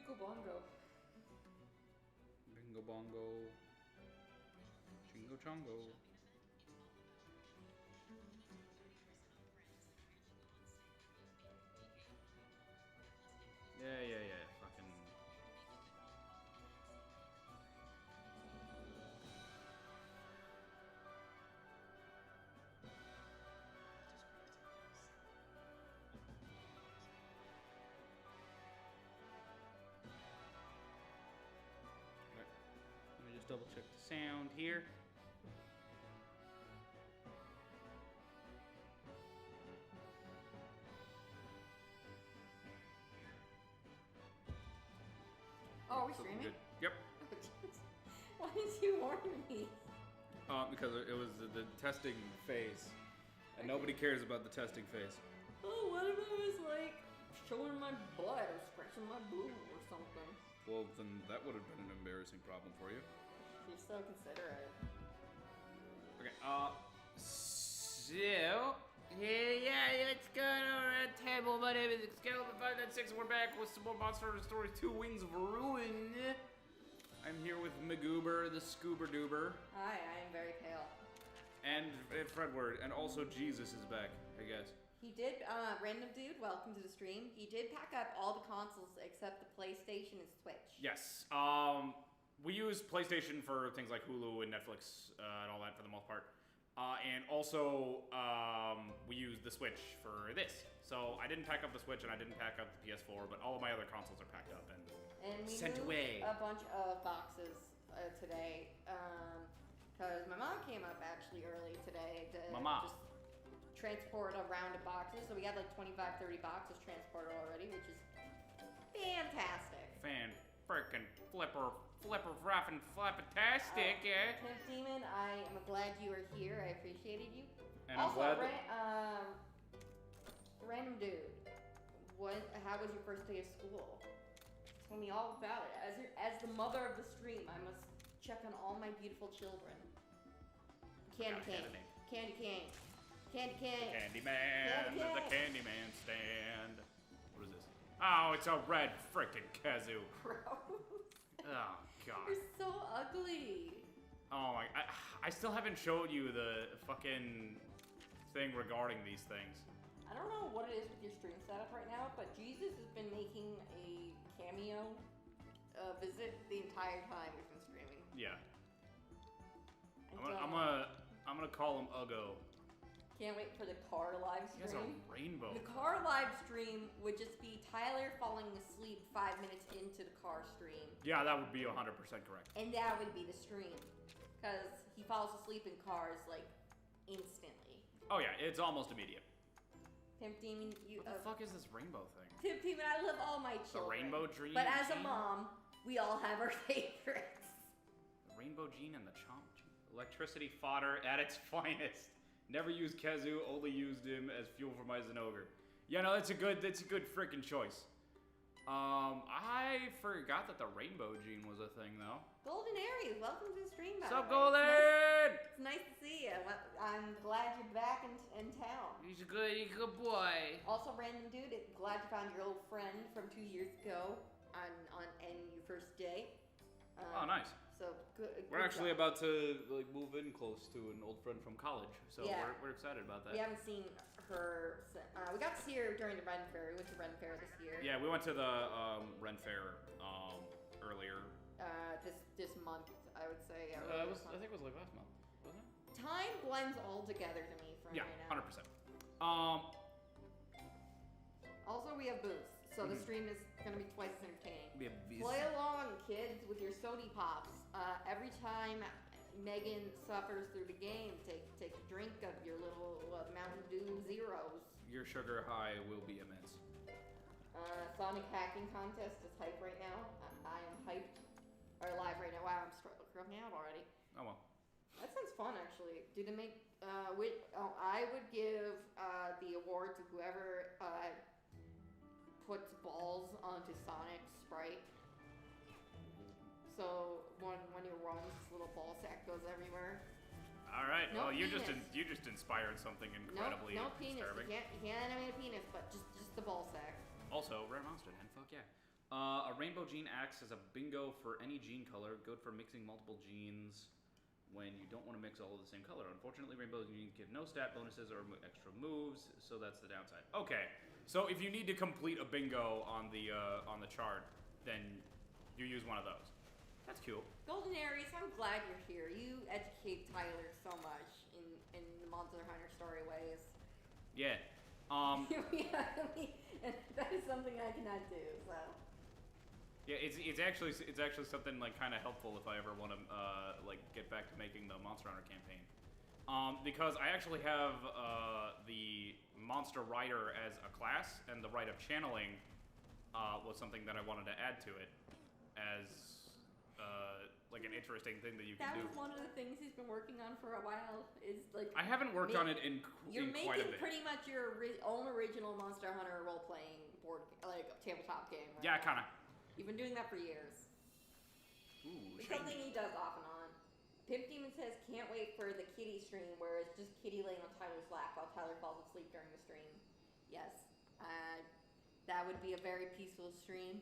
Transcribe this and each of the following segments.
Bingo bongo. Bingo bongo. Chingo chongo. Yeah. Fucking. Right. Let me just double check the sound here. Oh, are we Looking streaming? good. Yep. Why did you warn me? Because it was the testing phase. And nobody cares about the testing phase. Oh, what if I was like showing my blood or scratching my boob or something? Well, then that would have been an embarrassing problem for you. You're so considerate. Okay, so... Yeah, let's go to our table. My name is Excalibur 596. We're back with some more Monster Hunter Stories 2 Wings of Ruin. I'm here with Magoober, the Scoober Doober. Hi, I am very pale. And Fredward, and also Jesus is back, I guess. He did, random dude, welcome to the stream. He did pack up all the consoles except the PlayStation and Switch. Yes, we use PlayStation for things like Hulu and Netflix and all that for the most part. And also, we use the Switch for this. So I didn't pack up the Switch and I didn't pack up the PS4, but all of my other consoles are packed up and we sent moved away. A bunch of boxes today, because my mom came up actually early today to just transport a round of boxes. So we got like 25, 30 boxes transported already, which is fantastic. Frickin' flipper, frappin' flappatastic, yeah. Pimp Demon, I am glad you are here. I appreciated you. And also, I'm glad random dude, how was your first day of school? Tell me all about it. As the mother of the stream, I must check on all my beautiful children. Candy cane. Candyman, the Candyman stand. What is this? Oh, it's a red frickin' kazoo. Gross. Oh, God. You're so ugly. Oh, my. I still haven't showed you the fucking thing regarding these things. I don't know what it is with your stream setup right now, but Jesus has been making a cameo visit the entire time we've been streaming. Yeah. I'm gonna call him Uggo. Can't wait for the car live stream. He has a rainbow. The car live stream would just be Tyler falling asleep 5 minutes into the car stream. Yeah, that would be 100% correct. And that would be the stream. Because he falls asleep in cars, like, instantly. Oh yeah, it's almost immediate. Pimp Demon, you... What the fuck is this rainbow thing? Pimp Demon, I love all my children. The rainbow dream. But as a mom, we all have our favorites. The rainbow gene and the chomp gene. Electricity fodder at its finest. Never used Kazoo, only used him as fuel for my Zenogre. Yeah, no, that's a good freaking choice. I forgot that the rainbow gene was a thing, though. Golden Aries, welcome to the stream, by Sup, the way. Golden? It's nice to see you. I'm glad you're back in town. He's a good boy. Also, random dude, glad you found your old friend from 2 years ago on your first day. Oh, nice. So good. We're actually about to like move in close to an old friend from college, so yeah. we're excited about that. We haven't seen her. We got to see her during the Ren Fair. We went to Ren Fair this year. Yeah, we went to the Ren Fair earlier. This month, I would say. I think it was like last month, wasn't it? Time blends all together to me from right now. 100%. Also, we have booths, so the stream is going to be twice as entertaining. We have bees. Play along, kids, with your sody pops. Every time Megan suffers through the game, take a drink of your little Mountain Dew Zeros. Your sugar high will be immense. Sonic hacking contest is hype right now. I am hyped. Or live right now. Wow, I'm scrubbing out already. Oh well. That sounds fun, actually. Do they make? I would give the award to whoever puts balls onto Sonic's sprite. So when he runs, this little ball sack goes everywhere. All right. No well, you penis. just inspired something incredibly no penis. disturbing. You can't animate a penis, but just the ball sack. Also, Rare Monster, and fuck yeah. A rainbow gene acts as a bingo for any gene color, good for mixing multiple genes when you don't want to mix all of the same color. Unfortunately, rainbow genes give no stat bonuses or extra moves, so that's the downside. Okay, so if you need to complete a bingo on the chart, then you use one of those. That's cool. Golden Aries, I'm glad you're here. You educate Tyler so much in the Monster Hunter story ways. Yeah. Yeah, that is something I cannot do, so. Yeah, it's actually something like kind of helpful if I ever want to like get back to making the Monster Hunter campaign, because I actually have the Monster Rider as a class, and the Rite of Channeling was something that I wanted to add to it as like an interesting thing that you can do. That was one of the things he's been working on for a while. Is like I haven't worked on it in quite a bit. You're making pretty much your own original Monster Hunter role playing board like tabletop game. Right? Yeah, kind of. You've been doing that for years. Ooh, it's something he does off and on. Pimp Demon says, can't wait for the Kitty stream where it's just Kitty laying on Tyler's lap while Tyler falls asleep during the stream. Yes. That would be a very peaceful stream.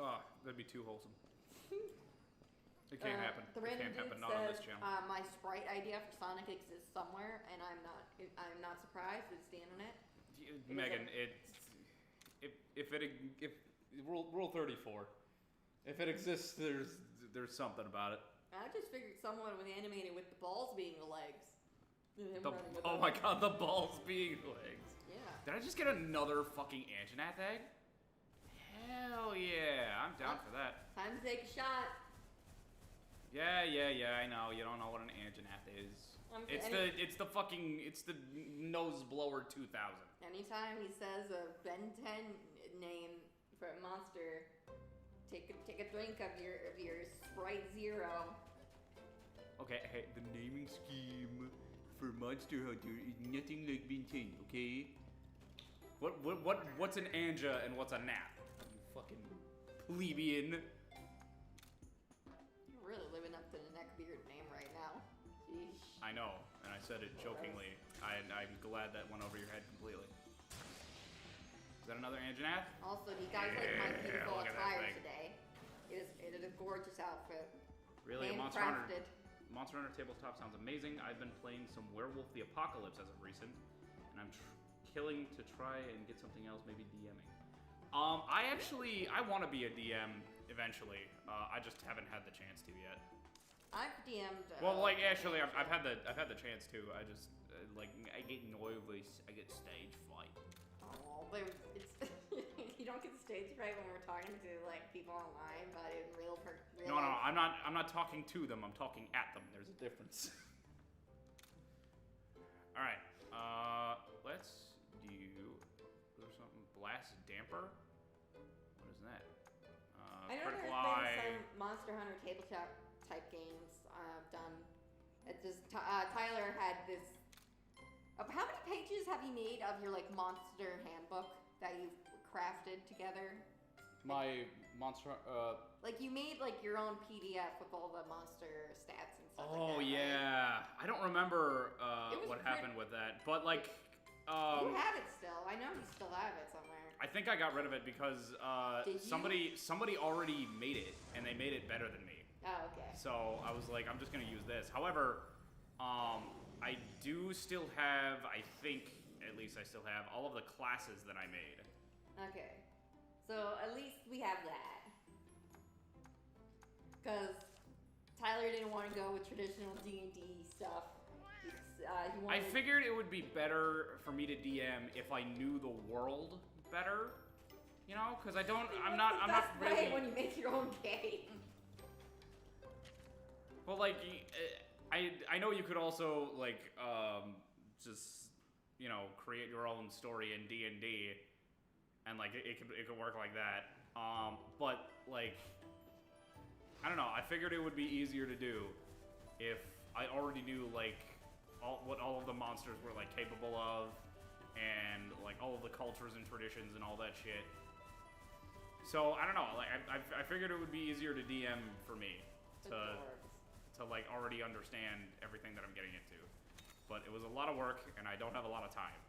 Oh, that'd be too wholesome. It can't happen. The it can't happen. Not on this channel. My sprite idea for Sonic exists somewhere, and I'm not surprised. It's the internet. Megan, Rule 34. If it exists, there's something about it. I just figured someone would animate it with the balls being the legs. Oh my god, the balls being the legs. Yeah. Did I just get another fucking Anjanath egg? Hell yeah, I'm down for that. Time to take a shot. Yeah, I know. You don't know what an Anjanath is. It's the nose blower 2000. Anytime he says a Ben 10 name for a monster, take a drink of your Sprite Zero. Okay, hey, the naming scheme for Monster Hunter is nothing like Ben 10, okay? What's an Anja and what's a Nath? You fucking plebeian. You're really living up to the neckbeard name right now. Sheesh. I know, and I said it jokingly. I'm glad that went over your head completely. Is that another Anjanath? Also, do you guys like my beautiful attire today? It is a gorgeous outfit. Really, Monster Hunter tabletop sounds amazing. I've been playing some Werewolf the Apocalypse as of recent, and I'm killing to try and get something else, maybe DMing. I want to be a DM eventually. I just haven't had the chance to yet. I've DM'd. Well, like actually, I've had the chance to. I just I get nervous. I get stage fright. Oh, but it's you don't get stage fright when we're talking to like people online, but in real No, I'm not talking to them. I'm talking at them. There's a difference. All right. Let's do. There's something. Blast Damper. What is that? I know there's been some Monster Hunter tabletop type games done. It just Tyler had this. How many pages have you made of your like monster handbook that you've crafted together? My monster. Like you made like your own PDF with all the monster stats and stuff. Oh like that, yeah, right? I don't remember what happened with that, but like. You have it still. I know you still have it somewhere. I think I got rid of it because somebody already made it, and they made it better than me. Oh, okay. So I was like, I'm just gonna use this. However, I do still have, I think, at least I still have all of the classes that I made. Okay. So at least we have that. Because Tyler didn't want to go with traditional D&D stuff. I figured it would be better for me to DM if I knew the world better, you know, because I'm not really. When you make your own game. Well, like, I know you could also like just create your own story in D&D, and like it could work like that. But like, I don't know. I figured it would be easier to do if I already knew like. What all of the monsters were like capable of, and like all of the cultures and traditions and all that shit. So I don't know. Like I figured it would be easier to DM for me to like already understand everything that I'm getting into. But it was a lot of work, and I don't have a lot of time.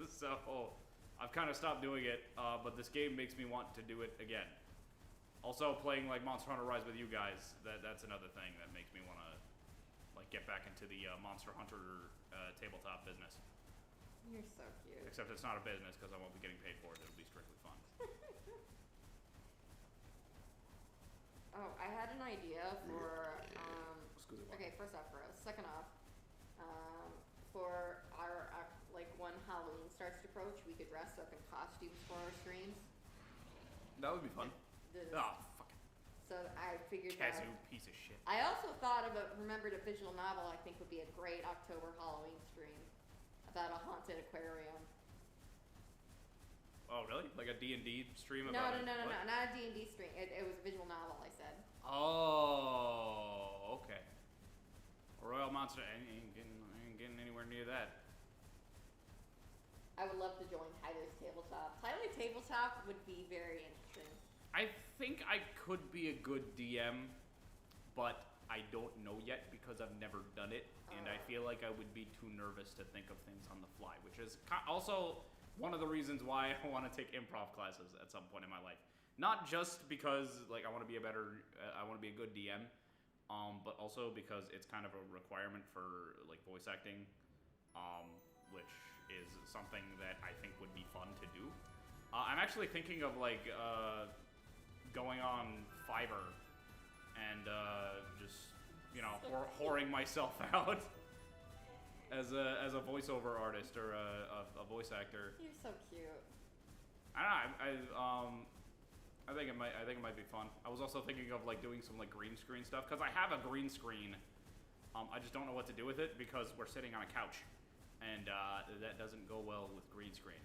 So I've kind of stopped doing it. But this game makes me want to do it again. Also, playing like Monster Hunter Rise with you guys, that's another thing that makes me want to like get back into the Monster Hunter tabletop business. You're so cute. Except it's not a business because I won't be getting paid for it. It'll be strictly fun. Oh, I had an idea for, okay, first off, for us. Second off, for our, like, when Halloween starts to approach, we could dress up in costumes for our streams. That would be fun. Oh, fuck it. So I figured Kazoo, piece of shit. I also thought of remembered a visual novel I think would be a great October Halloween stream about a haunted aquarium. Oh, really? Like a D&D stream No, about no, not a D&D stream. It was a visual novel, I said. Oh, okay. Royal Monster, I ain't getting anywhere near that. I would love to join Tyler's Tabletop. Tyler's Tabletop would be very interesting. I think I could be a good DM, but I don't know yet because I've never done it, and I feel like I would be too nervous to think of things on the fly, which is also one of the reasons why I want to take improv classes at some point in my life. Not just because like I want to be a good DM, but also because it's kind of a requirement for like voice acting, which is something that I think would be fun to do. I'm actually thinking of like going on Fiverr and just whoring myself out as a voiceover artist or a voice actor. You're so cute. I don't know. I think it might be fun. I was also thinking of like doing some like green screen stuff because I have a green screen. I just don't know what to do with it because we're sitting on a couch, and that doesn't go well with green screen.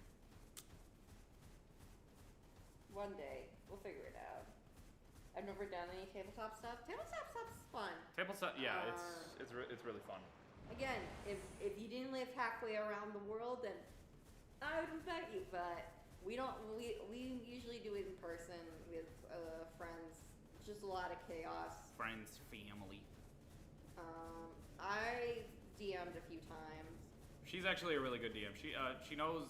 One day we'll figure it out. I've never done any tabletop stuff. Tabletop stuff is fun. Tabletop, yeah, it's really fun. Again, if you didn't live halfway around the world, then I would invite you, but we usually do it in person with friends. Just a lot of chaos. Friends, family. I DM'd a few times. She's actually a really good DM. She knows.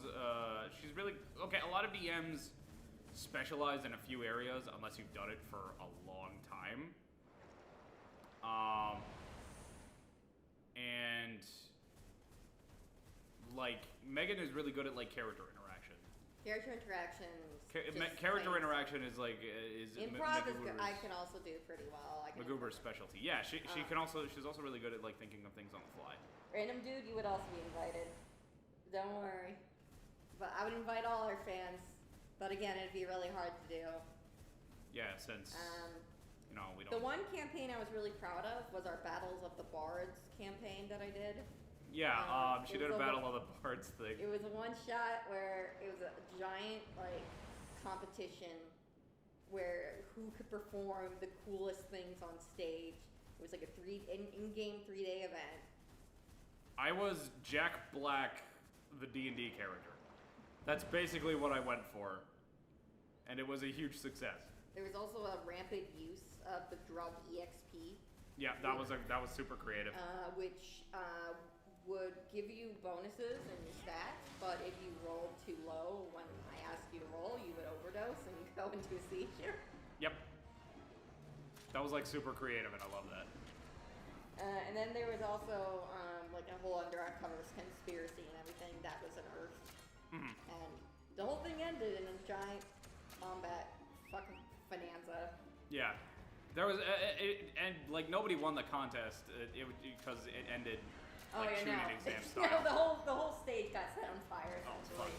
She's really okay. A lot of DMs specialize in a few areas unless you've done it for a long time. And like Megan is really good at like character interaction. Character interaction. Character interaction is like improv is good. I can also do pretty well. Magoober's specialty. Yeah, she's also really good at like thinking of things on the fly. Random dude, you would also be invited. Don't worry. But I would invite all our fans. But again, it'd be really hard to do. Yeah, since we don't. The one campaign I was really proud of was our Battles of the Bards campaign that I did. Yeah, she did a Battle of the Bards thing. It was a one shot where it was a giant like competition where who could perform the coolest things on stage. It was like a in-game 3-day event. I was Jack Black, the D&D character. That's basically what I went for, and it was a huge success. There was also a rampant use of the drug EXP. Yeah, that was super creative. Which would give you bonuses in your stats, but if you rolled too low when I asked you to roll, you would overdose and go into a seizure. Yep. That was like super creative, and I love that. And then there was also like a whole undercover conspiracy and everything that was unearthed. Mm-hmm. And the whole thing ended in a giant combat fucking bonanza. Yeah. There was, and like nobody won the contest because it ended shooting exam style. No, the whole stage got set on fire essentially.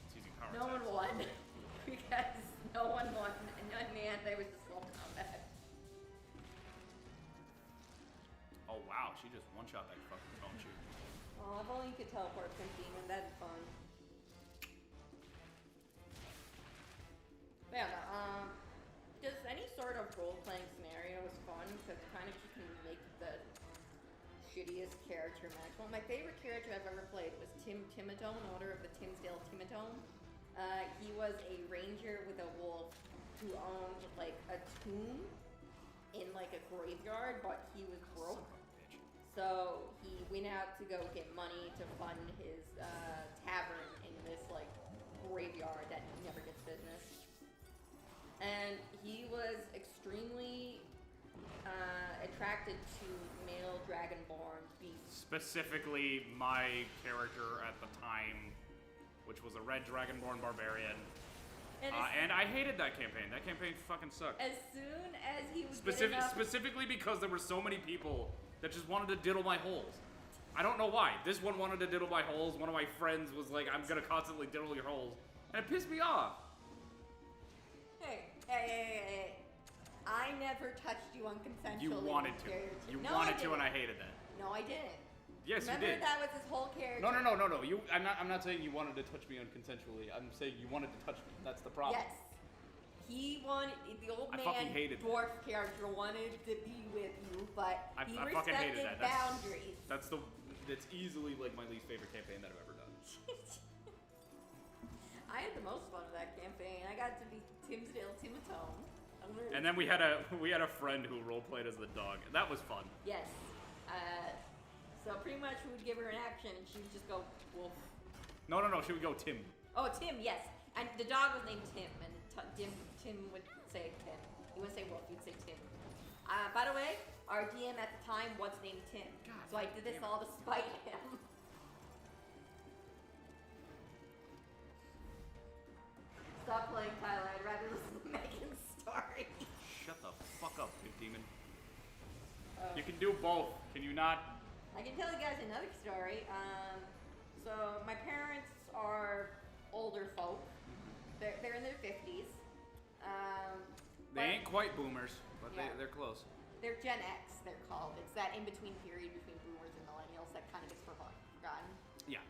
It's using power no one won because no one won, and in the end there was just full combat. Oh wow, she just one-shot that fucking phone shoot. Oh, if only you could teleport from Demon, that'd be fun. But yeah, just any sort of role-playing scenario is fun because kind of you can make the shittiest character imaginable. My favorite character I've ever played was Tim Timotone, Order of the Timsdale Timotone. He was a ranger with a wolf who owned like a tomb in like a graveyard, but he was broke. So he went out to go get money to fund his tavern in this like graveyard that never gets business. And he was extremely attracted to male Dragonborn beasts. Specifically, my character at the time, which was a red Dragonborn barbarian. And I hated that campaign. That campaign fucking sucked. As soon as he was Specifically because there were so many people that just wanted to diddle my holes. I don't know why. This one wanted to diddle my holes. One of my friends was like, I'm gonna constantly diddle your holes. And it pissed me off. Hey. I never touched you unconsensually. You wanted to. You wanted to, and I hated that. No, I didn't. Yes, Remember, you did. that was his whole character. No. I'm not saying you wanted to touch me unconsensually. I'm saying you wanted to touch me. That's the problem. Yes. He wanted, the old man, dwarf character wanted to be with you, but he respected boundaries. That's easily like my least favorite campaign that I've ever done. I had the most fun with that campaign. I got to be Timsdale Timatone. And then we had a friend who roleplayed as the dog. That was fun. Yes. So pretty much we would give her an action and she would just go wolf. No. She would go Tim. Oh, Tim, yes. And the dog was named Tim, and Tim would say Tim. He wouldn't say wolf, he'd say Tim. By the way, our DM at the time was named Tim. God, so I did this all to spite him. Stop playing, Tyler. I'd rather listen to Megan's story. Shut the fuck up, big demon. You can do both. Can you not? I can tell you guys another story. So my parents are older folk. They're in their 50s. They ain't quite boomers, but yeah. they're close. They're Gen X, they're called. It's that in-between period between boomers and millennials that kind of gets forgotten. Yeah.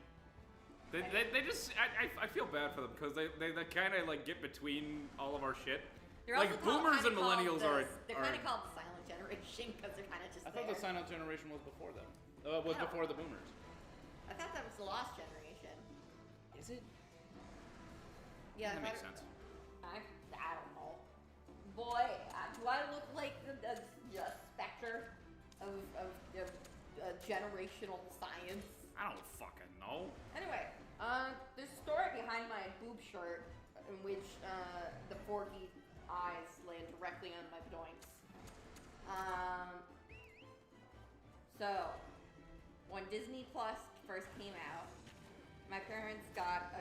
They just, I feel bad for them because they kind of like get between all of our shit. Like boomers and millennials are. They're kind of called the silent generation because they're kind of just. I thought the silent generation was before them. Was before the boomers. I thought that was the lost generation. Is it? Yeah, that makes sense. I don't know. Boy, do I look like a specter of generational science? I don't fucking know. Anyway, there's a story behind my boob shirt in which the forky eyes land directly on my doinks. So, when Disney Plus first came out, my parents got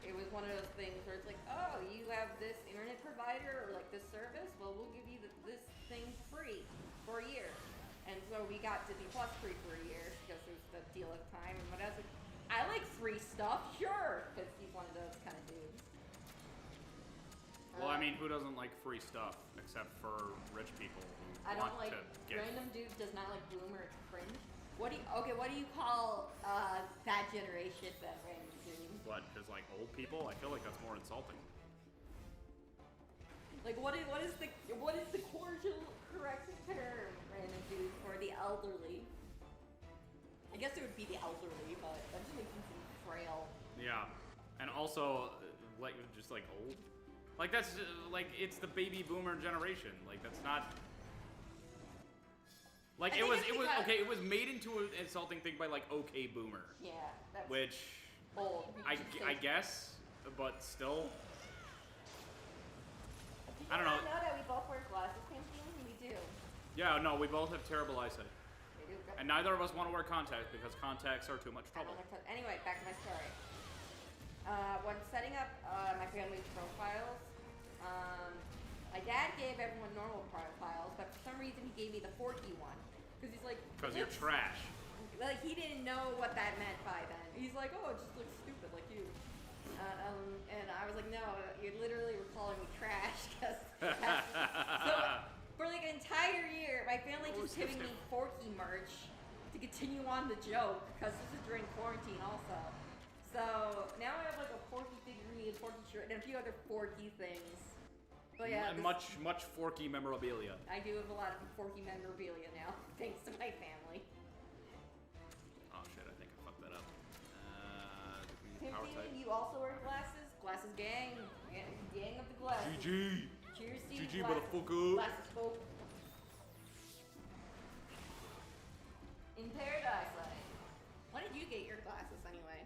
it was one of those things where it's like, oh, you have this internet provider or like this service? Well, we'll give you this thing free for a year. And so we got Disney Plus free for a year because it was the deal at the time. And when I was like, I like free stuff, sure, because he's one of those kind of dudes. Well, I mean, who doesn't like free stuff except for rich people who want to get... Random dude does not like boomer cringe. What do you call that generation then, random dude? What, just like old people? I feel like that's more insulting. Like what is the cordial correct term, random dude, for the elderly? I guess it would be the elderly, but that just makes me seem frail. Yeah, and also like just like old. Like that's like it's the baby boomer generation. Like that's not. Like it was okay. It was made into an insulting thing by like OK Boomer. Yeah. That's which. Old. I guess, but still. I don't know that we both wear glasses, Pamphile? We do. Yeah, no, we both have terrible eyesight. We do. And neither of us want to wear contacts because contacts are too much trouble. Anyway, back to my story. When setting up my family's profiles, my dad gave everyone normal profiles, but for some reason he gave me the forky one. Because he's like... Because you're trash. Like, he didn't know what that meant by then. He's like, oh, it just looks stupid like you. And I was like, no, you literally were calling me trash. So, for like an entire year, my family just giving me forky merch to continue on the joke, because this is during quarantine also. So, now I have like a forky figurine, forky shirt, and a few other forky things. But yeah, much forky memorabilia. I do have a lot of forky memorabilia now, thanks to my family. Oh shit, I think I fucked that up. Pamphile, you also wear glasses? Glasses gang. Gang of the glasses. GG. Cheers to GG, you, motherfucker. Glasses folk. In paradise, like. When did you get your glasses anyway?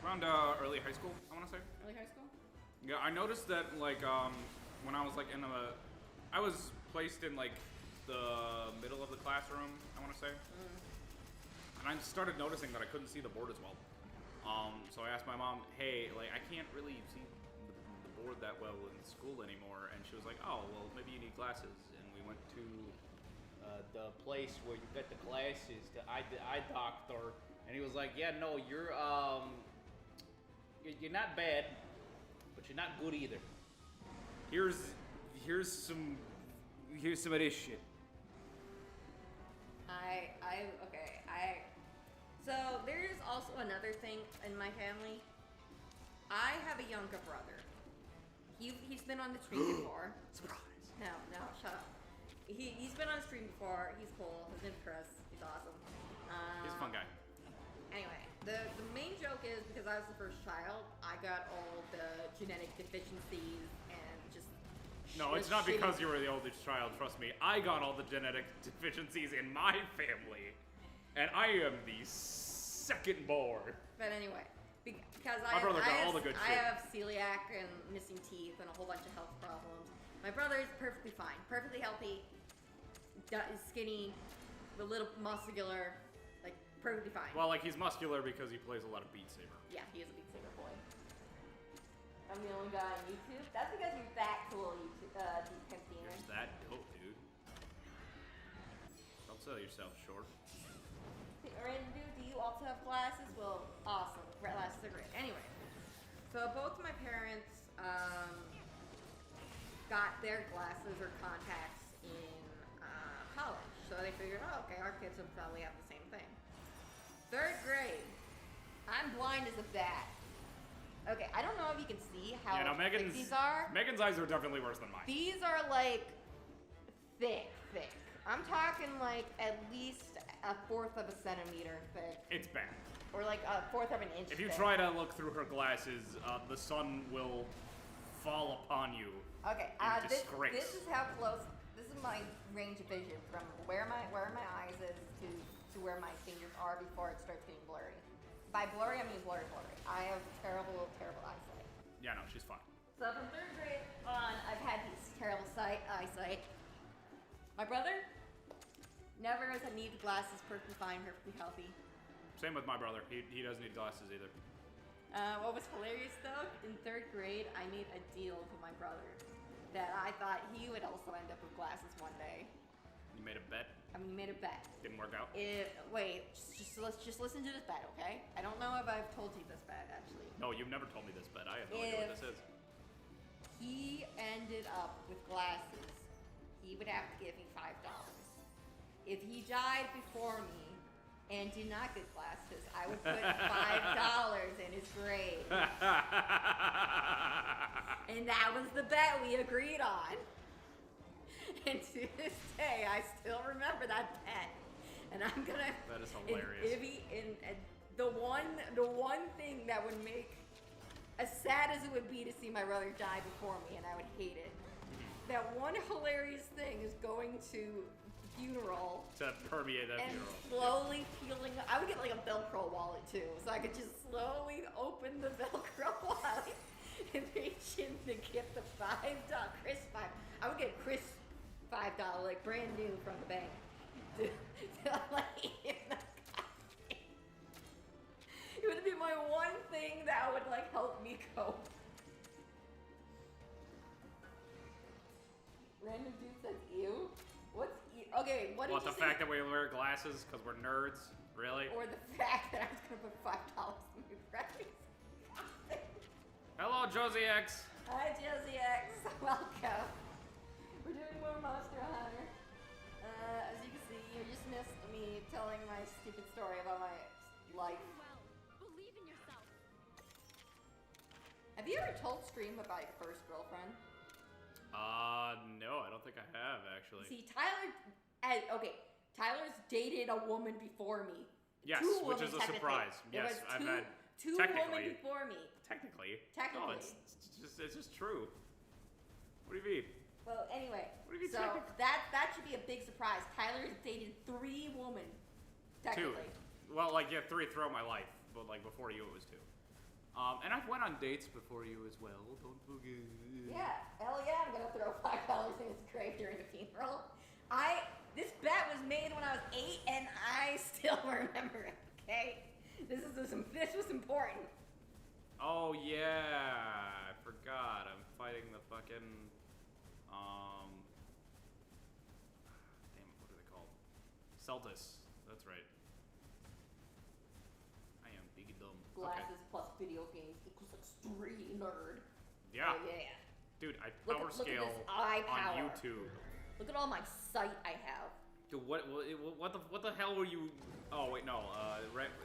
Around early high school, I want to say. Early high school? Yeah, I noticed that, like, when I was, like, I was placed in, like, the middle of the classroom, I want to say. And I started noticing that I couldn't see the board as well. So I asked my mom, hey, like, I can't really see the board that well in school anymore. And she was like, oh, well, maybe you need glasses. And we went to the place where you get the glasses, the eye doctor. And he was like, yeah, no, you're not bad, but you're not good either. Here's some of this shit. So there's also another thing in my family. I have a younger brother. He's been on the stream before. Surprise. No, shut up. He's been on the stream before. He's cool. His name's Chris. He's awesome. He's a fun guy. Anyway, the main joke is because I was the first child, I got all the genetic deficiencies and just. No, it's not because you were the oldest child. Trust me, I got all the genetic deficiencies in my family. And I am the second born. But anyway, because I have celiac and missing teeth and a whole bunch of health problems. My brother is perfectly fine, perfectly healthy, skinny, a little muscular, like perfectly fine. Well, like he's muscular because he plays a lot of Beat Saber. Yeah, he is a Beat Saber boy. I'm the only guy on YouTube. That's because you're that cool, YouTube, Cantina. You're that dope, dude. Don't sell yourself short. Randu, do you also have glasses? Well, awesome. Glasses are great. Anyway, so both my parents got their glasses or contacts in college. So they figured, oh, okay, our kids will probably have the same thing. 3rd grade, I'm blind as a bat. Okay, I don't know if you can see how thick these are. Megan's eyes are definitely worse than mine. These are like thick. I'm talking like at least 1/4 of a centimeter thick. It's bad. Or like 1/4 of an inch If you thick. try to look through her glasses, the sun will fall upon you. Okay, this is how close. This is my range of vision from where my eyes is to where my fingers are before it starts getting blurry. By blurry, I mean blurry. I have terrible eyesight. Yeah, no, she's fine. So from 3rd grade on, I've had this terrible eyesight. My brother never has needed glasses, perfectly fine, perfectly healthy. Same with my brother. He doesn't need glasses either. What was hilarious though, in 3rd grade, I made a deal with my brother that I thought he would also end up with glasses one day. You made a bet? We made a bet. Didn't work out? Let's just listen to this bet, okay? I don't know if I've told you this bet, actually. No, you've never told me this bet. I have no idea what this is. He ended up with glasses, he would have to give me $5. If he died before me and did not get glasses, I would put $5 in his grave. And that was the bet we agreed on. And to this day, I still remember that bet. And I'm gonna. That is hilarious. The one thing that would make, as sad as it would be to see my brother die before me, and I would hate it. That one hilarious thing is going to the funeral. To permeate that and funeral. Slowly peeling. I would get like a Velcro wallet too, so I could just slowly open the Velcro wallet and reach in to get the $5 Chris $5. I would get Chris $5, like brand new from the bank. It would be my one thing that would like help me cope. Random dude says ew. What's ew? Okay, what did you say? The fact that we wear glasses because we're nerds? Really? Or the fact that I was gonna put $5 in my price. Hello, Josie X. Hi, Josie X. Welcome. We're doing more Monster Hunter. As you can see, you just missed me telling my stupid story about my life. Well, believe in yourself. Have you ever told Stream about your first girlfriend? No, I don't think I have, actually. See, Tyler's dated a woman before me. Yes, which is a surprise. Yes, I've had two women before me. Technically. No, it's just true. What do you mean? Well, anyway, what do you mean so that should be a big surprise. Tyler's dated 3 women, technically. 2. Well, like, yeah, 3 throughout my life, but like before you it was 2. And I've went on dates before you as well. Don't forget. Yeah, hell yeah, I'm gonna throw $5 in his grave during the funeral. This bet was made when I was 8, and I still remember it. Okay, this was important. Oh yeah, I forgot. I'm fighting the fucking damn, what are they called? Celtis. That's right. I am big and dumb. Glasses plus video games equals extreme nerd. Yeah. Oh, yeah. Dude, I Look power at scale this eye power. on YouTube. Look at all my sight I have. Dude, what the hell were you? Oh wait, no.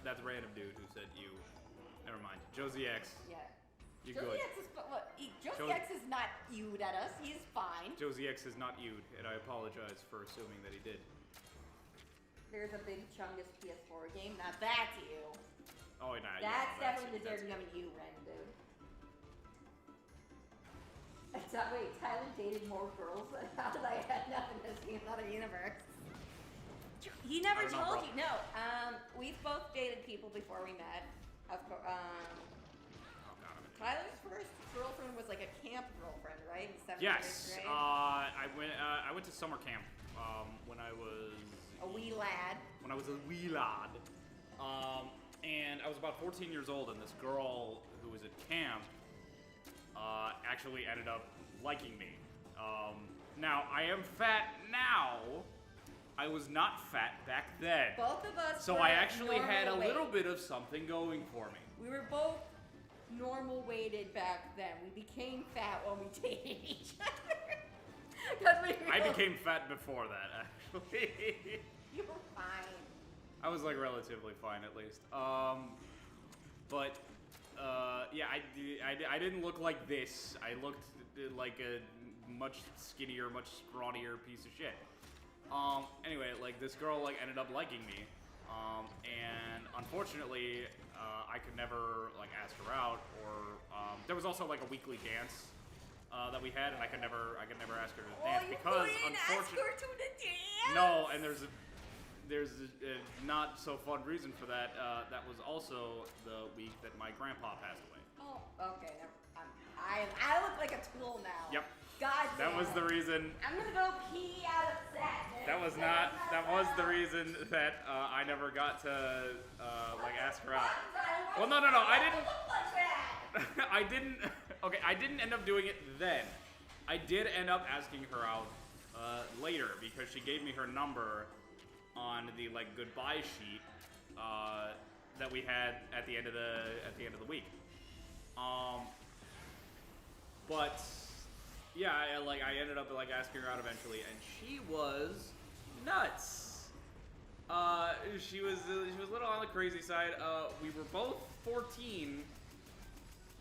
That's a random dude who said you. Never mind. Josie X. Yeah. You're Josie good. X is Josie X is not ewed at us. He's fine. Josie X is not ewed, and I apologize for assuming that he did. There's a big Chungus PS4 game. Now that's you. Oh, nah, That's yeah, definitely the Dirty Gummy you, Ren, dude. Wait, Tyler dated more girls? How did I end up in this another universe? He never told you. No, we've both dated people before we met. Of course, Tyler's first girlfriend was like a camp girlfriend, right? In 7th grade? I went to summer camp when I was a wee lad. When I was a wee lad, and I was about 14 years old, and this girl who was at camp actually ended up liking me. Now I am fat now. I was not fat back then. Both of us. So I actually had a little bit of something going for me. We were both normal weighted back then. We became fat when we dated each other. I became fat before that, actually. You were fine. I was like relatively fine at least. Yeah, I didn't look like this. I looked like a much skinnier, much scrawnier piece of shit. Anyway, like this girl like ended up liking me, and unfortunately, I could never like ask her out, or there was also like a weekly dance that we had, and I could never ask her to dance because unfortunately, ask her to the dance? No, and there's a not so fun reason for that. That was also the week that my grandpa passed away. Oh, okay. I look like a tool now. Yep. God damn. That was the reason. I'm gonna go pee out of set. That was the reason that I never got to like ask her out. Well, no, I didn't. I didn't. Okay, I didn't end up doing it then. I did end up asking her out later because she gave me her number on the like goodbye sheet that we had at the end of the week. But yeah, I ended up like asking her out eventually, and she was nuts. She was a little on the crazy side. We were both 14,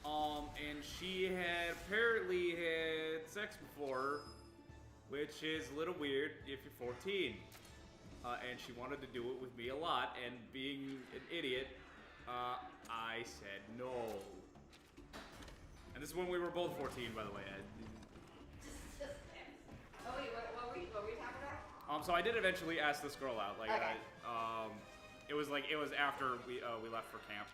and she had apparently had sex before, which is a little weird if you're 14. And she wanted to do it with me a lot, and being an idiot, I said no. And this is when we were both 14, by the way. Oh wait, what were you talking about? So I did eventually ask this girl out. Like, okay. It was after we left for camp.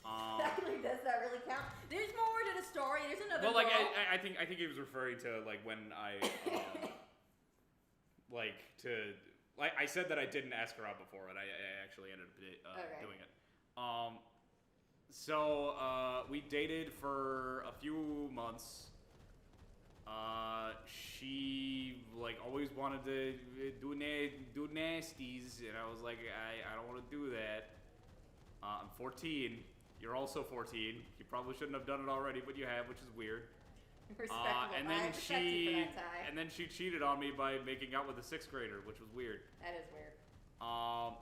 Does that really count? There's more to the story. There's another. Well, like I think he was referring to like when I I said that I didn't ask her out before, and I actually ended up doing it. So we dated for a few months. She like always wanted to do nasties, and I was like, I don't want to do that. I'm 14. You're also 14. You probably shouldn't have done it already, but you have, which is weird. And then she cheated on me by making out with a 6th grader, which was weird. That is weird.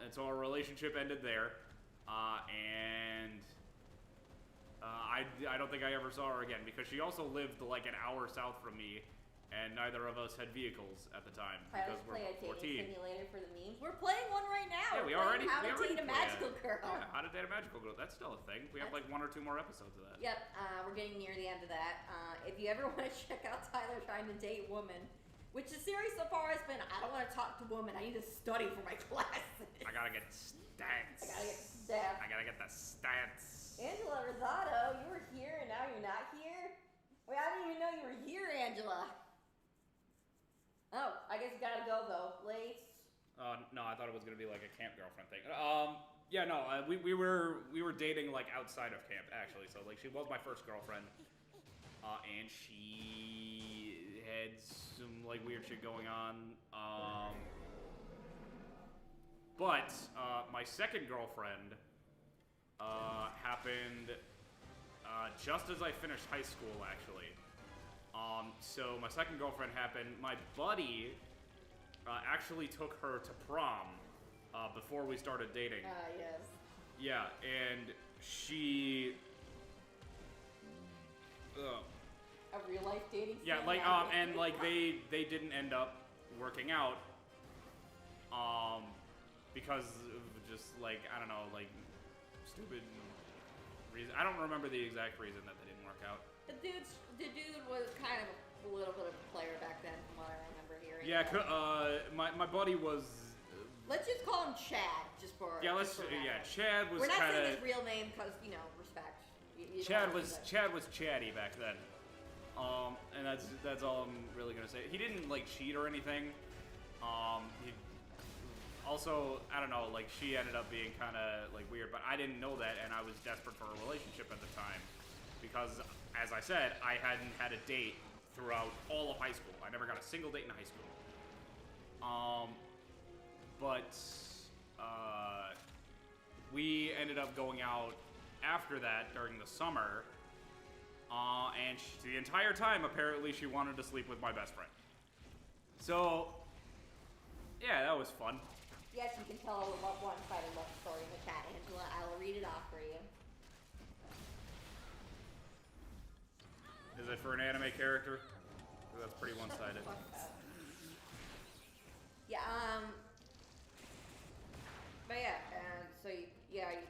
And so our relationship ended there. And I don't think I ever saw her again because she also lived like an hour south from me, and neither of us had vehicles at the time because we're 14. Dating simulator for the memes. We're playing one right now. Yeah, we already How to Date a Magical Girl. Yeah, How to Date a Magical Girl. That's still a thing. We have like 1 or 2 more episodes of that. Yep, we're getting near the end of that. If you ever want to check out Tyler trying to date women, which the series so far has been, I don't want to talk to women. I need to study for my classes. I gotta get stats. I gotta get the stats. Angela Rosado, you you were here, Angela. Oh, I guess you gotta go though. Late. No, I thought it was gonna be like a camp girlfriend thing. Yeah, no, we were dating like outside of camp actually. So like she was my first girlfriend, and she had some like weird shit going on. But my second girlfriend happened just as I finished high school actually. So my second girlfriend happened. My buddy actually took her to prom before we started dating. Yes. Yeah, and she. A real life dating. Yeah, like and like they didn't end up working out. Because of just like I don't know, like stupid reason. I don't remember the exact reason that they didn't work out. The dude was kind of a little bit of a player back then, from what I remember hearing. Yeah, my buddy was. Let's just call him Chad, just for. Yeah, Chad was. We're not kinda, saying his real name because respect. You Chad was chatty back then. And that's all I'm really gonna say. He didn't like cheat or anything. He also, I don't know, like she ended up being kind of like weird, but I didn't know that, and I was desperate for a relationship at the time because, as I said, I hadn't had a date throughout all of high school. I never got a single date in high school. But we ended up going out after that during the summer, and the entire time, apparently, she wanted to sleep with my best friend. So, yeah, that was fun. Yes, you can tell a one-sided love story in the chat, Angela. I will read it off for you. Is it for an anime character? That's pretty one-sided. Yeah, but yeah, and so you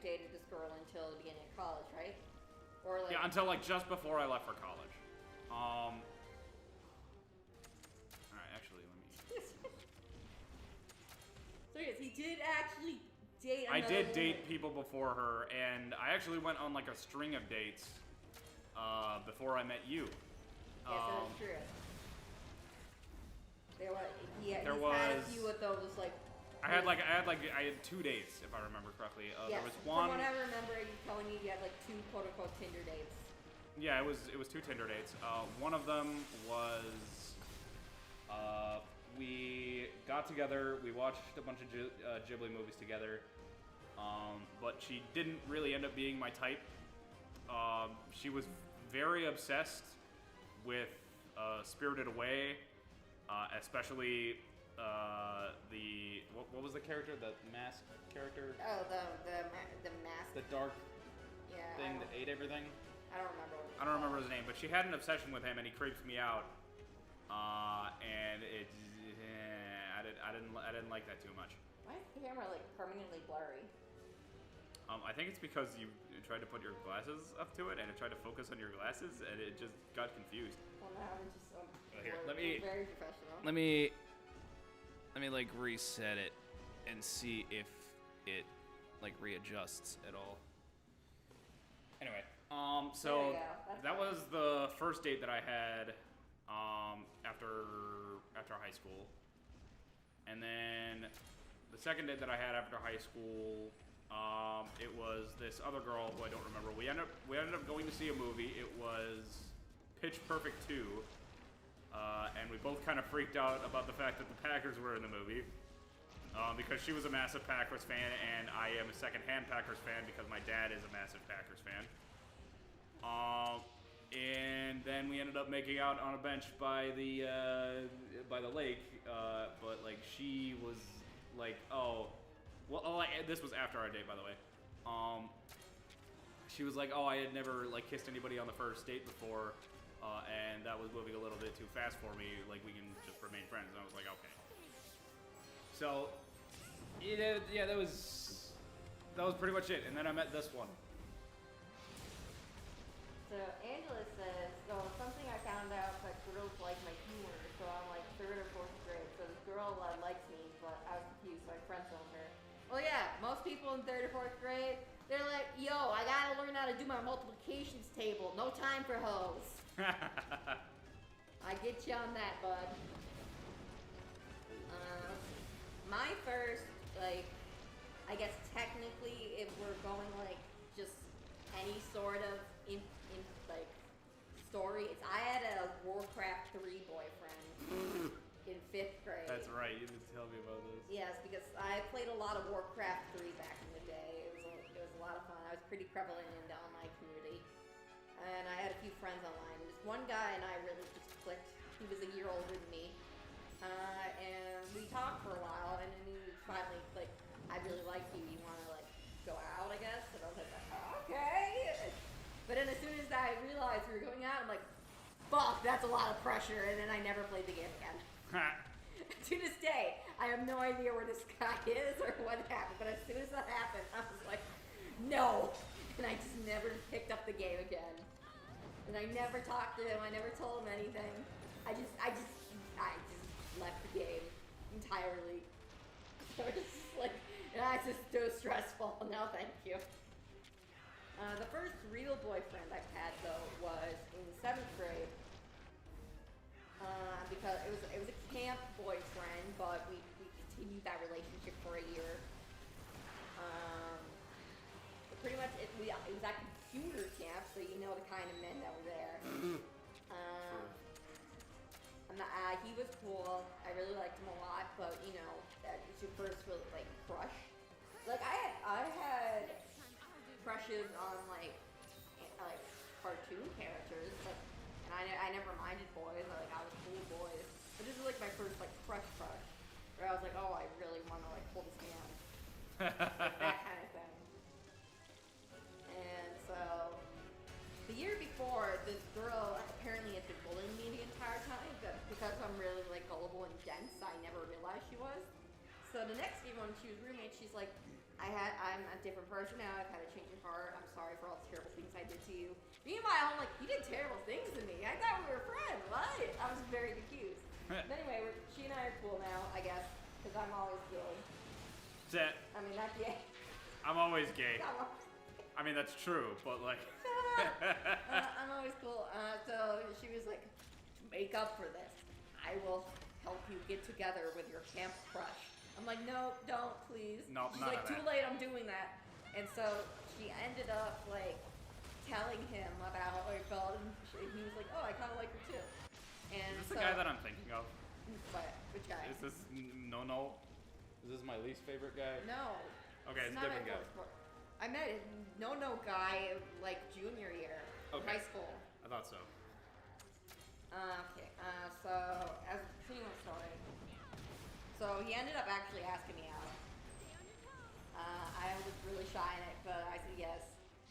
dated this girl until the beginning of college, right? Or like yeah, until like just before I left for college. All right, actually, let me. So yes, he did actually date. I did woman. date people before her, and I actually went on like a string of dates before I met you. Yes, that's true. He had a few of those like. I had 2 dates, if I remember correctly. Yes, there was one. From what I remember, you telling me you had like 2 quote-unquote Tinder dates. Yeah, it was 2 Tinder dates. One of them was we got together. We watched a bunch of Ghibli movies together. But she didn't really end up being my type. She was very obsessed with Spirited Away, especially what was the character? The mask character? Oh, the mask. The dark thing that ate everything. I don't remember his name, but she had an obsession with him, and he creeps me out. And I didn't like that too much. Why is the camera like permanently blurry? I think it's because you tried to put your glasses up to it, and it tried to focus on your glasses, and it just got confused. Well, now we're just here, we're very professional. Let me like reset it and see if it like readjusts at all. Anyway, so that was the first date that I had after high school, and then the second date that I had after high school, it was this other girl who I don't remember. We ended up going to see a movie. It was Pitch Perfect 2. And we both kind of freaked out about the fact that the Packers were in the movie, because she was a massive Packers fan, and I am a second-hand Packers fan because my dad is a massive Packers fan. And then we ended up making out on a bench by the lake, but like she was like, this was after our date, by the way. She was like, I had never like kissed anybody on the first date before. And that was moving a little bit too fast for me. Like, we can just remain friends. And I was like, okay. So, yeah, that was pretty much it. And then I met this one. So Angela says, something I found out that girls like my humor. So I'm like 3rd or 4th grade. So this girl likes me, but I was confused, so I friend-zoned her. Well, yeah, most people in 3rd or 4th grade, they're like, yo, I gotta learn how to do my multiplications table. No time for hoes. I get you on that, bud. My first, like, I guess technically, if we're going like just any sort of like story, it's I had a Warcraft 3 boyfriend in 5th grade. That's right. You didn't tell me about this. Yes, because I played a lot of Warcraft 3 back in the day. It was a lot of fun. I was pretty prevalent in the online community, and I had a few friends online. This one guy and I really just clicked. He was a year older than me, and we talked for a while, and then he was finally like, I really like you. You want to like go out, I guess? And I was like, okay. But then as soon as I realized we were going out, I'm like, fuck, that's a lot of pressure. And then I never played the game again. To this day, I have no idea where this guy is or what happened. But as soon as that happened, I was like, no. And I just never picked up the game again. And I never talked to him. I never told him anything. I just left the game entirely. So it's just like, it's just so stressful. No, thank you. The first real boyfriend I've had though was in 7th grade. Because it was a camp boyfriend, but we continued that relationship for a year. But pretty much it was at computer camp, so you know the kind of men that were there. He was cool. I really liked him a lot, but you know, it's your first real like crush. Like I had crushes on like cartoon characters, but and I never minded boys. I was cool with boys, but this is like my first like crush, where I was like, oh, I really want to like hold his hand, like, that kind of thing. And so the year before, this girl apparently had been bullying me the entire time, but because I'm really like gullible and dense, I never realized she was. So the next year when she was roommates, she's like, I'm a different person now. I've had a change of heart. I'm sorry for all the terrible things I did to you. Meanwhile, I'm like, you did terrible things to me. I thought we were friends. What? I was very confused. But anyway, she and I are cool now, I guess, because I'm always gay. I mean, not gay. I'm always gay. I mean, that's true, but like. I'm always cool. So she was like, to make up for this, I will help you get together with your camp crush. I'm like, no, don't, please. No, she's like, too late, I'm doing that. And so she ended up like telling him about how I felt, and he was like, oh, I kind of like her too. And is this the guy that I'm thinking of? What? Which guy? Is this No? Is this my least favorite guy? No. Okay, it's a different guy. I met a No guy like junior year in high school. I thought so. Okay. So as a continuing story. So he ended up actually asking me out. I was really shy in it, but I said yes.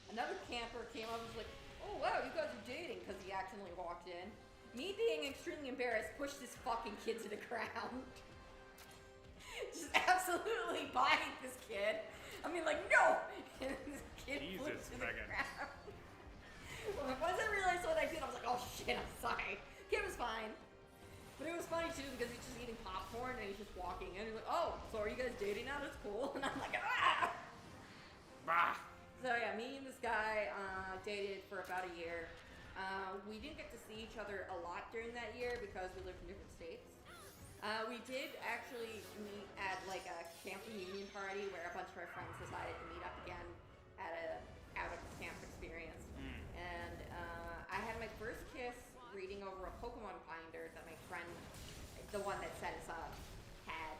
Another camper came up and was like, oh wow, you guys are dating, because he accidentally walked in. Me being extremely embarrassed, pushed this fucking kid to the ground. Just absolutely biting this kid. I mean, like, no! And this kid flipped to the ground. Once I realized what I did, I was like, oh shit, I'm sorry. Kid was fine. But it was funny too, because he's just eating popcorn and he's just walking in. He's like, oh, so are you guys dating now? That's cool. And I'm like, ah! Bah! So yeah, me and this guy dated for about a year. We didn't get to see each other a lot during that year because we lived in different states. We did actually meet at like a camp reunion party where a bunch of our friends decided to meet up again at a out of camp experience. And I had my first kiss reading over a Pokemon binder that my friend, the one that set us up, had.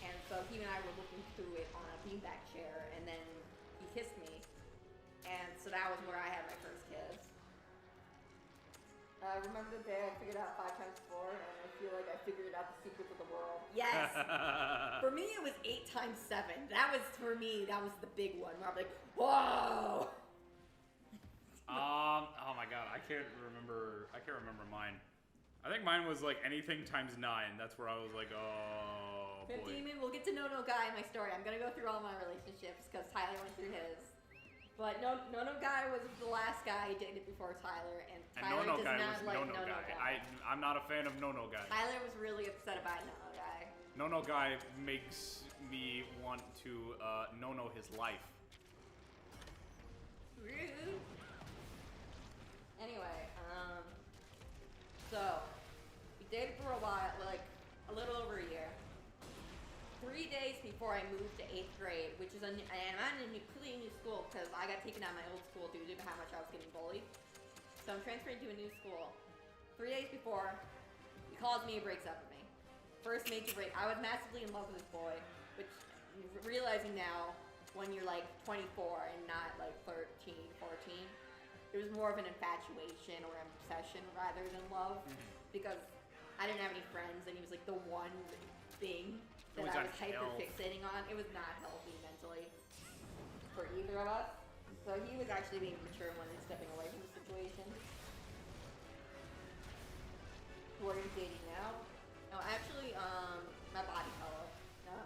And so he and I were looking through it on a beanbag chair, and then he kissed me. And so that was where I had my first kiss. Remember the day I figured out 5 times 4, and I feel like I figured out the secrets of the world. Yes! For me, it was 8 times 7. That was, for me, that was the big one, where I'm like, whoa! Oh my god, I can't remember mine. I think mine was like anything times 9. That's where I was like, oh boy. 50 Demon, we'll get to No Guy in my story. I'm gonna go through all my relationships because Tyler went through his. But No Guy was the last guy I dated before Tyler, and Tyler does not like No Guy. I'm not a fan of No Guy. Tyler was really upset about No Guy. No Guy makes me want to no his life. Rude. Anyway, so and I'm in a completely new school because I got taken out of my old school due to how much I was getting bullied. So I'm transferring to a new school. 3 days before, he calls me and breaks up with me. First major break. I was massively in love with this boy, which realizing now, when you're like 24 and not like 13, 14, it was more of an infatuation or an obsession rather than love, because I didn't have any friends and he was like the one thing that I was hyper fixating on. It was not healthy mentally for either of us. So he was actually being mature when he's stepping away from the situation. Who are you dating now? No, actually, my body color.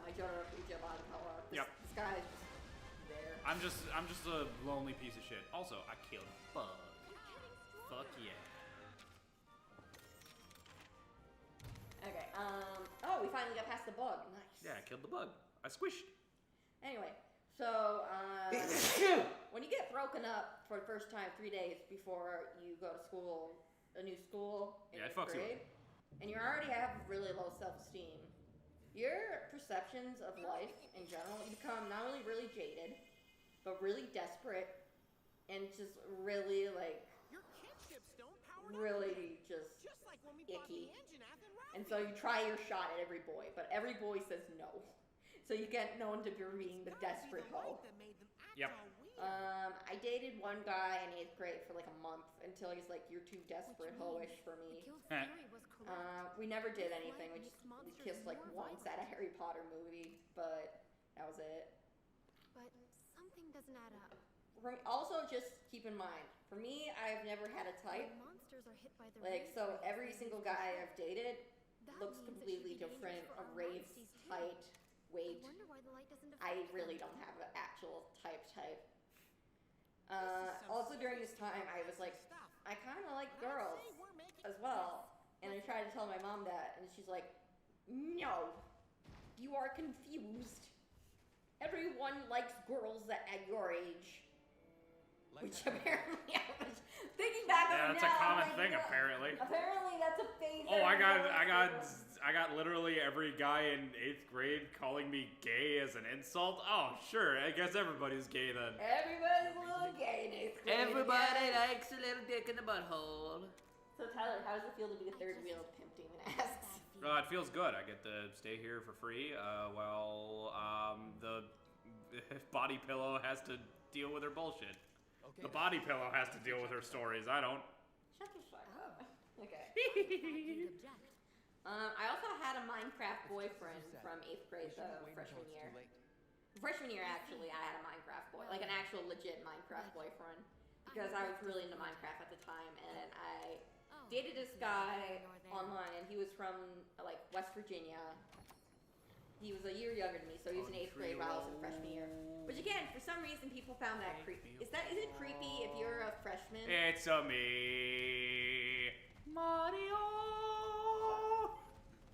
My Jotaro Kuja body color. This guy is just there. I'm just a lonely piece of shit. Also, I killed a bug. Fuck yeah. Okay, oh, we finally got past the bug. Nice. Yeah, I killed the bug. I squished. Anyway, so, when you get broken up for the first time 3 days before you go to school, a new school in 8th grade, and you already have really low self-esteem, your perceptions of life in general, you become not only really jaded, but really desperate, and just really, like, really just icky. And so you try your shot at every boy, but every boy says no. So you get known to be being the desperate hoe. Yep. I dated one guy in 8th grade for like a month until he's like, "You're too desperate hoe-ish for me." We never did anything. We kissed like once at a Harry Potter movie, but that was it. But something doesn't add up. Also, just keep in mind, for me, I've never had a type. Monsters are hit by the Like, so every single guy I've dated looks completely different. A race, height, weight. I really don't have an actual type. Also during this time, I was like, I kind of like girls as well. And I tried to tell my mom that, and she's like, no, you are confused. Everyone likes girls at your age. Which apparently, I was thinking back on it now. That's a common thing, apparently. Apparently, that's a phase. Oh, I got literally every guy in 8th grade calling me gay as an insult. Oh, sure, I guess everybody's gay then. Everybody's a little gay in 8th grade. Everybody likes a little dick in the butthole. So Tyler, how does it feel to be the third wheel of Pimp Demon asks? It feels good. I get to stay here for free while the body pillow has to deal with her bullshit. The body pillow has to deal with her stories. I don't. Shut the fuck up. Okay. I also had a Minecraft boyfriend from 8th grade, though, freshman year. Freshman year, actually, I had a Minecraft boy, like an actual legit Minecraft boyfriend, because I was really into Minecraft at the time, and I dated this guy online, and he was from, like, West Virginia. He was a year younger than me, so he was in 8th grade while I was in freshman year. Which again, for some reason, people found that creepy. Is it creepy if you're a freshman? It's me, Mario.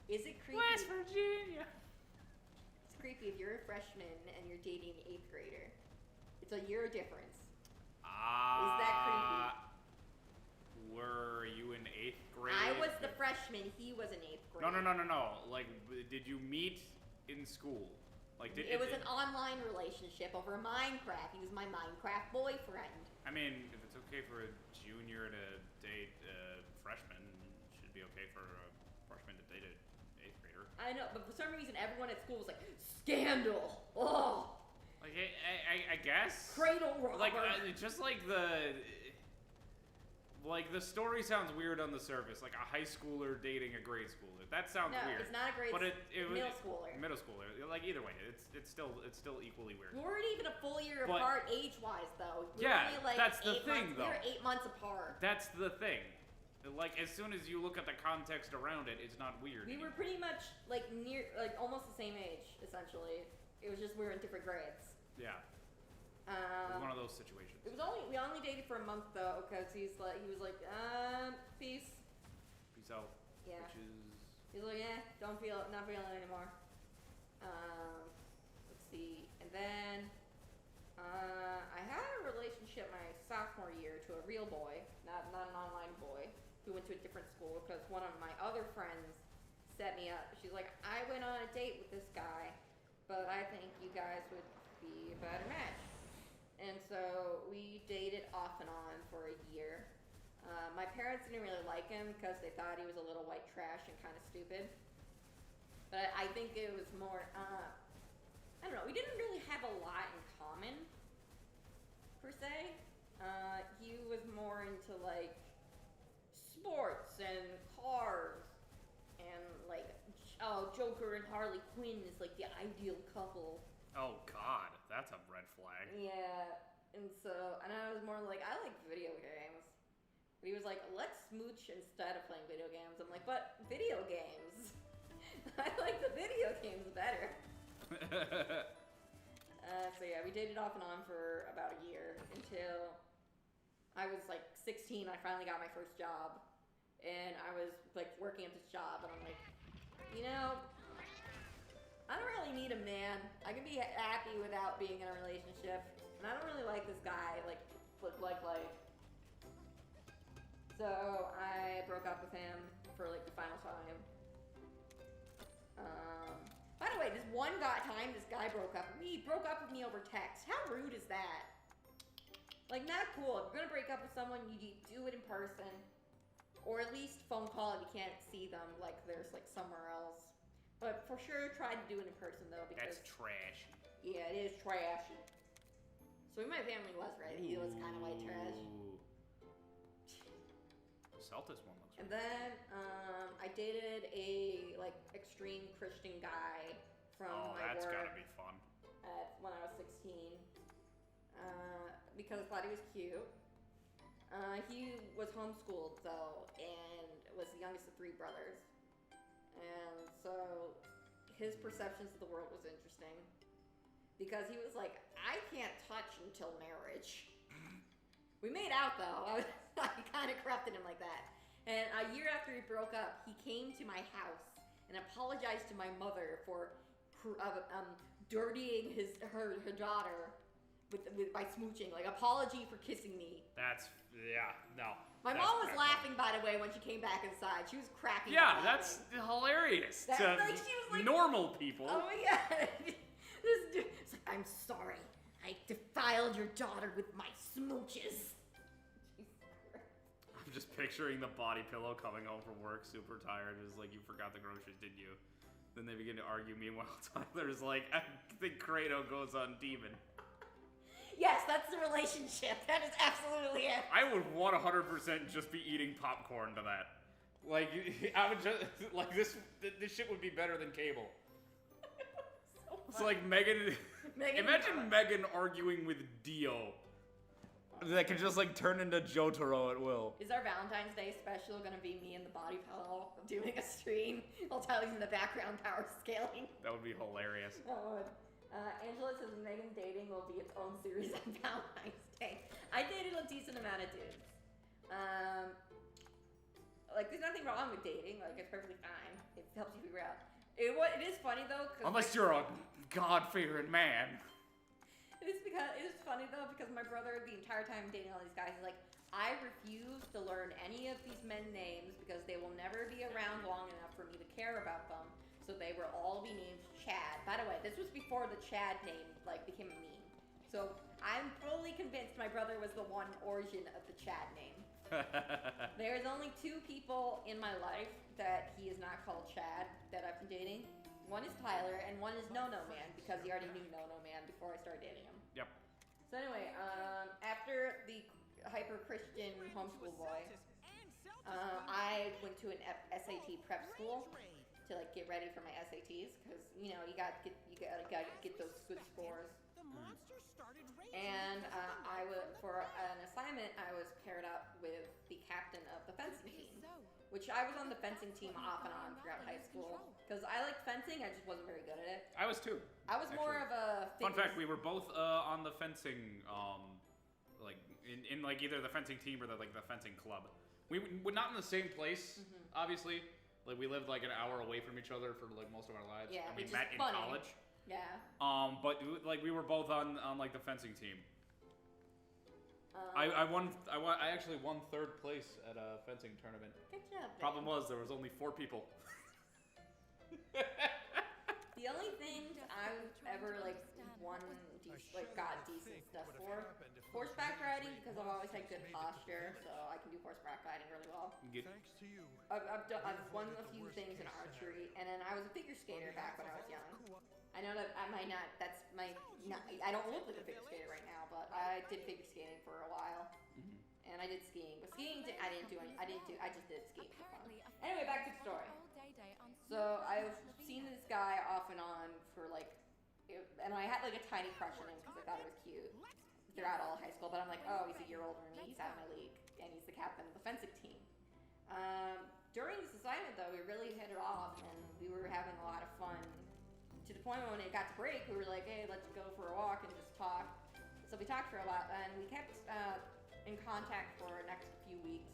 Is it creepy? West Virginia. It's creepy if you're a freshman and you're dating an 8th grader. It's a year difference. Is that creepy? Were you in 8th grade? I was the freshman. He was in 8th grade. No. Like, did you meet in school? Like, it was an online relationship over Minecraft. He was my Minecraft boyfriend. I mean, if it's okay for a junior to date a freshman, it should be okay for a freshman to date an 8th grader. I know, but for some reason, everyone at school was like, scandal! Oh! Like, I guess? Cradle robber! Like, just like the story sounds weird on the surface, like a high schooler dating a grade schooler. That sounds weird. No, it's not a grade schooler. But it was middle schooler. Middle schooler. Like, either way, it's still equally weird. We weren't even a full year apart age-wise, though. That's the thing, though. We were 8 months apart. That's the thing. Like, as soon as you look at the context around it, it's not weird. We were pretty much, like, almost the same age, essentially. It was just we were in different grades. Yeah. It was one of those situations. We only dated for a month though, because he was like, peace out. Yeah. Bitches. He's like, not feeling it anymore. Let's see, and then I had a relationship my sophomore year to a real boy, not an online boy, who went to a different school because one of my other friends set me up. She's like, I went on a date with this guy, but I think you guys would be a better match. And so we dated off and on for a year. My parents didn't really like him because they thought he was a little white trash and kind of stupid. But I think it was more, I don't know, we didn't really have a lot in common, per se. He was more into, like, sports and cars and, like, Joker and Harley Quinn is, like, the ideal couple. Oh, God. That's a red flag. Yeah, and I was more like, I like video games. But he was like, let's smooch instead of playing video games. I'm like, but video games. I like the video games better. So yeah, we dated off and on for about a year until I was like 16. I finally got my first job. And I was like working at this job and I'm like, you know, I don't really need a man. I can be happy without being in a relationship. And I don't really like this guy, like. So I broke up with him for like the final time. By the way, this guy broke up with me. He broke up with me over text. How rude is that? Like, not cool. If you're gonna break up with someone, you do it in person. Or at least phone call if you can't see them, like there's like somewhere else. But for sure, try to do it in person though, because that's trash. Yeah, it is trashy. So my family was right. He was kind of white trash. The Celtics one looks. And then I dated a like extreme Christian guy from my that's work. gotta be fun. When I was 16, because I thought he was cute. He was homeschooled though, and was the youngest of 3 brothers. And so his perceptions of the world was interesting. Because he was like, I can't touch until marriage. We made out though. I kind of corrupted him like that. And a year after we broke up, he came to my house and apologized to my mother for dirtying her daughter by smooching. Like, apology for kissing me. No. My mom was laughing, by the way, when she came back inside. She was cracking up. Yeah, that's hilarious. She was like, normal people. Oh yeah. This dude, it's like, I'm sorry. I defiled your daughter with my smooches. I'm just picturing the body pillow coming home from work, super tired. It's like, you forgot the groceries, didn't you? Then they begin to argue. Meanwhile, Tyler's like, I think Kratos goes on demon. Yes, that's the relationship. That is absolutely it. I would 100% just be eating popcorn to that. Like, I would just, like, this shit would be better than cable. So it's like Megan imagine Megan arguing with Dio. That can just, like, turn into Jotaro at will. Is our Valentine's Day special gonna be me and the body pillow doing a stream while Tyler's in the background power scaling? That would be hilarious. Oh, Angela says Megan dating will be its own series on Valentine's Day. I dated a decent amount of dudes. Like, there's nothing wrong with dating. Like, it's perfectly fine. It helps you figure out. It is funny though, unless you're a God-fearing man. It's funny though because my brother, the entire time dating all these guys, is like, I refuse to learn any of these men names because they will never be around long enough for me to care about them. So they will all be named Chad. By the way, this was before the Chad name like became a meme. So I'm fully convinced my brother was the one origin of the Chad name. There's only 2 people in my life that he is not called Chad that I've been dating. One is Tyler, and one is No-No Man, because he already knew No-No Man before I started dating him. Yep. So anyway, after the hyper-Christian homeschool boy, I went to an SAT prep school to like get ready for my SATs, because you know you gotta get those good scores. And for an assignment, I was paired up with the captain of the fencing team, which I was on the fencing team off and on throughout high school because I liked fencing. I just wasn't very good at it. I was too. I was more of a fun fact. We were both on the fencing, like in like either the fencing team or the fencing club. We were not in the same place, obviously. Like we lived like an hour away from each other for like most of our lives. Yeah, and we met in college. Yeah. But like we were both on like the fencing team. I actually won 3rd place at a fencing tournament. Good job. Problem was there was only 4 people. The only thing I've ever like won decent just like got decent stuff for. Horseback riding, because I've always had good posture, so I can do horseback riding really well. Thanks to you. I've won a few things in archery, and then I was a figure skater back when I was young. I know that I might not. I don't look like a figure skater right now, but I did figure skating for a while, and I did skiing. But skiing, I didn't do any. I just did skiing for fun. Anyway, back to the story. So I've seen this guy off and on for like, and I had like a tiny crush on him because I thought it was cute throughout all high school. But I'm like, oh, he's a year older than me. He's out of my league, and he's the captain of the fencing team. During this assignment, though, we really hit it off, and we were having a lot of fun. To the point when it got to break, we were like, hey, let's go for a walk and just talk. So we talked for a while, and we kept in contact for the next few weeks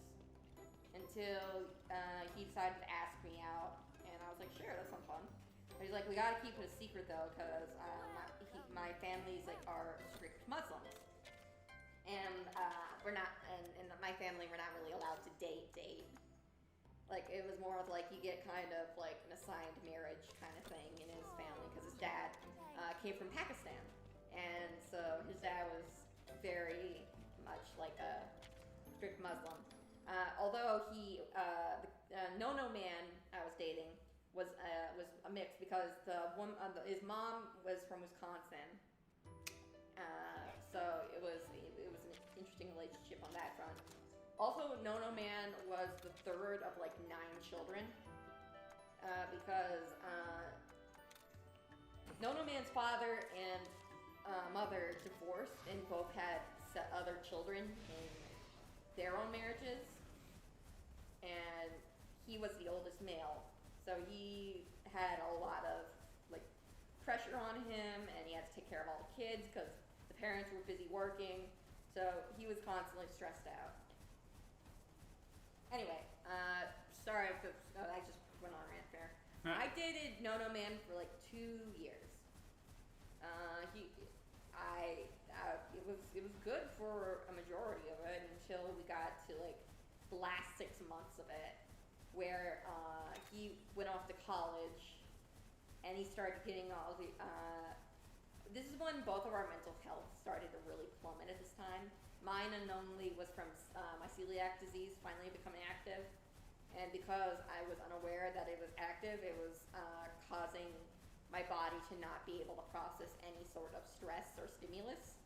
until he decided to ask me out. And I was like, sure, that sounds fun. He's like, we gotta keep it a secret though, because my family's like are strict Muslims, and we're not, and my family we're not really allowed to date. Like it was more of like you get kind of like an assigned marriage kind of thing in his family, because his dad came from Pakistan, and so his dad was very much like a strict Muslim. Although he, the no man I was dating was a mix, because his mom was from Wisconsin, so it was an interesting relationship on that front. Also, No Man was the third of like 9 children, because No Man's father and mother divorced and both had other children in their own marriages, and he was the oldest male. So he had a lot of like pressure on him, and he had to take care of all the kids because the parents were busy working. So he was constantly stressed out. Anyway, sorry if I just went on a rant there. I dated No Man for like 2 years. It was good for a majority of it until we got to like the last 6 months of it, where he went off to college, and he started getting all the. This is when both of our mental health started to really plummet at this time. Mine unknowingly was from my celiac disease finally becoming active, and because I was unaware that it was active, it was causing my body to not be able to process any sort of stress or stimulus.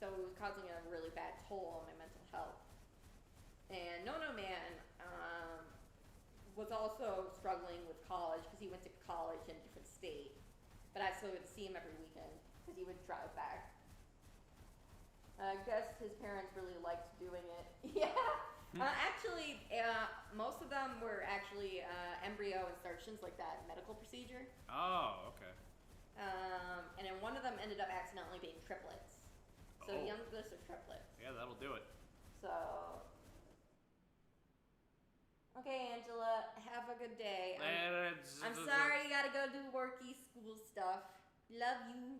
So it was causing a really bad toll on my mental health. And No Man was also struggling with college because he went to college in a different state. But I still would see him every weekend because he would drive back. I guess his parents really liked doing it. Yeah. Actually, most of them were actually embryo insertions, like that medical procedure. Oh, okay. And then one of them ended up accidentally being triplets. So the youngest are triplets. Yeah, that'll do it. So. Okay, Angela, have a good day. I'm sorry you gotta go do worky school stuff. Love you.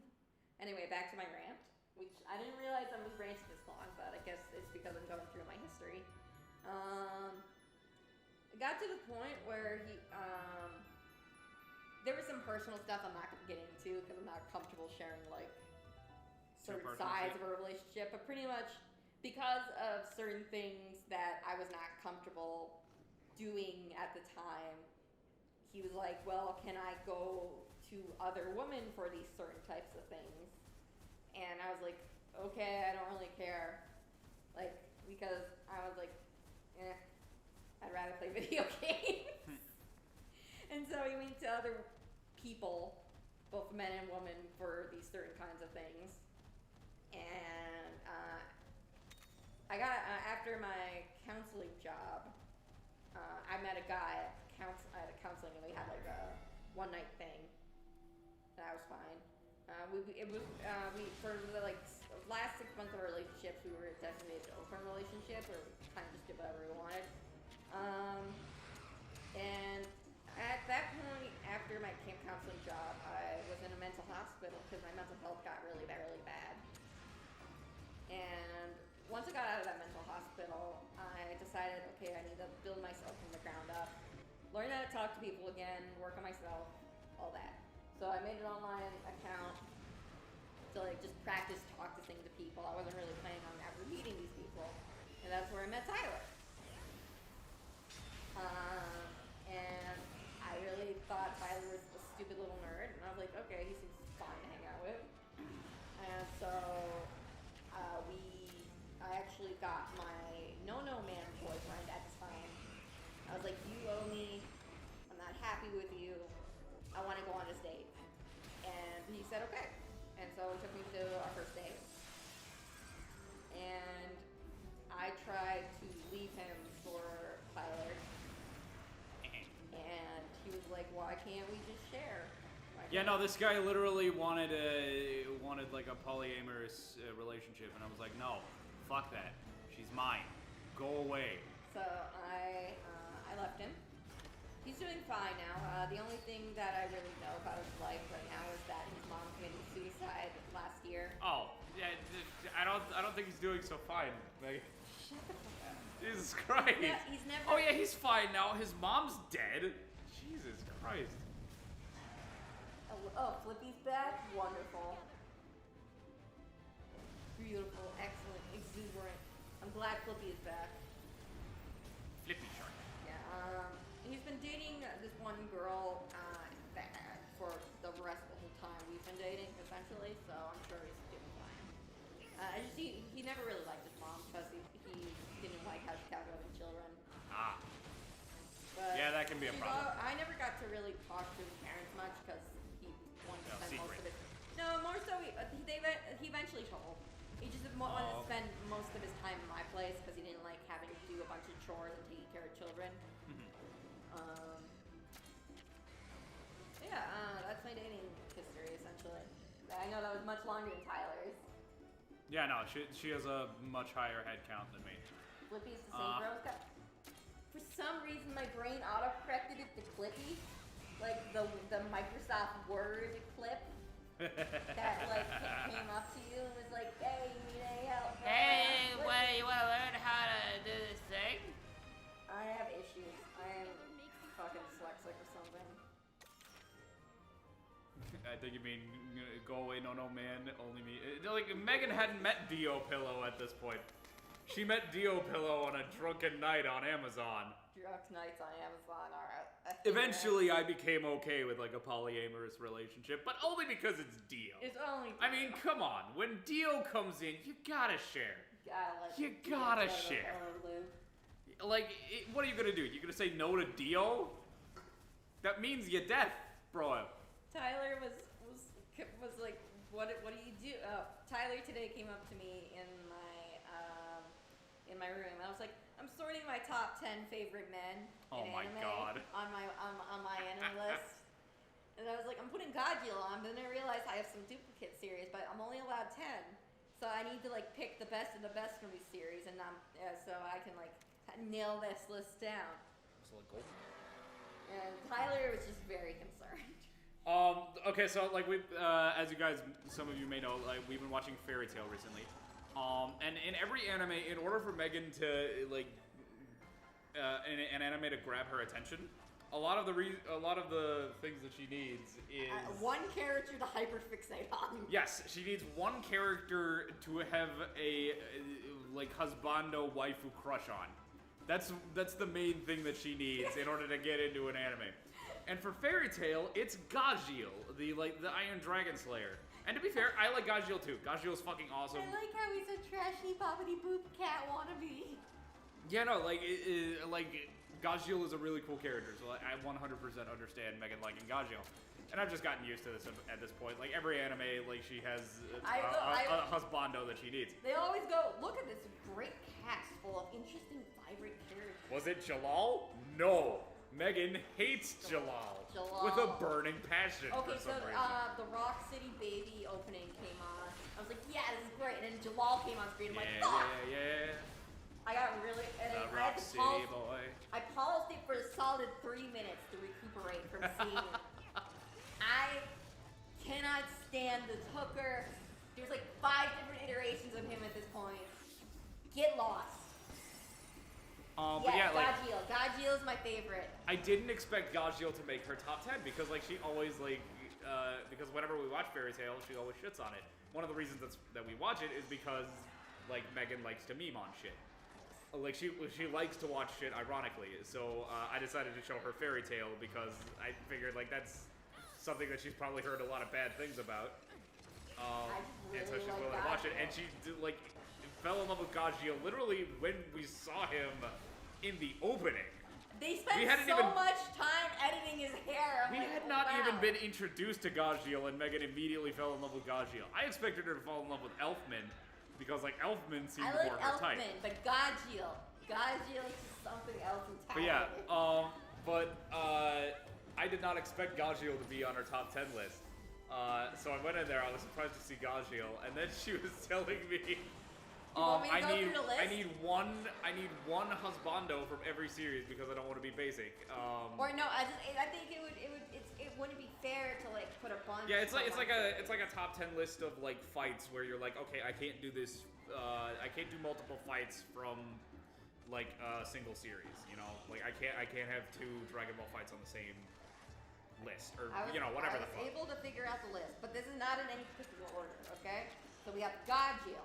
Anyway, back to my rant, which I didn't realize I was ranting this long, but I guess it's because I'm going through my history. It got to the point where there was some personal stuff I'm not gonna get into because I'm not comfortable sharing like certain sides of a relationship, but pretty much because of certain things that I was not comfortable doing at the time, he was like, well, can I go to other women for these certain types of things? And I was like, okay, I don't really care. Like, because I was like, I'd rather play video games. And so he went to other people, both men and women, for these certain kinds of things. And I got, after my counseling job, I met a guy at counseling, and we had like a one-night thing. That was fine. For the like last 6 months of our relationships, we were designated an open relationship, or we kind of just did whatever we wanted. And at that point, after my camp counseling job, I was in a mental hospital because my mental health got really bad. And once I got out of that mental hospital, I decided, okay, I need to build myself from the ground up, learn how to talk to people again, work on myself, all that. So I made an online account to to like just practice talking to people. I wasn't really planning on ever meeting these people, and that's where I met Tyler. And I really thought Tyler was a stupid little nerd, and I was like, okay, he seems fine to hang out with. And so I actually got my no-man boyfriend at the time. I was like, you owe me. I'm not happy with you. I want to go on this date. And he said, okay. And so he took me to our first date. And I tried to leave him for Tyler. And he was like, why can't we just share? Yeah, no, this guy literally wanted like a polyamorous relationship, and I was like, no, fuck that. She's mine. Go away. So I left him. He's doing fine now. The only thing that I really know about his life right now is that his mom committed suicide last year. Oh, yeah, I don't think he's doing so fine. Like, Shut the fuck up. Jesus Christ. Yeah, he's never. Oh yeah, he's fine now. His mom's dead. Jesus Christ. Oh, Flippy's back. Wonderful. Beautiful, excellent, exuberant. I'm glad Flippy is back. Flippy shark. Yeah. He's been dating this one girl for the rest of the whole time we've been dating, essentially. So I'm sure he's doing fine. He never really liked his mom because he didn't like how she talked about children. Ah. But yeah, that can be a problem. I never got to really talk to his parents much because he wanted to spend most of it. No, more so he eventually told. He just wanted to spend most of his time in my place because he didn't like having to do a bunch of chores and taking care of children. That's my dating history essentially. I know that was much longer than Tyler's. Yeah, no, she has a much higher head count than me. Flippy's the same girl's got. For some reason, my brain auto-corrected it to Clippy, like the Microsoft Word clip that like came up to you and was like, "Hey, you need any help?" Hey, well, you want to learn how to do this thing? I have issues. I am fucking dyslexic or something. I think you mean go away, no man, only me. Like Megan hadn't met Dio Pillow at this point. She met Dio Pillow on a drunken night on Amazon. Drunk nights on Amazon are Eventually, I became okay with like a polyamorous relationship, but only because it's Dio. It's only. I mean, come on. When Dio comes in, you gotta share. You gotta share. Like, what are you gonna do? You gonna say no to Dio? That means you're death, bro. Tyler was like, what do you do? Tyler today came up to me in my room. I was like, I'm sorting my top 10 favorite men in anime on my anime list. And I was like, I'm putting Gajil on, but then I realized I have some duplicate series, but I'm only allowed 10. So I need to like pick the best of the best from these series, and so I can like nail this list down. And Tyler was just very concerned. Okay, so like as you guys, some of you may know, like we've been watching Fairy Tail recently. And in every anime, in order for Megan to like an anime to grab her attention, a lot of the things that she needs is one character to hyperfixate on. Yes, she needs one character to have a like husbando waifu crush on. That's the main thing that she needs in order to get into an anime. And for Fairy Tail, it's Gajil, the Iron Dragon Slayer. And to be fair, I like Gajil too. Gajil's fucking awesome. I like how he's a trashy boppity boop cat wannabe. Yeah, no, like Gajil is a really cool character, so I 100% understand Megan liking Gajil. And I've just gotten used to this at this point. Like every anime, like she has a husbando that she needs. They always go, look at this great cast full of interesting, vibrant characters. Was it Jalal? No. Megan hates Jalal with a burning passion for some reason. The Rock City Baby opening came on. I was like, yeah, this is great. And then Jalal came on screen. I'm like, fuck! Yeah. I got really... And the I Rock City boy. I paused it for a solid 3 minutes to recuperate from seeing it. I cannot stand this hooker. There's like 5 different iterations of him at this point. Get lost. But yeah, like Gajil is my favorite. I didn't expect Gajil to make her top 10 because like she always like because whenever we watch Fairy Tail, she always shits on it. one of the reasons that we watch it is because, like, Megan likes to meme on shit. Like, she likes to watch shit, ironically. So I decided to show her Fairy Tail because I figured, like, that's something that she's probably heard a lot of bad things about. And so she's willing to watch it. And she, like, fell in love with Gagio literally when we saw him in the opening. They spent much time editing his hair. We had not even been introduced to Gagio, and Megan immediately fell in love with Gagio. I expected her to fall in love with Elfman, because, like, Elfman seemed more her type. I like Elfman, but Gagio is something else entirely. But yeah, I did not expect Gagio to be on her top 10 list. So I went in there, I was surprised to see Gagio, and then she was telling me, I need one husbando from every series because I don't want to be basic. Or no, I think it wouldn't be fair to like put a bunch. Yeah, it's like a top 10 list of like fights where you're like, okay, I can't do this. I can't do multiple fights from like a single series. You know, like I can't have 2 Dragon Ball fights on the same list or whatever the fuck. I was able to figure out the list, but this is not in any particular order. Okay, so we have Gagio.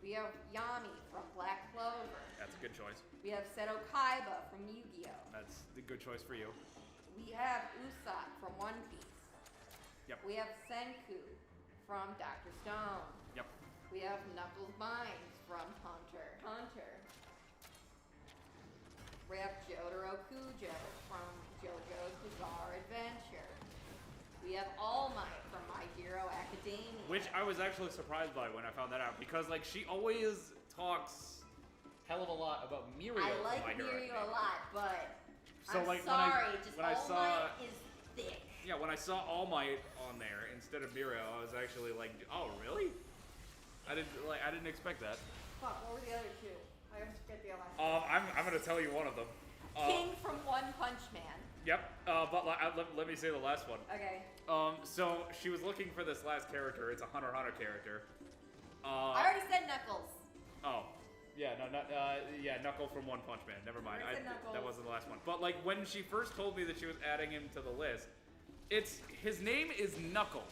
We have Yami from Black Clover. That's a good choice. We have Seto Kaiba from Yu-Gi-Oh! That's a good choice for you. We have Usopp from One Piece. Yep. We have Senku from Dr. Stone. Yep. We have Knuckles Mines from Hunter x Hunter. We have Jotaro Kujo from JoJo's Bizarre Adventure. We have All Might from My Hero Academia. Which I was actually surprised by when I found that out, because like she always talks hell of a lot about Mirio. I like Mirio a lot, but so I'm like sorry, when I saw is thick. Yeah, when I saw All Might on there instead of Mirio, I was actually like, oh really? I didn't expect that. Fuck, what were the other 2? I always forget the last one. I'm gonna tell you one of them. King from One Punch Man. Yep, but let me say the last one. Okay. So she was looking for this last character. It's a Hunter x Hunter character. I already said Knuckles. Oh, yeah, no, Knuckle from One Punch Man. Never mind. That wasn't the last one. But like when she first told me that she was adding him to the list, his name is Knuckle.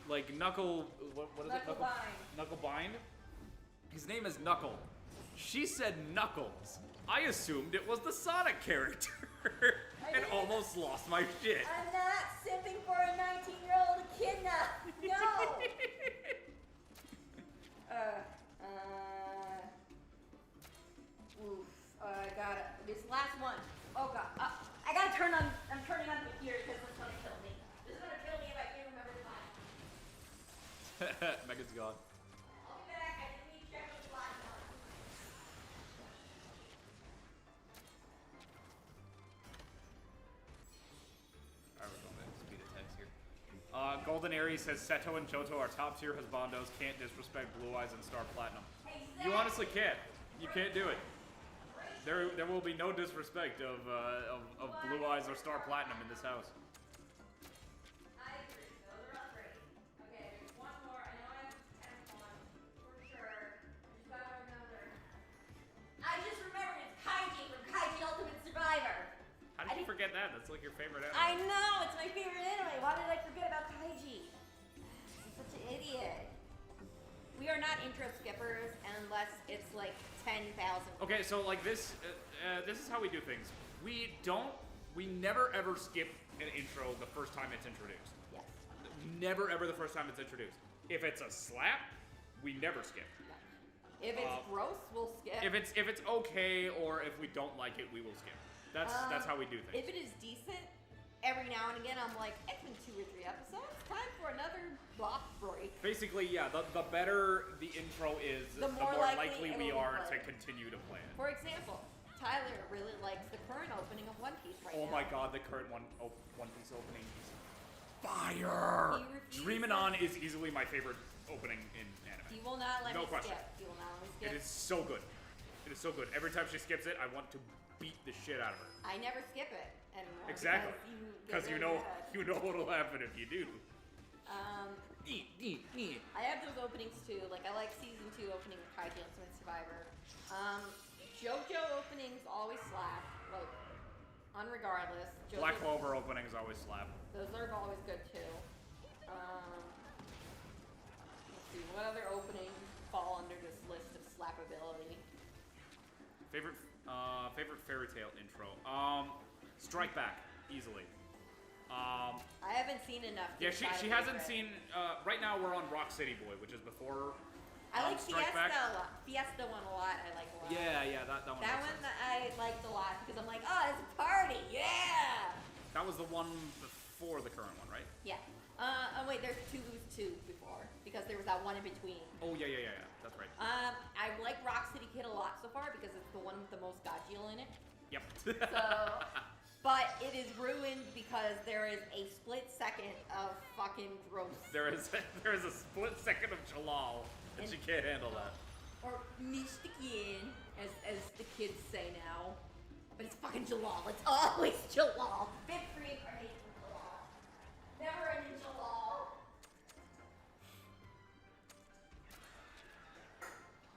Like Knuckle. What is it? Knucklebind. His name is Knuckle. She said Knuckles. I assumed it was the Sonic character. And almost lost my shit. I'm not simping for a 19-year-old echidna. No. I got it. This last one. Oh god. I gotta turn on. I'm turning on the computer because it's gonna kill me. This is gonna kill me if I can't remember the time. Megan's gone. I'll be back. I just need to check this last one. Golden Aries says Seto and Johto are top tier husbandos. Can't disrespect Blue Eyes and Star Platinum. You honestly can't. You can't do it. There will be no disrespect of Blue Eyes or Star Platinum in this house. I agree. Those are all great. Okay, there's one more. I know I have the 10th one for sure. I just remembered it's Kaiji from Kaiji Ultimate Survivor. How did you forget that? That's like your favorite anime. I know, it's my favorite anime. Why did I forget about Kaiji? I'm such an idiot. We are not intro skippers unless it's like 10,000. Okay, so like this is how we do things. We never ever skip an intro the first time it's introduced. Yes. Never ever the first time it's introduced. If it's a slap, we never skip. No. If it's gross, we'll skip. If it's okay, or if we don't like it, we will skip. That's how we do things. If it is decent, every now and again I'm like, it's been 2 or 3 episodes. Time for another block break. Basically, yeah. The better the intro is, the more likely we are to continue to play it. For example, Tyler really likes the current opening of One Piece right now. Oh my god, the current One Piece opening is fire! Dreamin' On is easily my favorite opening in anime. He will not let me question. skip. He will not let me skip. It is so good. It is so good. Every time she skips it, I want to beat the shit out of her. I never skip it anymore. Exactly. Because you know what'll happen if you do. I have those openings too. Like I like season 2 opening of Kaiji Ultimate Survivor. JoJo openings always slap. Like, unregardless. Black Clover openings always slap. Those are always good too. see. What other openings fall under this list of slappability? Favorite fairy tale intro. Strike Back, easily. I haven't seen enough. Yeah, she hasn't seen. Right now we're on Rock City Boy, which is before. I like Strike Fiesta Back. a lot. Fiesta one a lot. I like a lot. Yeah, that one. That one I liked a lot because I'm like, oh, it's a party, yeah. That was the one before the current one, right? Yeah. Oh wait, there's two before because there was that one in between. Oh yeah. That's right. I like Rock City Kid a lot so far because it's the one with the most Godjill in it. Yep. So, but it is ruined because there is a split second of fucking gross. There is a split second of Jalal, and she can't handle that. Or Mistakin, as the kids say now. But it's fucking Jalal. It's always Jalal. Fifth reincarnation Jalal. Never ending Jalal.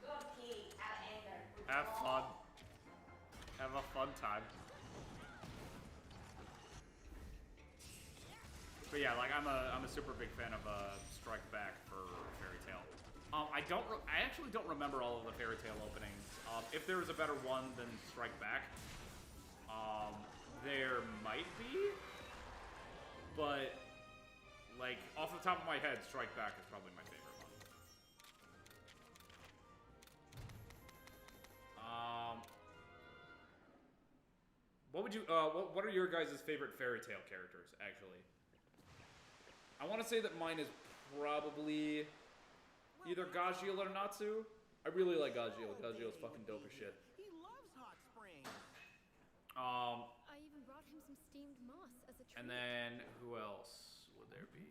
Go pee out of anger. Have fun. Have a fun time. But yeah, like I'm a super big fan of Strike Back for Fairy Tail. I actually don't remember all of the Fairy Tail openings. If there was a better one than Strike Back, there might be. But like off the top of my head, Strike Back is probably my favorite one. What would you? What are your guys' favorite Fairy Tail characters? Actually, I want to say that mine is probably either Gajeel or Natsu. I really like Gajeel. Gajeel's fucking dope as shit. He loves hot springs. I even brought him some steamed moss as a treat. And then who else would there be?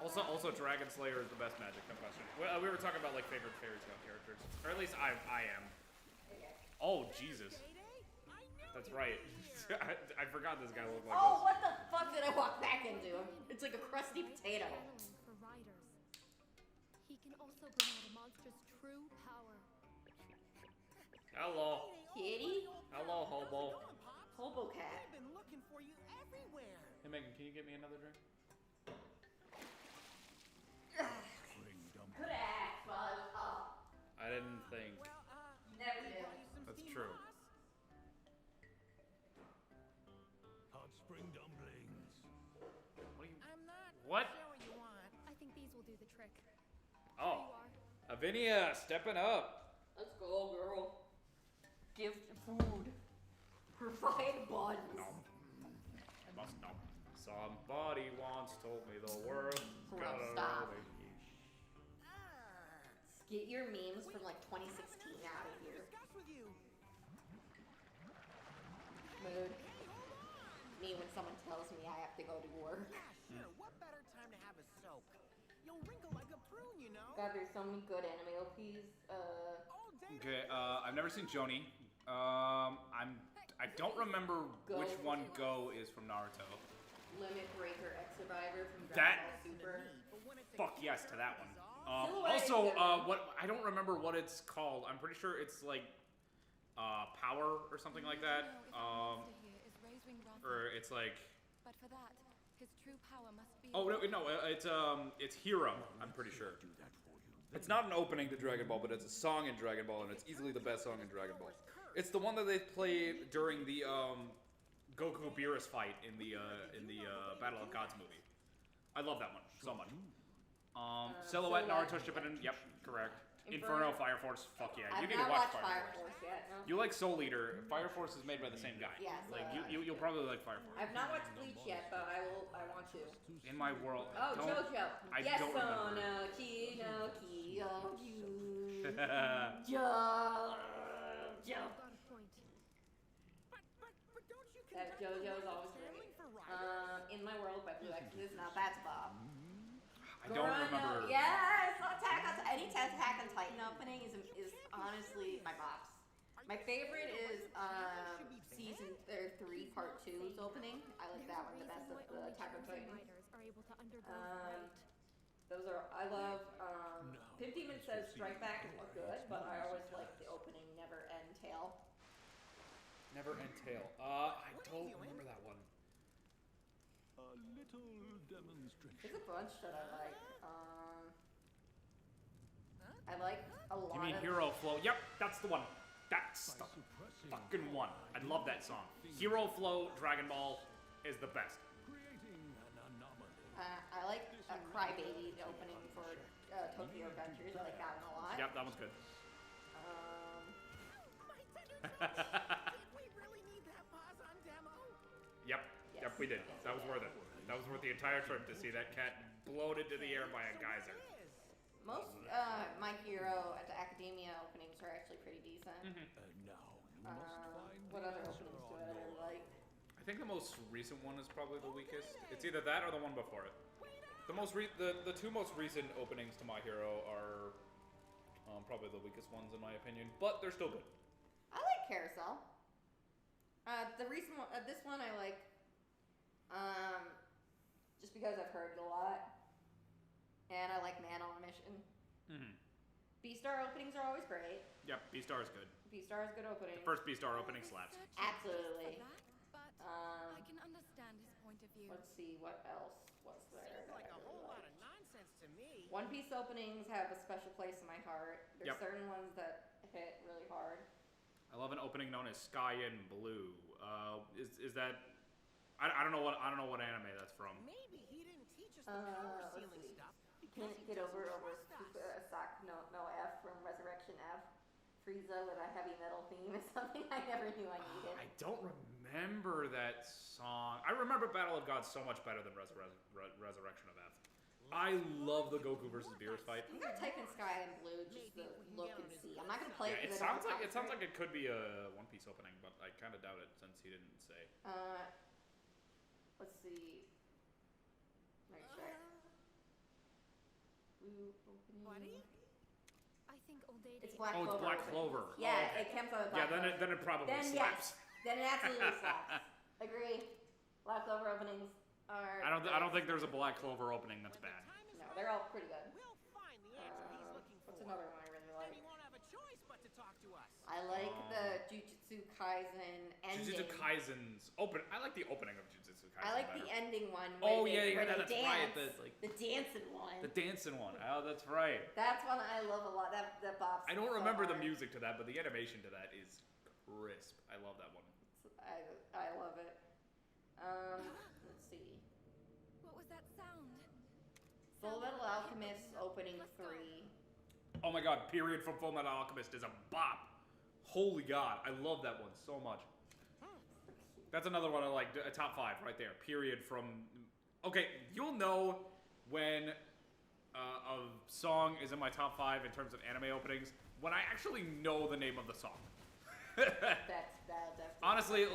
Also, Dragon Slayer is the best magic. No question. We were talking about like favorite Fairy Tail characters, or at least I am. Oh Jesus. That's right. I forgot this guy looked like Oh, this. what the fuck did I walk back into? It's like a crusty potato. For riders. He can also bring out a monster's true power. Hello. Kitty? Hello, hobo. Hobo cat. I've been looking for you everywhere. Hey Megan, can you get me another drink? Good act, bud. Oh, I didn't think. you never do. That's true. Hot spring dumplings. What? Are you... I'm not What? sure what you want. I think these will do the trick. Oh, There you are. Avinia, stepping up. Let's go, girl. Give food. Provide buns. Must know. Somebody once told me the world Bro, got stop. away. Get your memes from like 2016 out of here. Discuss with you. Mood. Me when someone tells me I have to go to work. Yeah, sure. What better time to have a soak? You'll wrinkle like a prune, you know. God, there's so many good anime OPs. All day. Okay, I've never seen Joni. I don't remember Go. which one Go is from Naruto. Limit Breaker X Survivor from That- Dragon Ball Super. But when it's a Fuck kid yes that to that one. is all- Silhouette is Also, good. what I don't remember what it's called. I'm pretty sure it's like Power or something like that. Or it's like. But for that, his true power must be. Oh no, it's Hero. I'm pretty sure. It's not an opening to Dragon Ball, but it's a song in Dragon Ball, and it's easily the best song in Dragon Ball. It's the one that they play during the Goku Beerus fight in the Battle of Gods movie. I love that one so much. Silhouette, Naruto Shippuden. Yep, correct. Inferno, Fire Force. Fuck yeah, you I've need to not watch watched Fire Fire Force. Force yet. No. You like Soul Eater. Fire Force is made by the same guy. Yes, Like I like you'll probably like Fire Force. I've not watched Bleach yet, but I want to. In my world. Oh, don't- JoJo. I Yes, don't remember. no, Kyoju. Got JoJo. a point. But don't you That conduct JoJo's the always sailing great. for riders? In My World by Blue Exodus. Now that's Bob. I don't remember. Yes, anytime Attack on Titan opening is honestly my bops. My favorite is season 3 part 2's opening. I like that one the best of the Attack on Titan. Riders are able to undergo Um, flight. Those are I love. 15 Minutes says Strike Back is good, but I always like the opening Never End Tale. Never End Tale. I don't remember that one. A little demonstration. There's a bunch that I like. I like a lot You mean of... Hero Flow? Yep, that's the one. That's the fucking one. I love that song. Hero Flow Dragon Ball is the best. I like Crybaby, the opening for Tokyo Adventures. I like that one a lot. Yep, that one's good. Did we really need that pause on demo? Yep, Yes. yep, we did. That was worth it. That was worth the entire trip to see that cat bloated to the air by a geyser. Most My Hero at the Academia openings are actually pretty decent. What other openings do I really like? I think the most recent one is probably the weakest. It's either that or the one before it. The two most recent openings to My Hero are probably the weakest ones in my opinion, but they're still good. I like Carousel. The recent one, this one I like, just because I've heard it a lot, and I like Man on a Mission. B-Star openings are always great. Yep, B-Star is good. B-Star is good opening. The first B-Star opening slaps. Absolutely. I can understand his point of view. Let's see, what else was there? Seems that like I a really whole lot liked? of nonsense to me. One Piece openings have a special place in my heart. There's Yep. certain ones that hit really hard. I love an opening known as Sky and Blue. Is that? I don't know what anime that's from. Maybe he didn't teach us the power Let's ceiling see. stuff. Can't get over Sock no F from Resurrection F. Frieza with a heavy metal theme is something I never knew I needed. I don't remember that song. I remember Battle of Gods so much better than Resurrection of F. I love the Goku versus Beerus fight. I'm gonna type in Sky and Blue just to look and see. I'm not gonna play Yeah, it. it sounds like it could be a One Piece opening, but I kind of doubt it since he didn't say. Let's see. Make sure. Blue opening. Buddy? I think all day. It's Black Oh, Clover. it's Black opening. Clover. Yeah, Oh, okay. it comes out with Yeah, Black Clover. then it probably Then slaps. yes, then it absolutely slaps. Agree. Black Clover openings are. I don't think there's a Black Clover opening that's bad. No, they're all pretty good. We'll find the answer he's looking for. What's another one I really Then like? he won't have a choice but to talk to us. I like the Jujutsu Kaisen ending. Jujutsu Kaisen's open. I like the opening of Jujutsu Kaisen. I like better. the ending one. Oh, Where yeah, where that's they right, dance. The dancing one. The dancing one. Oh, that's right. That's one I love a lot. That bops. I don't so remember the hard. music to that, but the animation to that is crisp. I love that one. I love it. Let's see. What was that sound? Full Metal Alchemist opening 3. Oh my god, Period from Full Metal Alchemist is a bop. Holy god, I love that one so much. That's another one I like, a top 5 right there. Period from... Okay, you'll know when a song is in my top 5 in terms of anime openings when I actually know the name of the song. That's definitely. Honestly,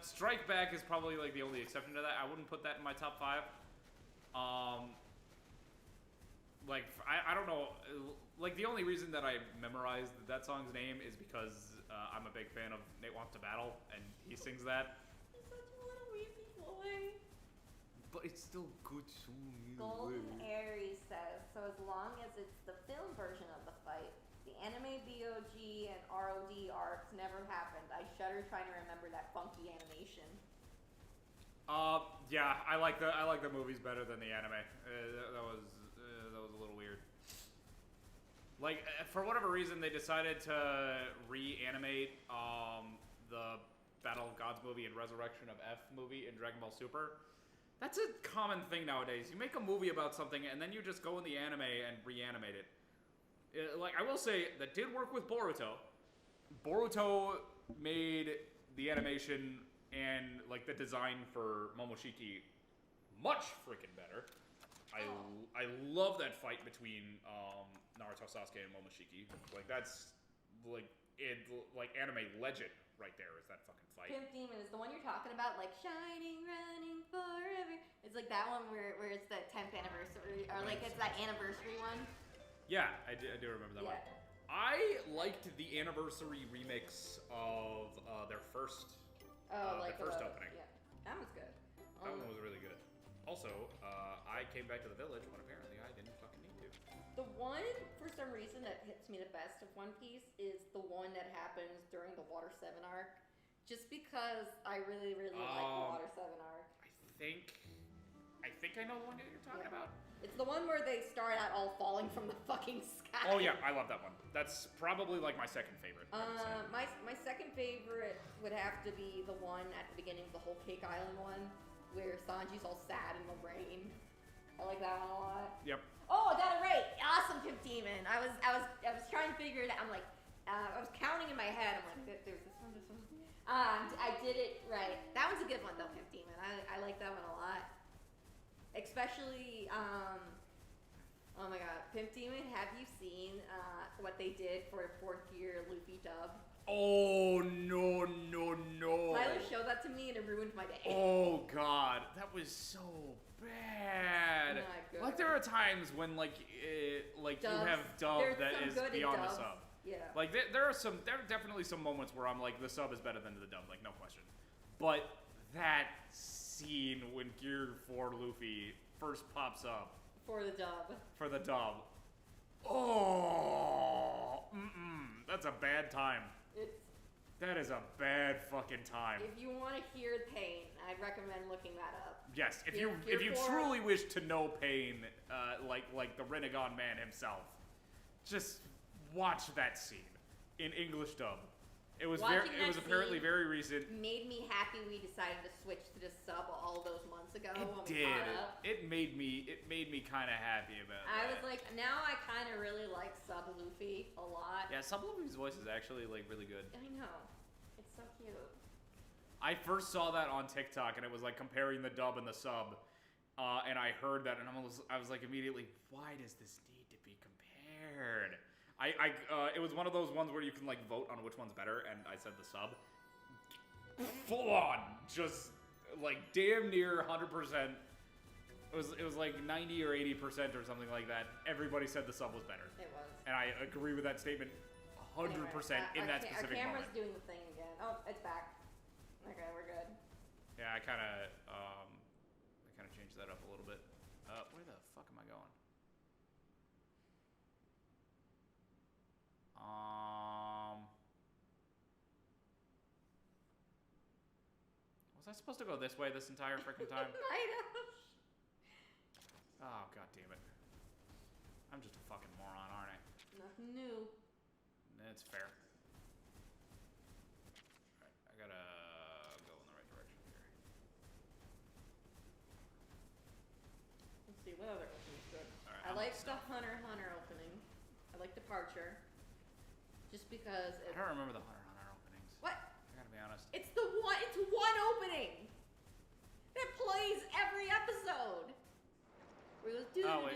Strike Back is probably like the only exception to that. I wouldn't put that in my top 5. Like, I don't know. Like, the only reason that I memorized that song's name is because I'm a big fan of Nate Wants to Battle, and he sings that. He's such a little weepy boy. But it's still good song. Golden Aries says, so as long as it's the film version of the fight, the anime BOG and ROD arcs never happened. I shudder trying to remember that funky animation. Yeah, I like the movies better than the anime. That was a little weird. Like, for whatever reason, they decided to reanimate the Battle of Gods movie and Resurrection of F movie in Dragon Ball Super. That's a common thing nowadays. You make a movie about something and then you just go in the anime and reanimate it. Like, I will say, that did work with Boruto. Boruto made the animation and, like, the design for Momoshiki much freaking better. I love that fight between Naruto, Sasuke, and Momoshiki. Like, that's, like, anime legend right there is that fucking fight. Pimp Demon is the one you're talking about, like, shining, running forever. It's like that one where it's the 10th anniversary, or like it's that anniversary one. Yeah, I do remember that one. I liked the anniversary remix of their first opening. Yeah, that was good. That one was really good. Also, I came back to the village when apparently I didn't fucking need to. The one, for some reason, that hits me the best of One Piece is the one that happens during the Water 7 arc. Just because I really, really like the Water 7 arc. I think I know the one that you're talking about. It's the one where they start out all falling from the fucking sky. Oh yeah, I love that one. That's probably like my second favorite. My second favorite would have to be the one at the beginning of the whole Cake Island one, where Sanji's all sad in the rain. I like that one a lot. Yep. Oh, I got it right. Awesome, Pimp Demon. I was trying to figure it out. I'm like, I was counting in my head. I'm like, there's this one, this one. I did it right. That one's a good one though, Pimp Demon. I like that one a lot. Especially, oh my god, Pimp Demon, have you seen what they did for 4th Gear Luffy dub? Oh, no. Tyler showed that to me and it ruined my day. Oh god, that was so bad. Not good. Like there are times when like Dubs. you have dub There's that some is good in beyond the dubs. sub. Yeah. Like there are definitely some moments where I'm like the sub is better than the dub, like no question. But that scene when Gear 4 Luffy first pops up For the dub. Oh, that's a bad time. That is a bad fucking time. If you want to hear pain, I'd recommend looking that up. Yes, if you truly wish to know pain, like the Renegon man himself, just watch that scene in English dub. It was apparently very recent. Made me happy we decided to switch to the sub all those months ago. It when we did. caught up. It made me kind of happy about I that. was like, now I kind of really like Sub Luffy a lot. Yeah, Sub Luffy's voice is actually like really good. I know. It's so cute. I first saw that on TikTok, and it was like comparing the dub and the sub, and I heard that, and I was like immediately, why does this need to be compared? It was one of those ones where you can like vote on which one's better, and I said the sub. Full on, just like damn near 100%. It was like 90 or 80% or something like that. Everybody said the sub was better. It was. And I agree with that statement 100% in that specific moment. Our camera's doing the thing again. Oh, it's back. Okay, we're good. Yeah, I kind of changed that up a little bit. Where the fuck am I going? Was I supposed to go this way this entire freaking time? Might have. Oh, god damn it. I'm just a fucking moron, aren't I? Nothing new. That's fair. Alright, I gotta go in the right direction here. Let's see, what other opening's good? Alright, I like the Hunter x Hunter opening. I like Departure. Just because I don't remember the Hunter x Hunter openings. What? I gotta be honest. It's one opening that plays every episode. Where it goes Oh, wait.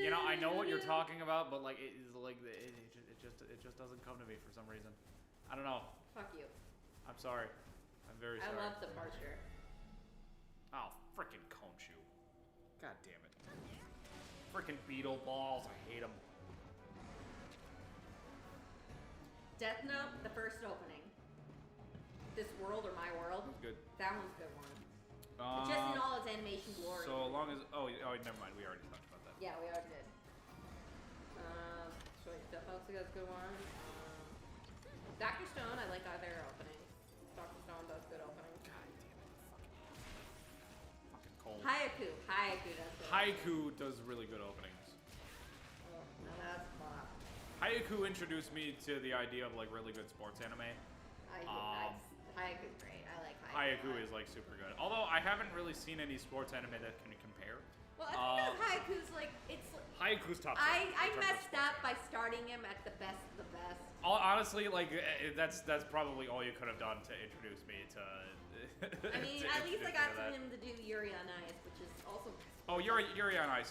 You know, I know what you're talking about, but like it just doesn't come to me for some reason. I don't know. Fuck you. I'm sorry. I'm very sorry. I love Departure. Oh, frickin' Konshu. God damn it. Frickin' beetle balls. I hate them. Death Note, the first opening. This World or My World. That's good. That one's a good one. Just in all its animation glory. So long as never mind. We already talked about that. Yeah, we already did. Death Note's a good one. Dr. Stone, I like their openings. Dr. Stone does good openings. God damn it. Fucking cold. Haiku does good. Haiku does really good openings. Oh, now that's fun. Haiku introduced me to the idea of like really good sports anime. Haiku's great. I like Haiku. Haiku is like super good. Although I haven't really seen any sports anime that can compare. Well, I think Haiku's like Haiku's top. I messed up by starting him at the best of the best. Honestly, like that's probably all you could have done to introduce me to. I mean, at least I got him to do Yuri on Ice, which is also. Oh, Yuri on Ice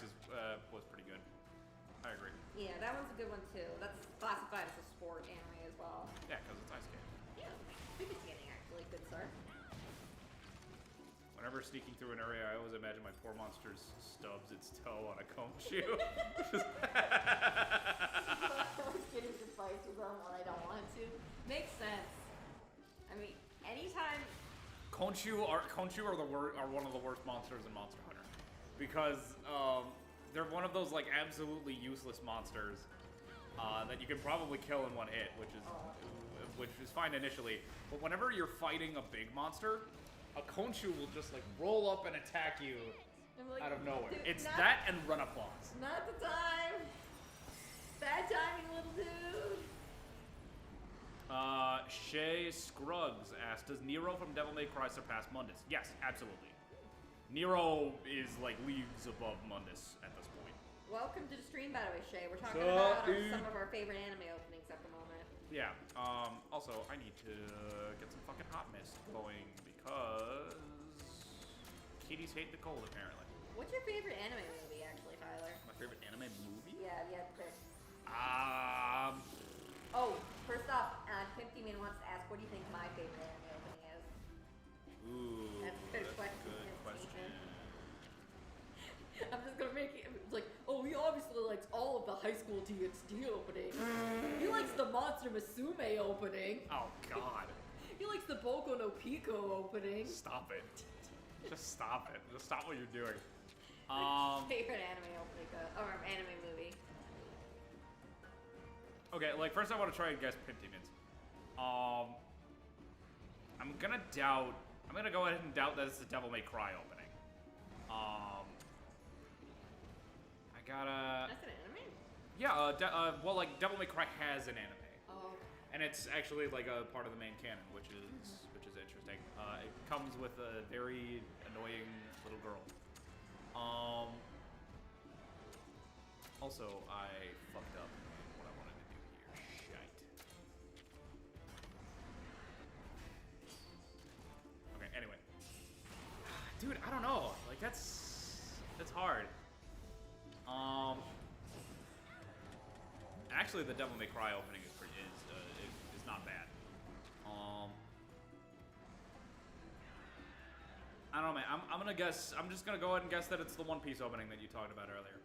was pretty good. I agree. Yeah, that one's a good one too. That's classified as a sport anime as well. Yeah, because it's ice skating. Yeah, figure skating actually, good sir. Whenever sneaking through an area, I always imagine my poor monster stubs its toe on a comb shoe. I always get into fights with them when I don't want to. Makes sense. I mean, anytime. Konshu are one of the worst monsters in Monster Hunter, because they're one of those like absolutely useless monsters that you can probably kill in one hit, which is fine initially. But whenever you're fighting a big monster, a Khonshu will just like roll up and attack you I'm like, out of nowhere. dude, It's not- that and run applause. Not the time. Bad timing, little dude. Shay Scruggs asked, does Nero from Devil May Cry surpass Mundus? Yes, absolutely. Nero is like leagues above Mundus at this point. Welcome to the stream, by the way, Shay. We're talking Sup, about dude? some of our favorite anime openings at the moment. Yeah. Also, I need to get some fucking hot mist going because kitties hate the cold, apparently. What's your favorite anime movie, actually, Tyler? My favorite anime movie? Yeah, yeah, pick. Oh, first off, 50 wants to ask, what do you think my favorite anime opening is? Ooh, That's a good question. Good question. I'm just gonna make it like, oh, he obviously likes all of the high school DxD openings. He likes the Monster Musume opening. Oh God. He likes the Boku no Pico opening. Stop it. Just stop it. Just stop what you're doing. Favorite anime opening, or anime movie. Okay, like first I want to try and guess Pentimans. I'm gonna go ahead and doubt that it's the Devil May Cry opening. I gotta. That's an anime? Yeah, well, like Devil May Cry has an anime, Oh. and it's actually like a part of the main canon, which is interesting. It comes with a very annoying little girl. Also, I fucked up what I wanted to do here. Shite. Okay, anyway. Dude, I don't know. Like, that's hard. Actually, the Devil May Cry opening is not bad. I don't know, man. I'm gonna guess. I'm just gonna go ahead and guess that it's the One Piece opening that you talked about earlier.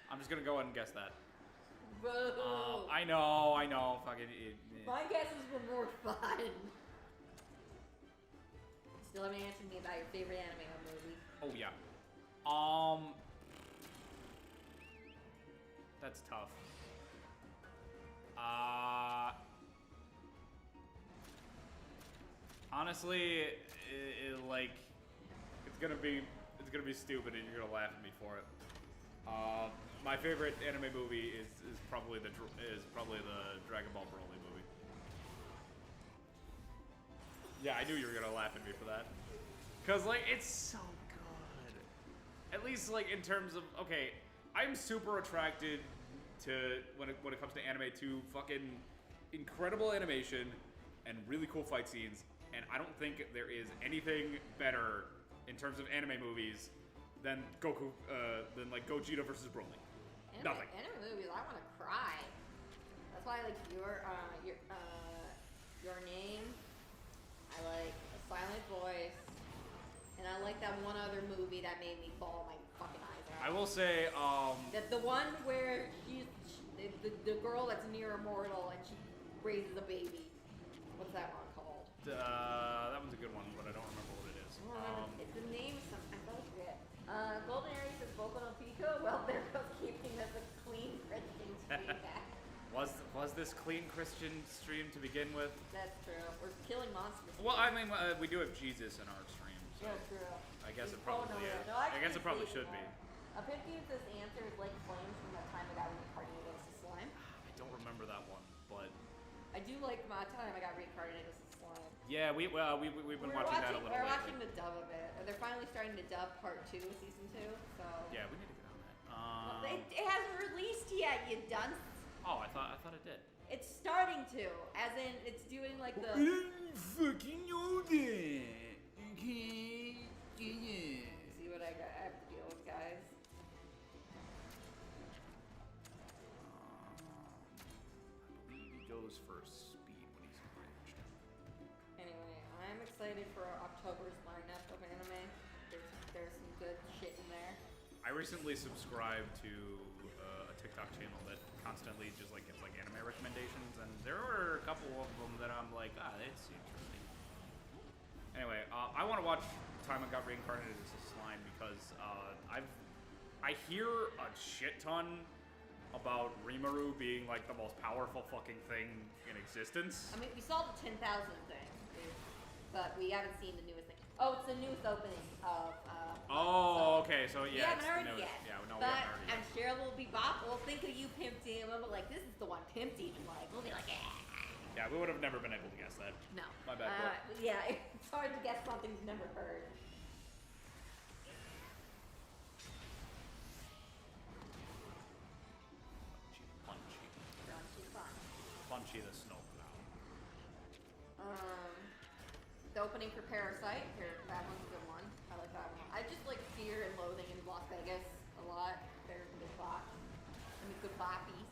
I'm just gonna go ahead and guess that. Boo. I know. Fucking. My guesses were more fun. Still haven't answered me about your favorite anime movie. Oh yeah. That's tough. Honestly, like, it's gonna be stupid, and you're gonna laugh at me for it. My favorite anime movie is probably the Dragon Ball Broly movie. Yeah, I knew you were gonna laugh at me for that. Cause like it's so good. At least like in terms of I'm super attracted to when it comes to anime to fucking incredible animation and really cool fight scenes. And I don't think there is anything better in terms of anime movies than than like Gogeta versus Broly. Nothing. Anime movies, I want to cry. That's why I like your name. I like A Silent Voice, and I like that one other movie that made me bawl my fucking eyes out. I will say, the one where the girl that's near immortal and she raises a baby. What's that one called? that one's a good one, but I don't remember what it is. It's the name of some. I thought I forget. Golden Aries says Boku no Pico. Well, there goes keeping us a clean Christian stream back. Was this clean Christian stream to begin with? That's true. We're killing monsters. Well, I mean, we do have Jesus in our stream, so Yeah, true. I guess it probably is. No, I guess it probably should be. A 50th this answer is like flames from the time I got reincarnated as a slime. I don't remember that one, but I do like my time I got reincarnated as a slime. yeah, we've been watching that a little We're lately. watching the dub of it. They're finally starting to dub part 2 of season 2, so. Yeah, we need to get on that. It hasn't released yet, you dunce. Oh, I thought it did. It's starting to, as in it's doing like the. didn't fucking know that. Okay. Yeah. See what I have to deal with, guys. I believe he goes for speed when he's enraged. Anyway, I'm excited for October's lineup of anime. There's some good shit in there. I recently subscribed to a TikTok channel that constantly just like gets like anime recommendations, and there were a couple of them that I'm like, that's interesting. Anyway, I want to watch Time I Got Reincarnated as a Slime because I hear a shit ton about Rimuru being like the most powerful fucking thing in existence. I mean, we saw the 10,000 thing, dude, but we haven't seen the newest thing. Oh, it's the newest opening of. Oh, okay. So yeah. We haven't heard it yet. Yeah, no, we but haven't heard it yet. I'm sure we'll be we'll think of you, Pimp Team. We'll be like, this is the one Pimp Team is like. We'll be like, Yeah, we would have never been able to guess that. No. My bad. Yeah, it's hard to guess something you've never heard. Punchy. Punchy the snowplow. The opening for Parasite. Here, that one's a good one. I like that one. I just like Fear and Loathing in Las Vegas a lot. They're good bop. I mean, good boppies.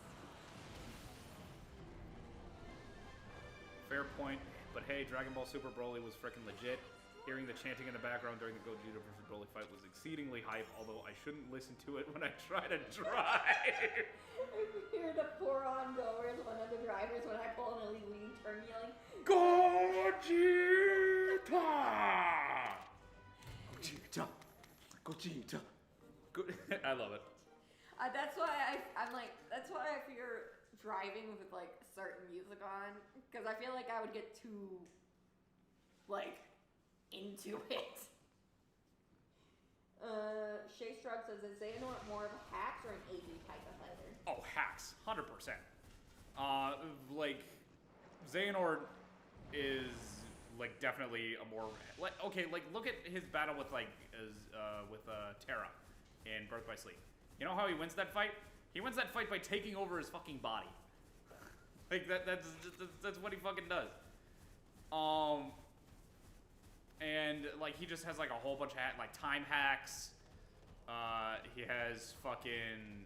Fair point, but hey, Dragon Ball Super Broly was frickin' legit. Hearing the chanting in the background during the Gogeta vs. Broly fight was exceedingly hype, although I shouldn't listen to it when I try to drive. I hear the poor ongoers, one of the drivers, when I pull an illegal turn yelling, Gogeta! Gogeta! Gogeta! I love it. That's why I'm like, that's why I fear driving with like certain music on, because I feel like I would get too, like, into it. Shay Strug says, is Xehanort more of a hacks or an AV type of fighter? Oh, hacks, 100%. Like, Xehanort is like definitely a more okay. Like, look at his battle with Terra in Birth by Sleep. You know how he wins that fight? He wins that fight by taking over his fucking body. Like that's what he fucking does. And like he just has like a whole bunch of like time hacks. He has fucking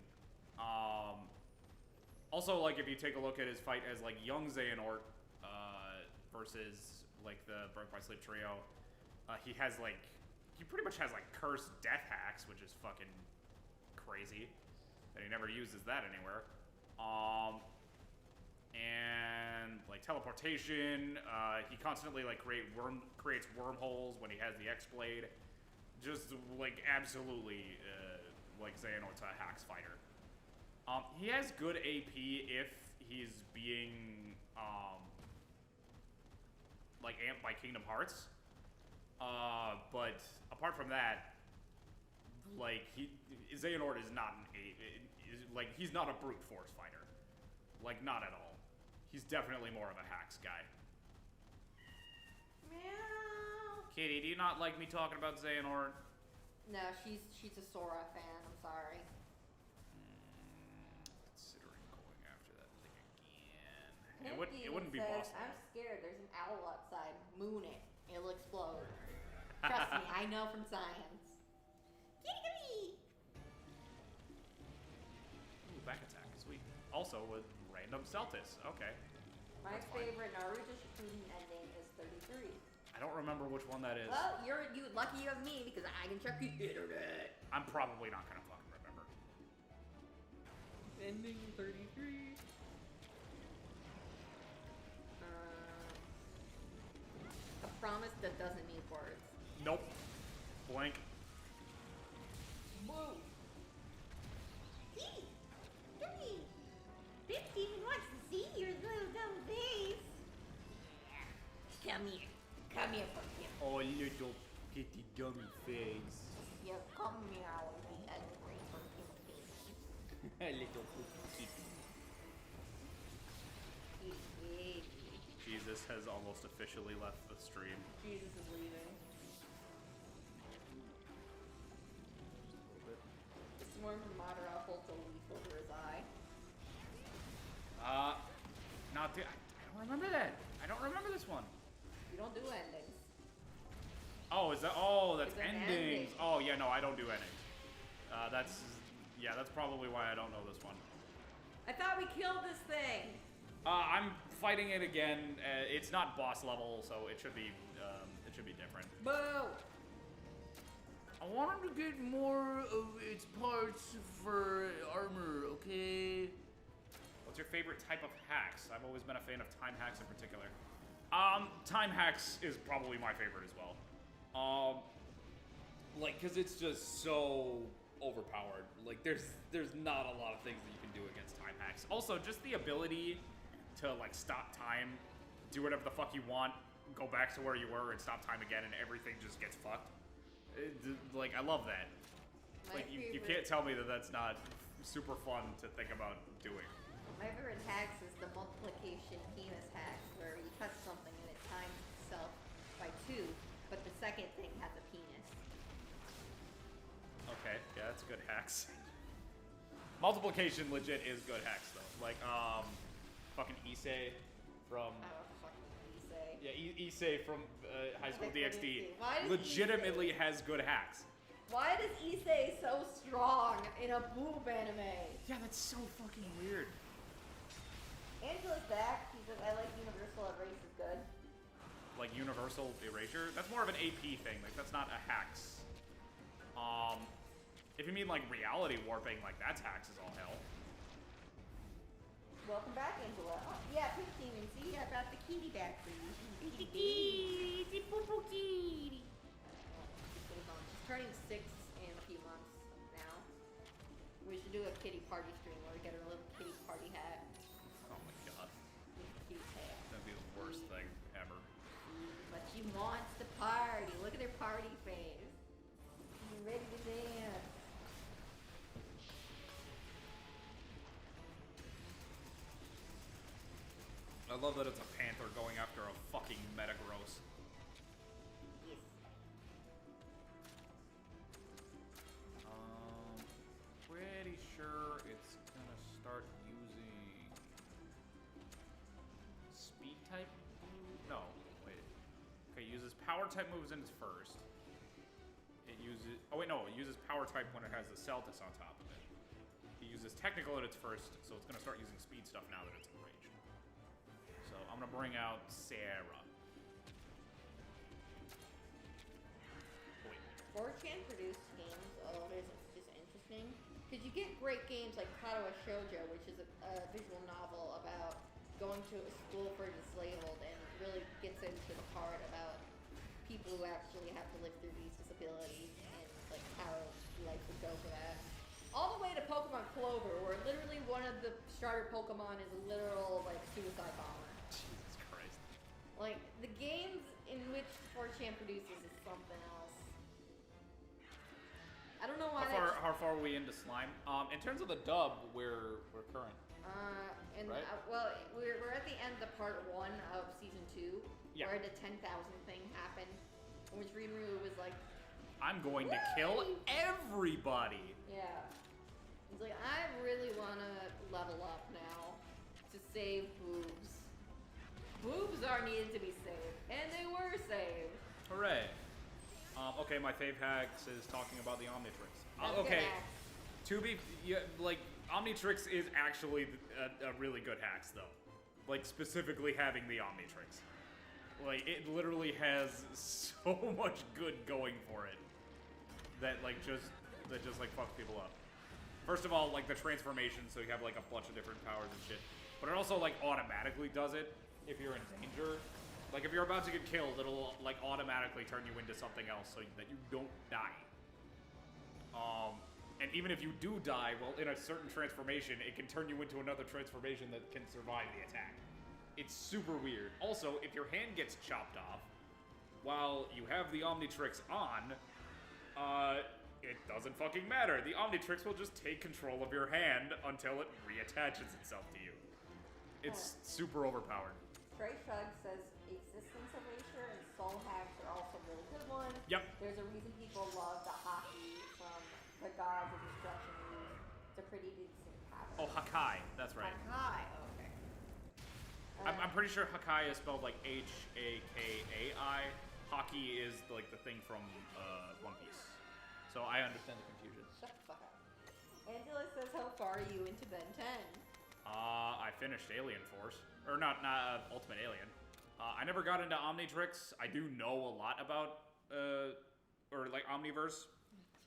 also, like, if you take a look at his fight as like young Xehanort versus like the Birth by Sleep trio, he pretty much has like cursed death hacks, which is fucking crazy that he never uses that anywhere. And like teleportation, he constantly like creates wormholes when he has the X-Blade. Just like absolutely like Xehanort's a hacks fighter. He has good AP if he's being like amped by Kingdom Hearts. But apart from that, like Xehanort is not he's not a brute force fighter. Like, not at all. He's definitely more of a hacks guy. Meow. Katie, do you not like me talking about Xehanort? No, she's a Sora fan. I'm sorry. Considering going after that thing again. It wouldn't be boss level. I'm scared. There's an owl outside. Moon it. It'll explode. Trust me, I know from science. Kitty! Ooh, back attack. Sweet. Also with random Celtis. Okay. My favorite Naruto Shippuden ending is 33. I don't remember which one that is. Well, you lucky of me because I can check the internet. I'm probably not gonna fucking remember. Ending 33. A promise that doesn't need words. Nope. Blank. Whoa. Hey, come here. 15 wants to see your little dumb face. Come here. Come here for him. Oh, little kitty dummy face. Yeah, come meow and be angry for him. Little kitty. Jesus has almost officially left the stream. Jesus is leaving. The swarm from Madara holds a leaf over his eye. Not the. I don't remember that. I don't remember this one. You don't do endings. Oh, is that? Oh, that's It's an endings. ending. Oh, yeah, no, I don't do endings. That's probably why I don't know this one. I thought we killed this thing. I'm fighting it again. It's not boss level, so it should be different. Boo! I want him to get more of its parts for armor, okay? What's your favorite type of hacks? I've always been a fan of time hacks in particular. Time hacks is probably my favorite as well. Like, cause it's just so overpowered. Like, there's not a lot of things that you can do against time hacks. Also, just the ability to like stop time, do whatever the fuck you want, go back to where you were and stop time again and everything just gets fucked. Like, I love that. Like, you can't tell me that that's not super fun to think about doing. My favorite hacks is the multiplication penis hacks, where you touch something and it times itself by 2, but the second thing has a penis. Okay, yeah, that's good hacks. Multiplication legit is good hacks though. Like, fucking Issei from. Oh, fucking Issei. Yeah, Issei from High School DxD Why does legitimately has good hacks. Why does Issei so strong in a boob anime? Yeah, that's so fucking weird. Angela's back. He says, I like Universal Erase is good. Like Universal Erasure? That's more of an AP thing. Like, that's not a hacks. If you mean like reality warping, like that's hacks is all hell. Welcome back, Angela. Oh, yeah, Pink Demon. See, I brought the kitty back for you. It's a kitty. It's a poo-poo kitty. She's turning 6 in a few months now. We should do a kitty party stream where we get her a little kitty party hat. Oh my god. With a cute hat. That'd be the worst thing ever. But she wants to party. Look at her party face. She's ready to dance. I love that it's a panther going after a fucking Metagross. Yes. Pretty sure it's gonna start using speed type. No, wait. Okay, it uses power type moves in its first. It uses. Oh wait, no. It uses power type when it has the Celtis on top of it. It uses technical at its first, so it's gonna start using speed stuff now that it's in range. So I'm gonna bring out Sarah. Wait. 4chan produced games is just interesting because you get great games like Katawa Shoujo, which is a visual novel about going to a school for disabled and really gets into the part about people who actually have to live through these disabilities and like how life would go for that. All the way to Pokemon Clover, where literally one of the starter Pokemon is a literal like suicide bomber. Jesus Christ. Like the games in which 4chan produces is something else. I don't know why. How far are we into slime? In terms of the dub, we're current. Right? Well, we're at the end of part 1 of season 2, Yeah. where the 10,000 thing happened, in which Rinru was like, I'm going to kill everybody. yeah. He's like, I really want to level up now to save boobs. Boobs are needed to be saved, and they were saved. Hooray. Okay, my fave hacks is talking about the Omnitrix. That's Okay, good hacks. to be, like, Omnitrix is actually a really good hacks, though. Like, specifically having the Omnitrix. Like, it literally has so much good going for it that, like, just fucks people up. First of all, like, the transformation, so you have, like, a bunch of different powers and shit. But it also, like, automatically does it if you're in danger. Like, if you're about to get killed, it'll, like, automatically turn you into something else so that you don't die. And even if you do die, well, in a certain transformation, it can turn you into another transformation that can survive the attack. It's super weird. Also, if your hand gets chopped off while you have the Omnitrix on, it doesn't fucking matter. The Omnitrix will just take control of your hand until it reattaches itself to you. It's super overpowered. Trey Shug says Existence Erasure and Soul Hacks are also really good ones. Yep. There's a reason people love the hockey from the Gods of Destruction moves. It's a pretty decent pattern. Oh, Hakai. That's right. Hakai, okay. I'm pretty sure Hakai is spelled like H-A-K-A-I. Hockey is like the thing from One Piece. So I understand the confusion. Shut the fuck up. Angela says, how far are you into Ben 10? I finished Alien Force. Or not Ultimate Alien. I never got into Omnitrix. I do know a lot about, or like Omniverse.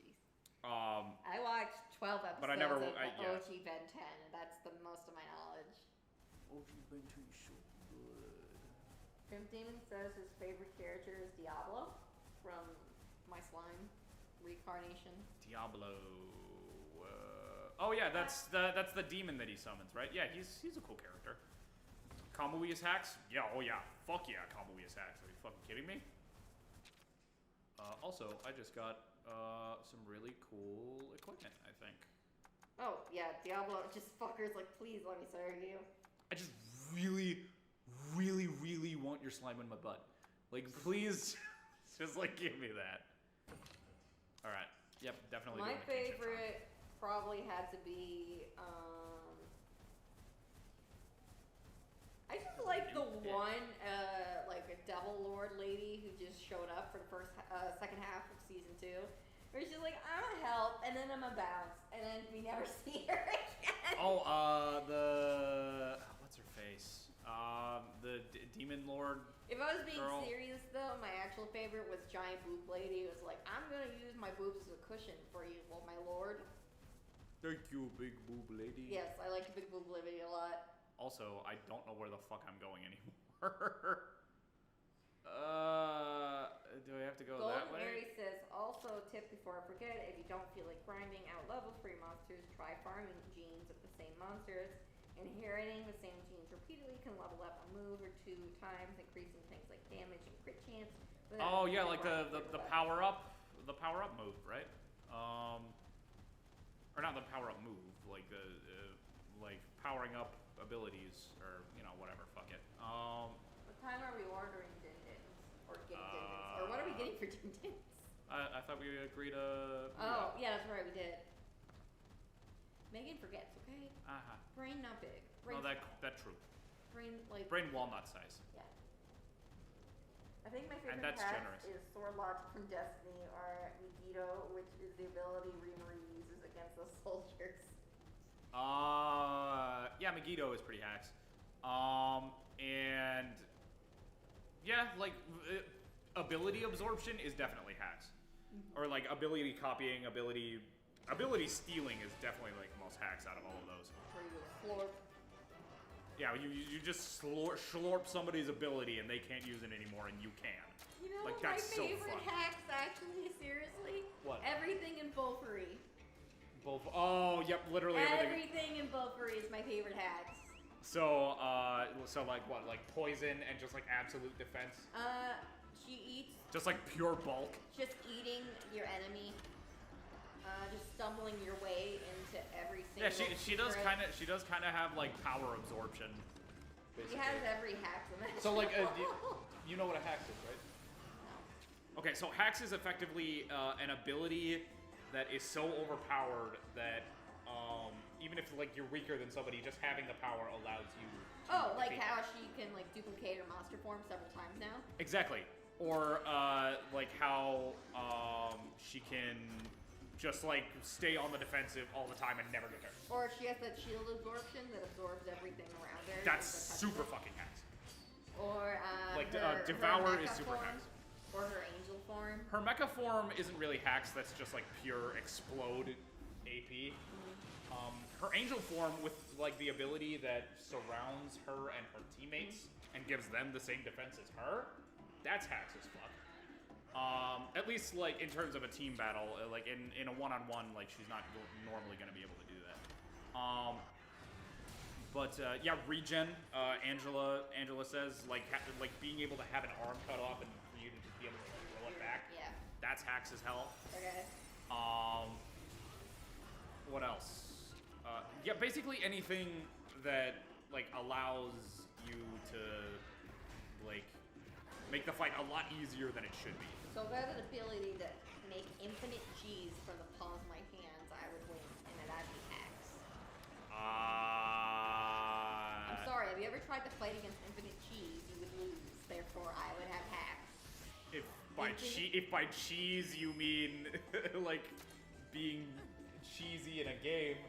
Jeez. I watched 12 episodes but I never, of yeah. OG Ben 10, and that's the most of my knowledge. OG Ben 10 is so good. Pimp Demon says his favorite character is Diablo from My Slime Reincarnation. Diablo. Oh yeah, that's the demon that he summons, right? Yeah, he's a cool character. Combo Weas hacks? Yeah, oh yeah. Fuck yeah, Combo Weas hacks. Are you fucking kidding me? Also, I just got some really cool equipment, I think. Oh, yeah, Diablo, just fuckers, like, please let me serve you. I just really, really, really want your slime in my butt. Like, please, just, like, give me that. Alright. Yep, definitely My doing the kinship favorite probably had to be, I just like the one, like a Devil Lord lady who just showed up for the second half of season 2. Where she's like, I'm gonna help, and then I'm gonna bounce, and then we never see her again. Oh, what's her face? The Demon Lord. If I was being girl. serious though, my actual favorite was Giant Boob Lady. It was like, I'm gonna use my boobs as a cushion for you, well, my lord. Thank you, big boob lady. Yes, I like Big Boob Lady a lot. Also, I don't know where the fuck I'm going anymore. Do I have to go that Golden way? Mary says, also tip before I forget, if you don't feel like grinding out levels for your monsters, try farming genes of the same monsters. Inheriting the same genes repeatedly can level up a move or 2 times, increasing things like damage and crit chance. Oh yeah, like the power up move, right? Or not the power up move, like the like powering up abilities, or you know, whatever. Fuck it. What time are we ordering Dindins? Or getting Dindins? Or what are we getting for Dindins? I thought we agreed to. Oh, yeah, that's right, we did. Megan forgets, okay? Uh-huh. Brain not big. No, that true. Brain, like... Brain walnut size. Yeah. I think my favorite that's hack generous. is Sword Logic from Destiny, or Megiddo, which is the ability Reamer uses against the soldiers. Yeah, Megiddo is pretty hacks. And yeah, like ability absorption is definitely hacks, or like ability copying, ability stealing is definitely like the most hacks out of all of those. Where you slurp. Yeah, you just slurp somebody's ability and they can't use it anymore, and you can. You know, like, my that's so favorite fun. hacks, actually, seriously? What? Everything in Bullfree. Oh, yep, literally everything. Everything in Bullfree is my favorite hacks. So like what? Like poison and just like absolute defense? She eats... Just like pure bulk? Just eating your enemy. Just stumbling your way into every single... Yeah, she does kind of have like power absorption. Basically. She has every hack in that. So like, you know what a hack is, right? Okay, so hacks is effectively an ability that is so overpowered that even if like you're weaker than somebody, just having the power allows you to like defeat how them. she can like duplicate her monster form several times now. Exactly. Or like how she can just like stay on the defensive all the time and never get hurt. Or she has that shield absorption that absorbs everything around her. That's super fucking hacks. Or like her Devour is mecha super form, hacks. Or her angel form. Her mecha form isn't really hacks. That's just like pure explode AP. Her angel form with like the ability that surrounds her and her teammates and gives them the same defense as her. That's hacks as fuck. At least like in terms of a team battle, like in a one-on-one, like she's not normally going to be able to do that. Yeah, regen. Angela says like being able to have an arm cut off and for you to just be able to throw it back. Yeah. That's hacks as hell. Okay. What else? Yeah, basically anything that like allows you to like make the fight a lot easier than it should be. So if I had an ability to make infinite G's from the palms of my hands, I would win, and that'd be hacks. I'm sorry, have you ever tried to fight against infinite G's? You would lose. Therefore, I would have hacks. If by cheese you mean like being cheesy in a game,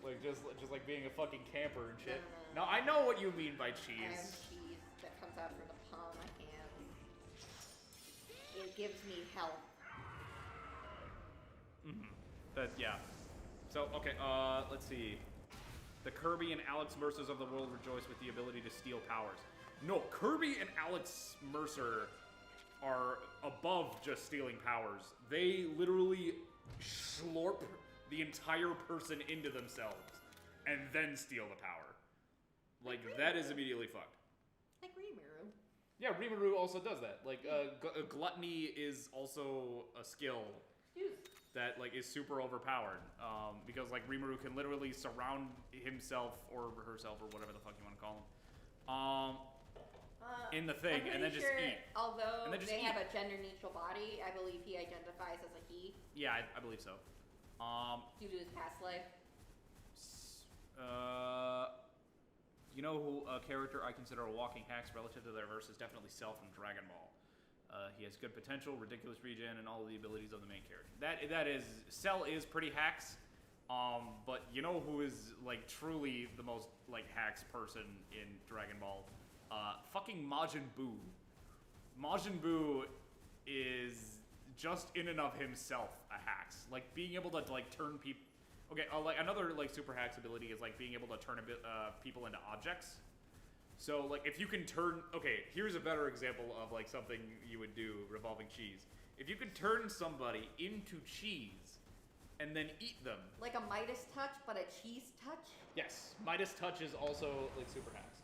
like just like being a fucking camper and shit. No. No, I know what you mean by I cheese. have cheese that comes out from the palm of my hand. It gives me health. Yeah. So okay, let's see. The Kirby and Alex Mercers of the world rejoice with the ability to steal powers. No, Kirby and Alex Mercer are above just stealing powers. They literally slurp the entire person into themselves and then steal the power. Like that is immediately fucked. Like Rimuru. Yeah, Rimuru also does that. Like, gluttony is also a skill that like is super overpowered. Because like Rimuru can literally surround himself or herself or whatever the fuck you want to call him. In the thing, and then just eat. Although then just they have a gender-neutral body, I believe he identifies as a he. Yeah, I believe so. Due to his past life. You know who a character I consider a walking hacks relative to their verse is definitely Cell from Dragon Ball. He has good potential, ridiculous regen, and all of the abilities of the main character. That is, Cell is pretty hacks. But you know who is like truly the most like hacks person in Dragon Ball? Fucking Majin Buu. Majin Buu is just in and of himself a hacks. Like being able to like turn people. Okay, like another like super hacks ability is like being able to turn people into objects. So like if you can turn, okay, here's a better example of like something you would do revolving cheese. If you could turn somebody into cheese and then eat them. Like a Midas touch, but a cheese touch? Yes, Midas touch is also like super hacks.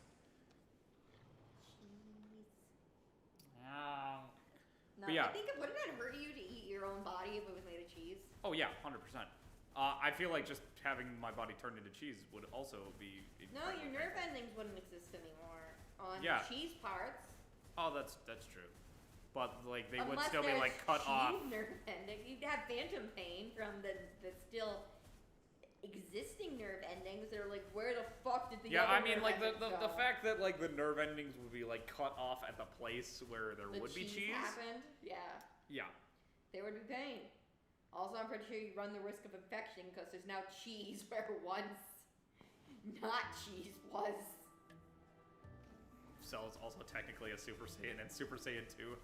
No, but yeah. I think wouldn't it hurt you to eat your own body if it was made of cheese? Oh yeah, 100%. I feel like just having my body turned into cheese would also be. No, your nerve endings wouldn't exist anymore on cheese parts. Oh, that's true. But like they Unless would still be like cut off. Nerve ending. You'd have phantom pain from the still existing nerve endings. They're like, where the fuck did the Yeah, other I mean, nerve like the fact that like the nerve endings would be like cut off at the place where there would be cheese. Happened. Yeah. Yeah. There would be pain. Also, I'm pretty sure you run the risk of infection because there's now cheese where once not cheese was. Cell is also technically a Super Saiyan and Super Saiyan 2.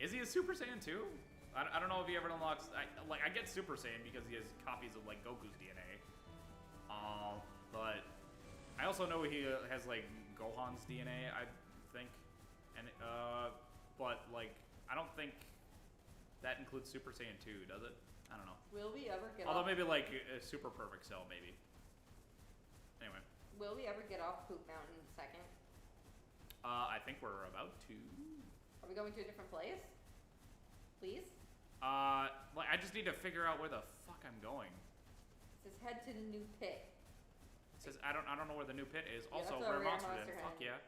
Is he a Super Saiyan 2? I don't know if he ever unlocks. I get Super Saiyan because he has copies of like Goku's DNA. But I also know he has like Gohan's DNA, I think, and but like I don't think that includes Super Saiyan 2, does it? I don't know. Will we ever get Although off? maybe like a Super Perfect Cell, maybe. Anyway. Will we ever get off Poop Mountain in a second? I think we're about to. Are we going to a different place? Please? Like I just need to figure out where the fuck I'm going. It says head to the new pit. It says I don't know where the new pit is. Yeah, Also, that's we're a rare monster monster den. Fuck hen. yeah.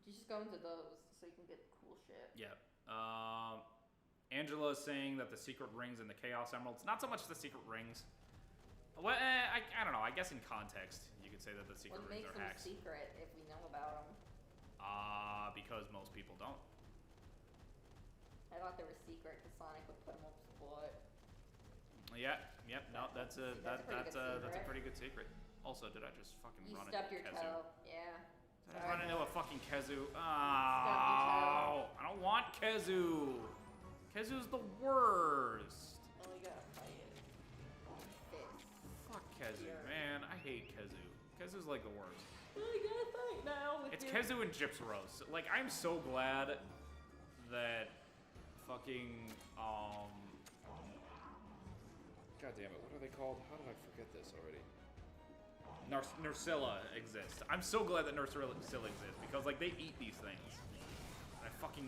You just go into those so you can get cool shit. Yeah. Angela is saying that the secret rings and the Chaos Emeralds. Not so much the secret rings. Well, I don't know. I guess in context, you could say that the secret What rings makes are them hacks. secret if we know about them? Because most people don't. I thought they were secret because Sonic would put them up his butt. Yeah. Yep. No, that's a pretty good secret. Also, did I just fucking You run stubbed into your Kezu? toe. Yeah. Did I run into a fucking Kezu? toe. Oh, I don't want Kezu. Kezu's the worst. Oh, you gotta fight it. Fist. Fuck Kezu, man. I hate Kezu. Kezu's like the worst. Oh, you gotta fight now. It's Kezu and Gypsaros. Like, I'm so glad that fucking, God damn it, what are they called? How did I forget this already? Nursilla exists. I'm so glad that Nursilla exists because, like, they eat these things. And I fucking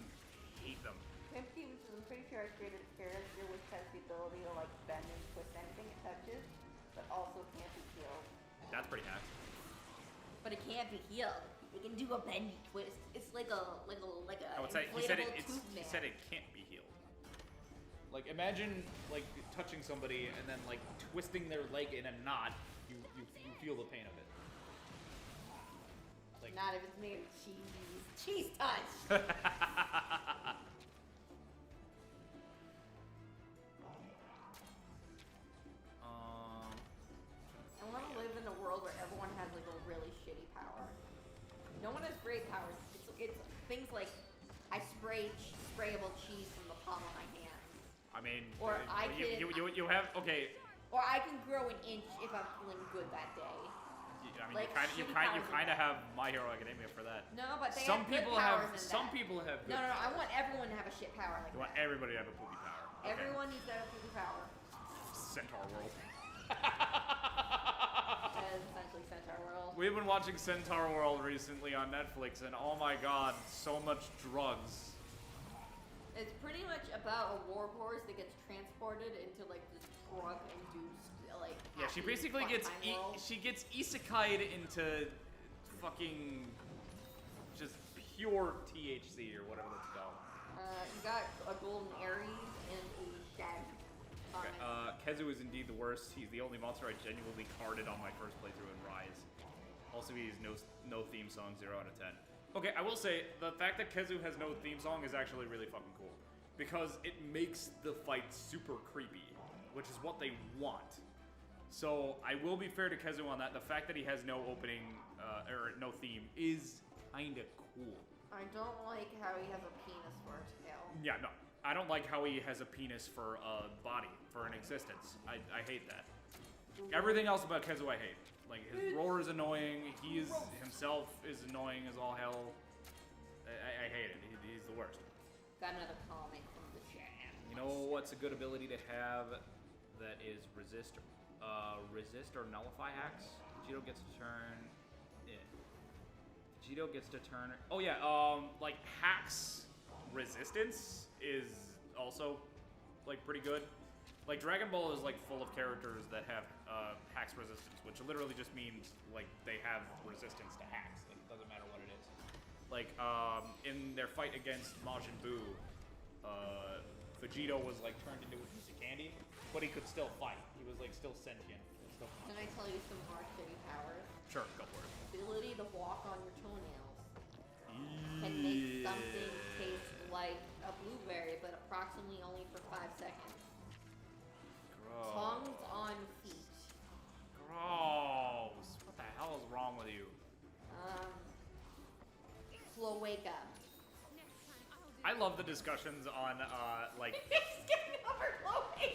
hate them. I'm pretty sure I created a character which has the ability to, like, bend and twist anything it touches, but also can't be healed. That's pretty hacked. But it can't be healed. It can do a bendy twist. It's like a I would say he said it can't be healed. Like imagine like touching somebody and then like twisting their leg in a knot. You feel the pain of it. Like not if it's made of cheese. Cheese touch. I want to live in a world where everyone has like a really shitty power. No one has great powers. It's things like I sprayable cheese from the palm of my hand. I mean, or you have okay. Or I can grow an inch if I'm feeling good that day. I mean, like you kind of have My Hero Academia for that. No, but they some have good people powers have in some that. people have. Good No, I powers. want everyone to have a shit power like You want that. everybody to have a poopy power. Okay. Everyone needs to have a poopy power. Centaur World. That is essentially Centaur World. We've been watching Centaur World recently on Netflix, and oh my god, so much drugs. It's pretty much about a warhorse that gets transported into like this drug-induced like. Yeah, she basically gets isekai'd into fucking just pure THC or whatever it's called. You got a golden Aries and a shag. Okay, Kezu is indeed the worst. He's the only monster I genuinely carded on my first playthrough in Rise. Also, he's no theme song, 0 out of 10. Okay, I will say, the fact that Kezu has no theme song is actually really fucking cool. Because it makes the fight super creepy, which is what they want. So, I will be fair to Kezu on that. The fact that he has no opening, or no theme, is kinda cool. I don't like how he has a penis for a tail. Yeah, no. I don't like how he has a penis for a body, for an existence. I hate that. Everything else about Kezu I hate. Like, his roar is annoying, himself is annoying as all hell. I hate it. He's the worst. Got another comment from the chat. You know what's a good ability to have that is resist or nullify hacks? Vegito gets to turn in. Vegito gets to turn. Oh yeah, like hacks resistance is also like pretty good. Like Dragon Ball is like full of characters that have hacks resistance, which literally just means like they have resistance to hacks. Like it doesn't matter what it is. Like in their fight against Majin Buu, Vegito was like turned into a piece of candy, but he could still fight. He was like still sentient. Can I tell you some more shitty powers? Sure, go for it. Ability to walk on your toenails. Can make something taste like a blueberry, but approximately only for 5 seconds. Gross. Tongues on feet. Gross. What the hell is wrong with you? Cloaca. I love the discussions on like. He's getting over cloaca.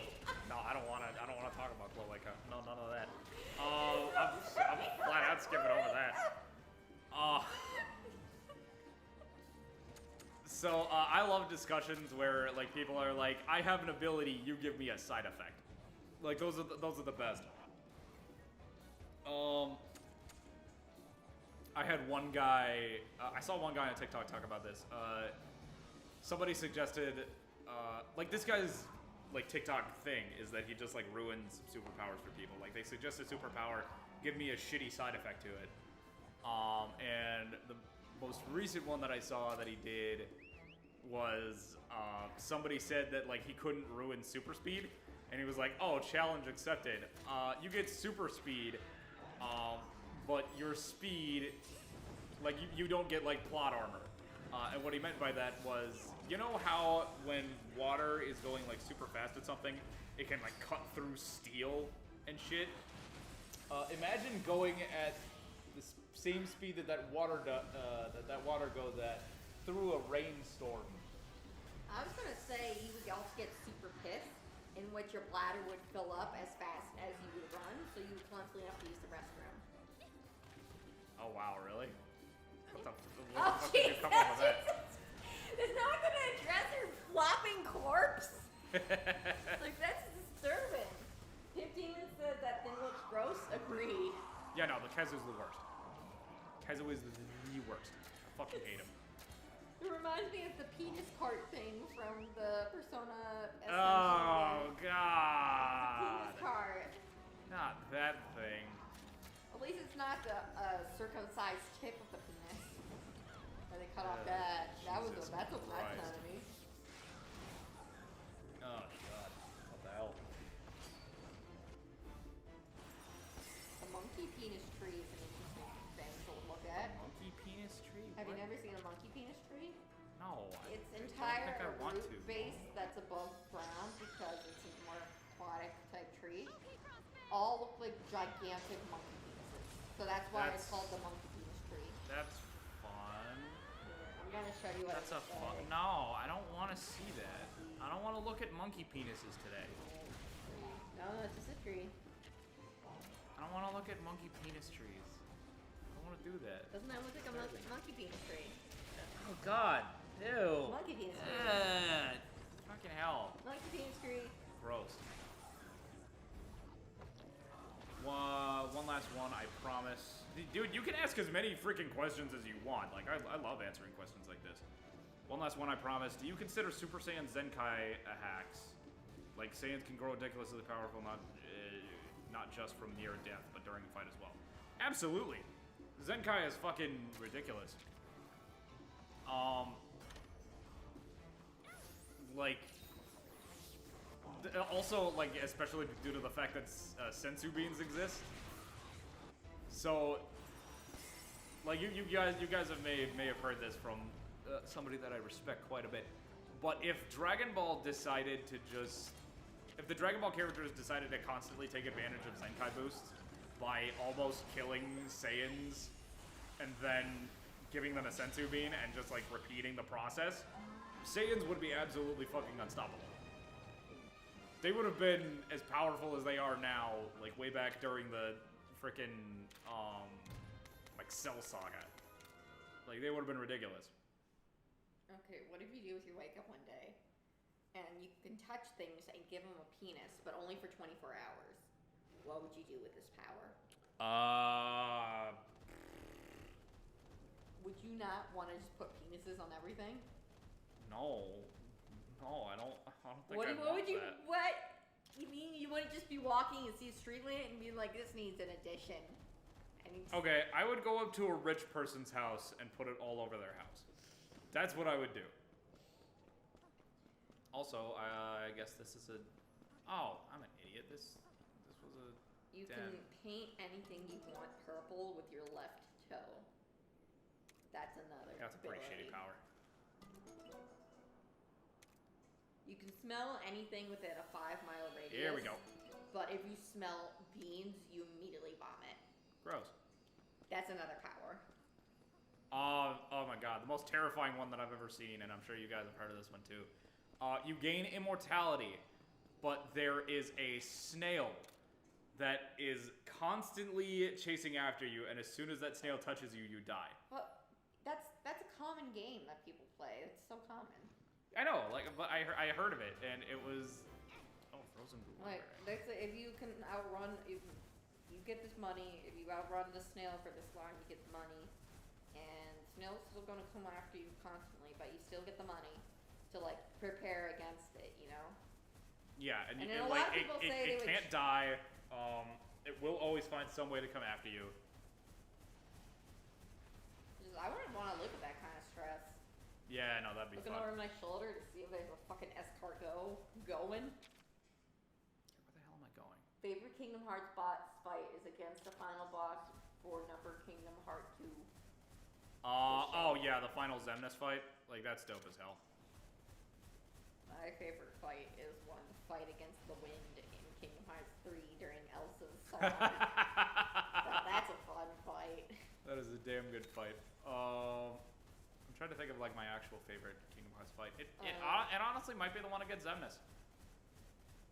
No, I don't want to talk about cloaca. No, none of that. I'm flat out skipping over that. So I love discussions where like people are like, I have an ability, you give me a side effect. Like those are the best. I had one guy. I saw one guy on TikTok talk about this. Somebody suggested, like this guy's like TikTok thing is that he just like ruins superpowers for people. Like they suggest a superpower, give me a shitty side effect to it. And the most recent one that I saw that he did was somebody said that like he couldn't ruin super speed, and he was like, "Oh, challenge accepted. You get super speed, but your speed, like you don't get like plot armor." And what he meant by that was, you know how when water is going like super fast at something, it can like cut through steel and shit? Imagine going at the same speed that water goes at through a rainstorm. I was gonna say you would also get super pissed, in which your bladder would fill up as fast as you would run, so you would constantly have to use the restroom. Oh wow, really? What the Oh fuck did you come up with that? Is no one gonna address her flopping corpse? Like that's disturbing. 15 said that thing looks gross. Agreed. Yeah, no, the Kezu's the worst. Kezu is the worst. I fucking hate him. It reminds me of the penis cart thing from the Persona Ascension Oh game. god. Penis cart. Not that thing. At least it's not the circumcised tip of the penis. Where they cut off that. Jesus That's a black Christ. enemy. Oh god. What the hell? The monkey penis tree is an interesting thing to look at. Monkey penis tree? Have you What? never seen a monkey penis tree? No. It's I entire don't think I want root to. base that's above ground because it's a more aquatic type tree. All look like gigantic monkey penises. So that's why it's called the monkey penis tree. That's fun. I'm gonna show you what That's a it's fun. like. No, I don't want to see that. I don't want to look at monkey penises today. No, it's just a tree. I don't want to look at monkey penis trees. I don't want to do that. Doesn't that look like a monkey penis tree? Oh god. Ew. Monkey penis tree. Fucking hell. Monkey penis tree. Gross. One last one, I promise. Dude, you can ask as many freaking questions as you want. Like, I love answering questions like this. One last one, I promise. Do you consider Super Saiyan Zenkai hacks? Like, Saiyans can grow ridiculously powerful, not just from near death, but during a fight as well. Absolutely. Zenkai is fucking ridiculous. Like, also, like, especially due to the fact that sensu beans exist. So, like, you guys may have heard this from somebody that I respect quite a bit. But if Dragon Ball decided to just, if the Dragon Ball characters decided to constantly take advantage of Zenkai boosts by almost killing Saiyans and then giving them a sensu bean and just like repeating the process, Saiyans would be absolutely fucking unstoppable. They would have been as powerful as they are now, like way back during the frickin' like Cell Saga. Like they would have been ridiculous. Okay, what if you do if you wake up one day and you can touch things and give them a penis, but only for 24 hours? What would you do with this power? Would you not want to just put penises on everything? No, I don't think What I would want you? that. What? You mean you wouldn't just be walking and see a street lamp and be like, this needs an addition? Okay, I would go up to a rich person's house and put it all over their house. That's what I would do. Also, I guess this is a... Oh, I'm an idiot. This was a... You can paint anything you want purple with your left toe. That's another That's a pretty shitty power. You can smell anything within a 5-mile radius. Here we go. But if you smell beans, you immediately vomit. Gross. That's another power. Oh my god, the most terrifying one that I've ever seen, and I'm sure you guys have heard of this one too. You gain immortality, but there is a snail that is constantly chasing after you, and as soon as that snail touches you, you die. Well, that's a common game that people play. It's so common. I know, like, but I heard of it, and it was... Oh, frozen blueberry. Like, if you can outrun... If you get this money, if you outrun the snail for this long, you get the money. And snail's still going to come after you constantly, but you still get the money to, like, prepare against it, you know? Yeah, and a like, lot of people say it can't die. It will always find some way to come after you. I wouldn't want to look at that kind of stress. Yeah, no, that'd be Looking fun. over my shoulder to see if there's a fucking escargot going. Where the hell am I going? Favorite Kingdom Hearts boss fight is against the final boss for number Kingdom Heart 2. Oh yeah, the final Xemnas fight. Like, that's dope as hell. My favorite fight is one fight against the wind in Kingdom Hearts 3 during Elsa's song. That's a fun fight. That is a damn good fight. I'm trying to think of like my actual favorite Kingdom Hearts fight. It honestly might be the one against Xemnas.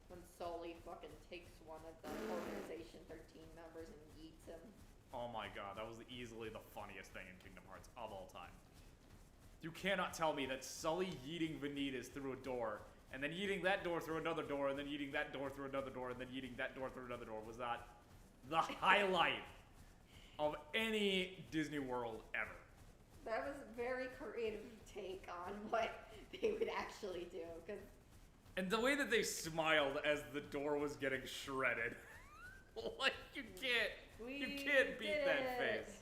When Sully fucking takes one of the Organization 13 members and yeets him. Oh my god, that was easily the funniest thing in Kingdom Hearts of all time. You cannot tell me that Sully yeeting Vanitas through a door, and then yeeting that door through another door, and then yeeting that door through another door, and then yeeting that door through another door was not the highlight of any Disney World ever. That was a very creative take on what they would actually do, because... And the way that they smiled as the door was getting shredded. Like, you can't beat that face.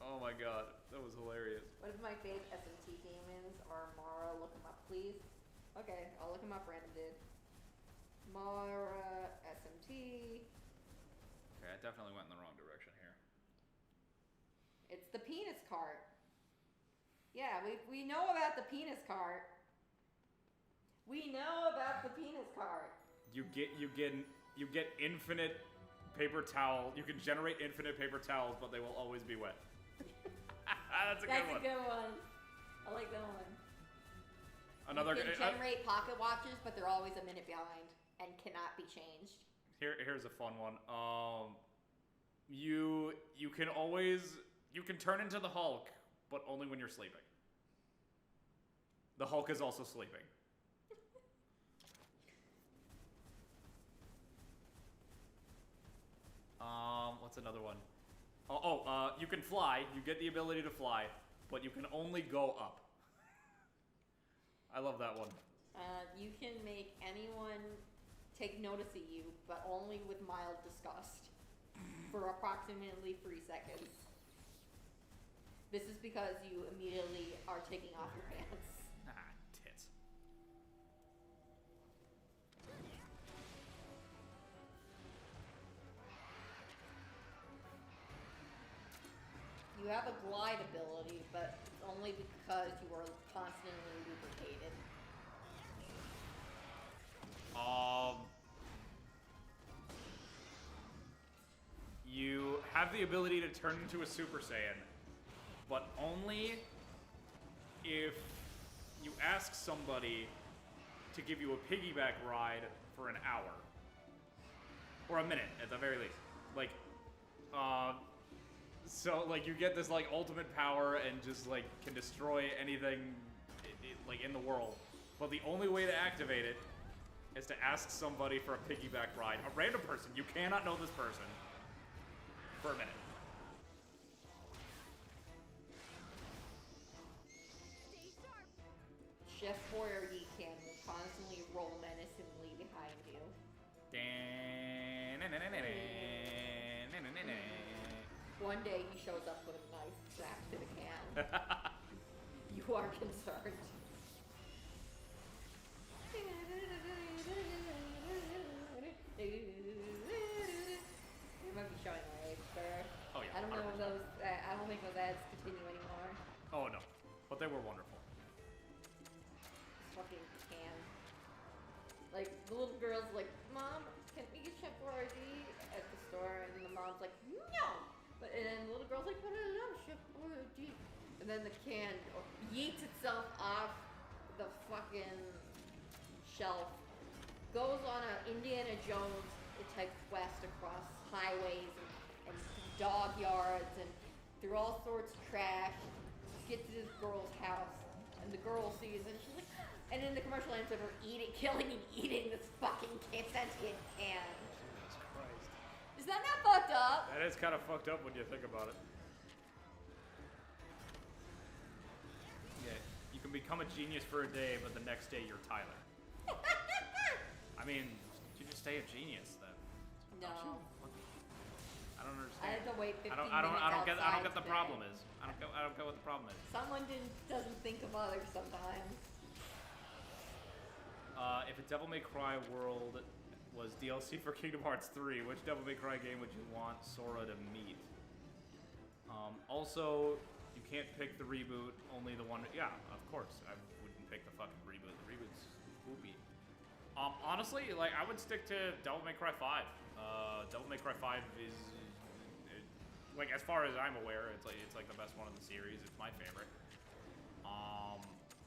Oh my god, that was hilarious. One of my favorite SMT demons are Mara. Look him up, please. Okay, I'll look him up, random dude. Mara, SMT. Okay, I definitely went in the wrong direction here. It's the penis cart. Yeah, we know about the penis cart. We know about the penis cart. You get infinite paper towel. You can generate infinite paper towels, but they will always be wet. That's a good one. That's a good one. I like that one. Another you can generate pocket watches, but they're always a minute behind and cannot be changed. Here's a fun one. You can turn into the Hulk, but only when you're sleeping. The Hulk is also sleeping. What's another one? You can fly. You get the ability to fly, but you can only go up. I love that one. You can make anyone take notice of you, but only with mild disgust for approximately 3 seconds. This is because you immediately are taking off your pants. Ah, tits. You have a glide ability, but it's only because you are constantly lubricated. You have the ability to turn into a Super Saiyan, but only if you ask somebody to give you a piggyback ride for an hour. Or a minute, at the very least. Like, so, like, you get this, like, ultimate power and just, like, can destroy anything, like, in the world. But the only way to activate it is to ask somebody for a piggyback ride. A random person. You cannot know this person. For a minute. Stay sharp. Chef Boyer Yeekan will constantly roll menacingly behind you. One day he shows up with a knife strapped to the can. You are concerned. You might be showing my age there. Oh yeah. I don't know 100%. if those. I don't think those ads continue anymore. Oh no, but they were wonderful. Fucking can. Like the little girl's like, Mom, can we get Chef Boyardee at the store? And the mom's like, no. But and then the little girl's like, but I love Chef Boyardee. And then the can yeets itself off the fucking shelf, goes on a Indiana Jones type quest across highways and dog yards and through all sorts of trash, gets to this girl's house, and the girl sees it, and she's like, and then the commercial ends of her killing and eating this fucking sentient can. Jesus Christ. Is that not fucked up? That is kind of fucked up when you think about it. Yeah, you can become a genius for a day, but the next day you're Tyler. I mean, you just stay a genius then. No. I don't understand. I had to wait 15 minutes I don't get outside the today. problem is. I don't get what the problem is. Someone doesn't think of others sometimes. If a Devil May Cry world was DLC for Kingdom Hearts 3, which Devil May Cry game would you want Sora to meet? Also, you can't pick the reboot, only the one. Yeah, of course, I wouldn't pick the fucking reboot. The reboot's poopy. Honestly, like I would stick to Devil May Cry 5. Devil May Cry 5 is like, as far as I'm aware, it's like the best one in the series. It's my favorite.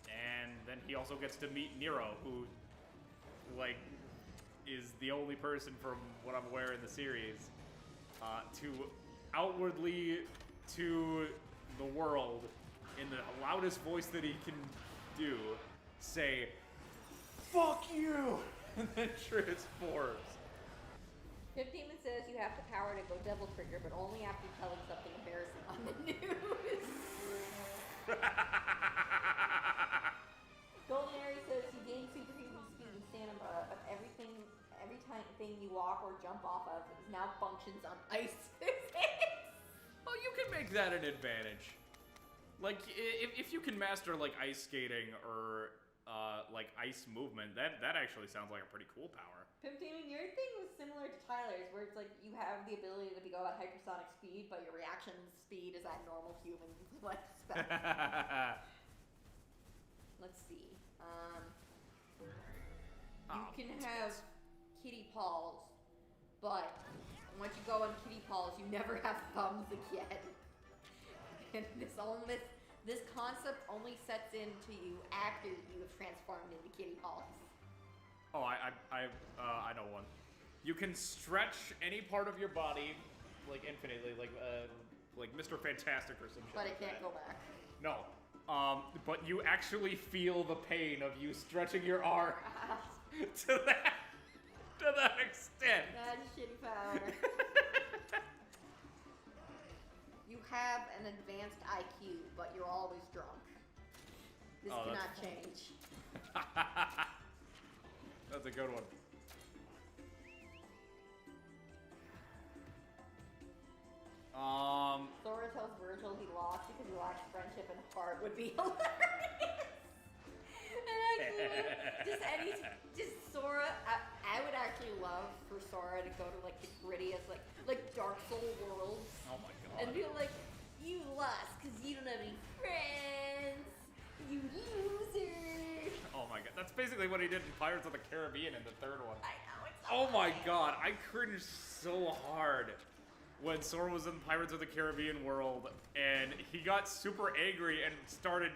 And then he also gets to meet Nero, who like is the only person from what I'm aware in the series to outwardly to the world in the loudest voice that he can do say, "Fuck you," and then transforms. 15 says you have the power to go Devil Trigger, but only after telling something embarrassing on the news. Golden Airy says you gain superhuman speed and stamina, but every thing you walk or jump off of now functions on ice physics. Oh, you can make that an advantage. Like, if you can master, like, ice skating or, like, ice movement, that actually sounds like a pretty cool power. 15, your thing was similar to Tyler's, where it's like you have the ability to go at hypersonic speed, but your reaction speed is at normal human lifespan. Let's see. You can have kitty paws, but once you go on kitty paws, you never have thumbs again. And this concept only sets into you after you have transformed into kitty paws. Oh, I know one. You can stretch any part of your body, like, infinitely, like Mr. Fantastic or some shit. But like it can't that. go back. No. But you actually feel the pain of you stretching your arm to that extent. That's shitty power. have an advanced IQ, but you're always drunk. This cannot change. That's a good one. Sora tells Virgil he lost because he lacks friendship and heart would be hilarious. And actually, just Sora, I would actually love for Sora to go to like the grittiest, like Dark Soul worlds. Oh my god. And be like, you lost because you don't have any friends. You loser. Oh my god. That's basically what he did in Pirates of the Caribbean in the third one. I know, it's so Oh my funny. god. I cringed so hard when Sora was in Pirates of the Caribbean world and he got super angry and started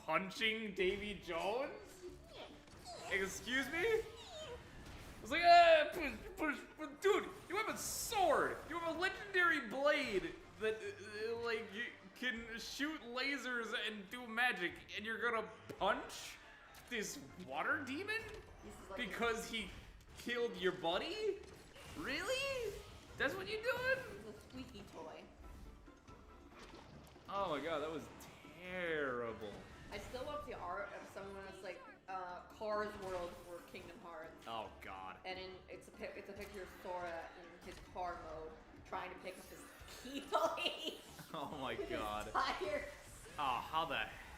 punching Davy Jones? Excuse me? I was like, push, dude, you have a sword. You have a legendary blade that, like, you can shoot lasers and do magic, and you're gonna punch this water demon because he killed your buddy? Really? That's what you're doing? It's a squeaky toy. Oh my god, that was terrible. I still love the art of someone that's like Cars World for Kingdom Hearts. Oh god. And it's a picture of Sora in his car mode trying to pick up his keyblade. Oh my god. Tires. Oh, how the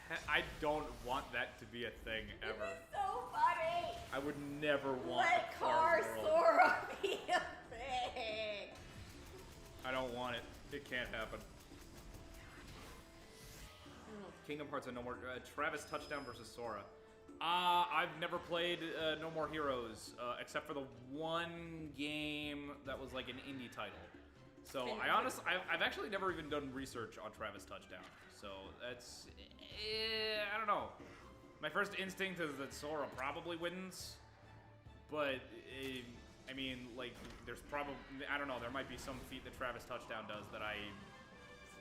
heck? I don't want that to be a thing ever. It's so funny. I would never want Let a Cars Car World. Sora be a thing. I don't want it. It can't happen. Kingdom Hearts and No More. Travis touchdown versus Sora. I've never played No More Heroes except for the one game that was like an indie title. So I've actually never even done research on Travis touchdown. So that's I don't know. My first instinct is that Sora probably wins, but I mean, like, there's probably, I don't know, there might be some feat that Travis touchdown does that I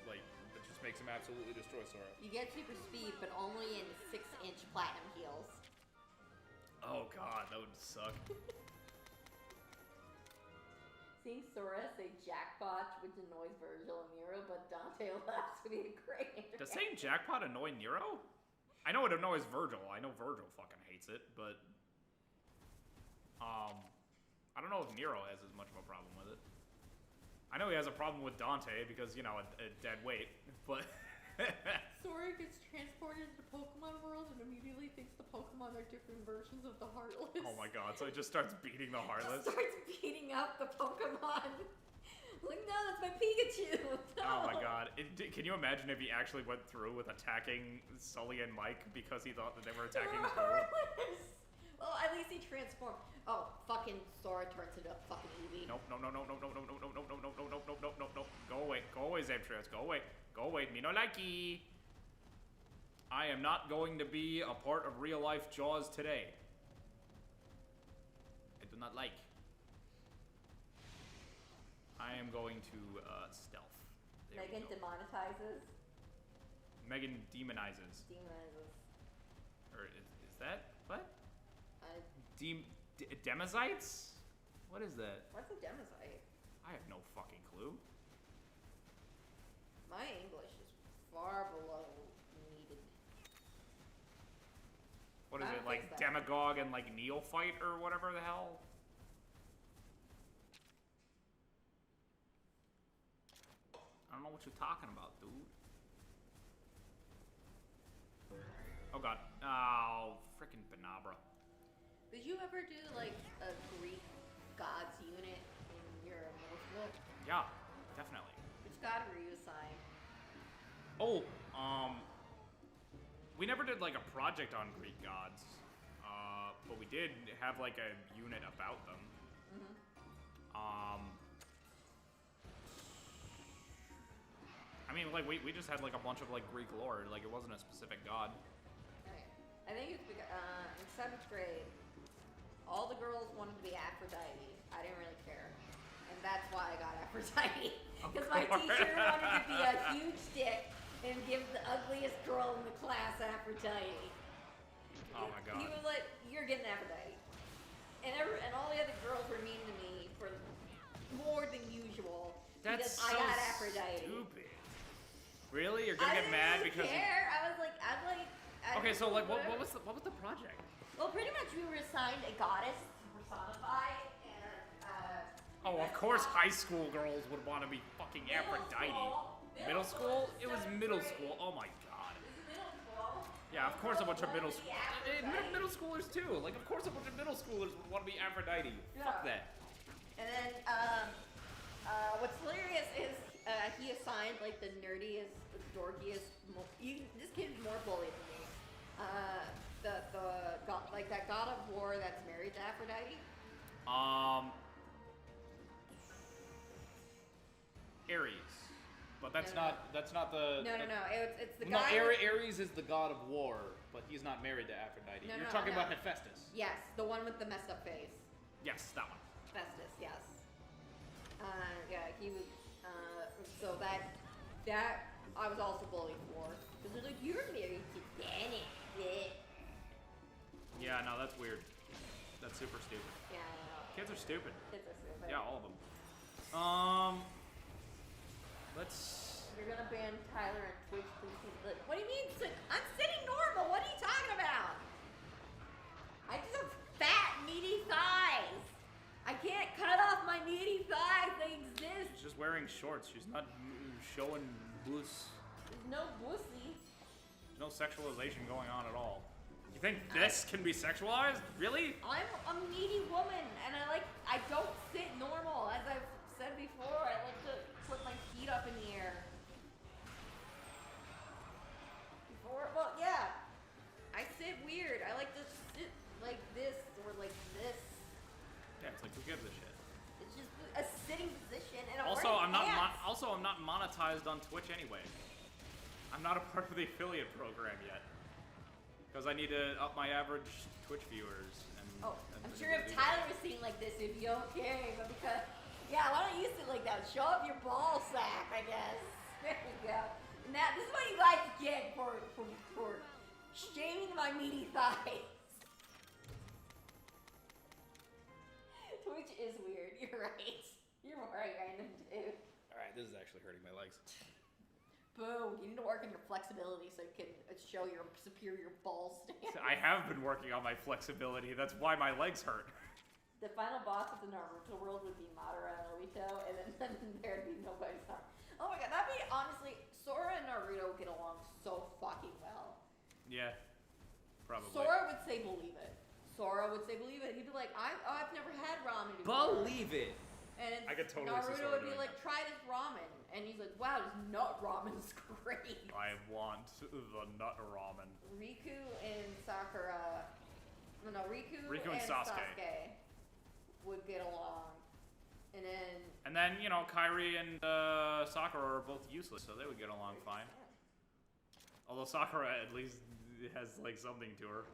like that just makes him absolutely destroy Sora. You get super speed, but only in 6-inch platinum heels. Oh god, that would suck. Seeing Sora say jackpot, which annoys Virgil and Nero, but Dante laughs would be a great interaction. Does saying jackpot annoy Nero? I know it annoys Virgil. I know Virgil fucking hates it, but I don't know if Nero has as much of a problem with it. I know he has a problem with Dante because, you know, a dead weight, but Sora gets transported to the Pokemon world and immediately thinks the Pokemon are different versions of the Heartless. oh my god, so he just starts beating the Heartless. Starts beating up the Pokemon. Like, no, that's my Pikachu. No. Oh my god. Can you imagine if he actually went through with attacking Sully and Mike because he thought that they were attacking the Heartless. Well, at least he transformed. Oh, fucking Sora turns into a fucking Eevee. Nope, no. Go away, Zamtrios, go away. Go away, me no likey. I am not going to be a part of real life Jaws today. I do not like. I am going to stealth. There we Megan go. demonetizes. Megan demonizes. Demonizes. Or is that what? Uh, Demozites? What is that? what's a Demazite? I have no fucking clue. My English is far below needed. What is I it, don't like think so. demagogue and like neophyte or whatever the hell? I don't know what you're talking about, dude. Oh god. Oh, frickin' Benabra. Did you ever do like a Greek gods unit in your notebook? Yeah, definitely. Which god were you assigned? Oh, we never did like a project on Greek gods, but we did have like a unit about them. I mean, like we just had like a bunch of like Greek lore. Like it wasn't a specific god. Okay. I think it's because in 7th grade, all the girls wanted to be Aphrodite. I didn't really care. And that's why I got Aphrodite. Because my teacher wanted to be a huge dick and give the ugliest girl in the class Aphrodite. Oh my god. He was like, you're getting Aphrodite. And all the other girls were mean to me for more than usual. That's because I so got Aphrodite. stupid. get mad because. I didn't care. I was like. Okay, so like, what was the project? Well, pretty much we were assigned a goddess to personify, and Oh, of course, high school girls would want to be fucking Aphrodite. Middle school? It was middle school. Oh my god. Middle school. Yeah, of course a bunch of middle schoolers too. Like, of course a bunch of middle schoolers would want to be Aphrodite. Fuck that. And then, what's hilarious is he assigned like the nerdiest, the dorkiest. This kid's more bully than me. That god of war that's married to Aphrodite. Ares. But that's not the. No. It's the No, guy. Ares is the god of war, but he's not married to Aphrodite. You're talking about Hephaestus. Yes, the one with the messed up face. Yes, that one. Hephaestus, yes. Yeah, he was. So that I was also bullied for. Because they're like, you're married to Bennett. Yeah, no, that's weird. That's super stupid. Yeah, I know. Kids are stupid. Kids are stupid. Yeah, all of them. Let's. You're gonna ban Tyler and Twitch because he's like, what do you mean? I'm sitting normal. What are you talking about? I just have fat, meaty thighs. I can't cut off my meaty thighs. They exist. She's just wearing shorts. She's not showing boots. There's no wussy. No sexualization going on at all. You think this can be sexualized? Really? I'm a meaty woman, and I don't sit normal. As I've said before, I like to put my feet up in the air. Well, yeah. I sit weird. I like to sit like this or like this. Yeah, it's like, who gives a shit? It's just a sitting position, and Also, I'm not monetized on Twitch anyway. I'm not a part of the affiliate program yet. Because I need to up my average Twitch viewers. I'm sure if Tyler was sitting like this, it'd be okay, but because, yeah, why don't you sit like that? Show up your ball sack, I guess. There you go. Now, this is what you guys get for shaming my meaty thighs. Twitch is weird, you're right. You're right, random dude. Alright, this is actually hurting my legs. Boo, you need to work on your flexibility so you can show your superior ball stance. I have been working on my flexibility. That's why my legs hurt. The final boss of the Naruto world would be Madara and Obito, and then there'd be nobody's arm. Oh my god, that'd be honestly, Sora and Naruto get along so fucking well. Yeah, probably. Sora would say believe it. He'd be like, I've never had ramen before. Believe it. And I could totally see Naruto Sora would be doing like, try this ramen. And he's like, wow, this nut ramen's great. I want the nut ramen. Riku and Sakura, Riku and Sasuke would get along. And then, you know, Kairi and Sakura are both useless, so they would get along fine. Although Sakura at least has, like, something to her.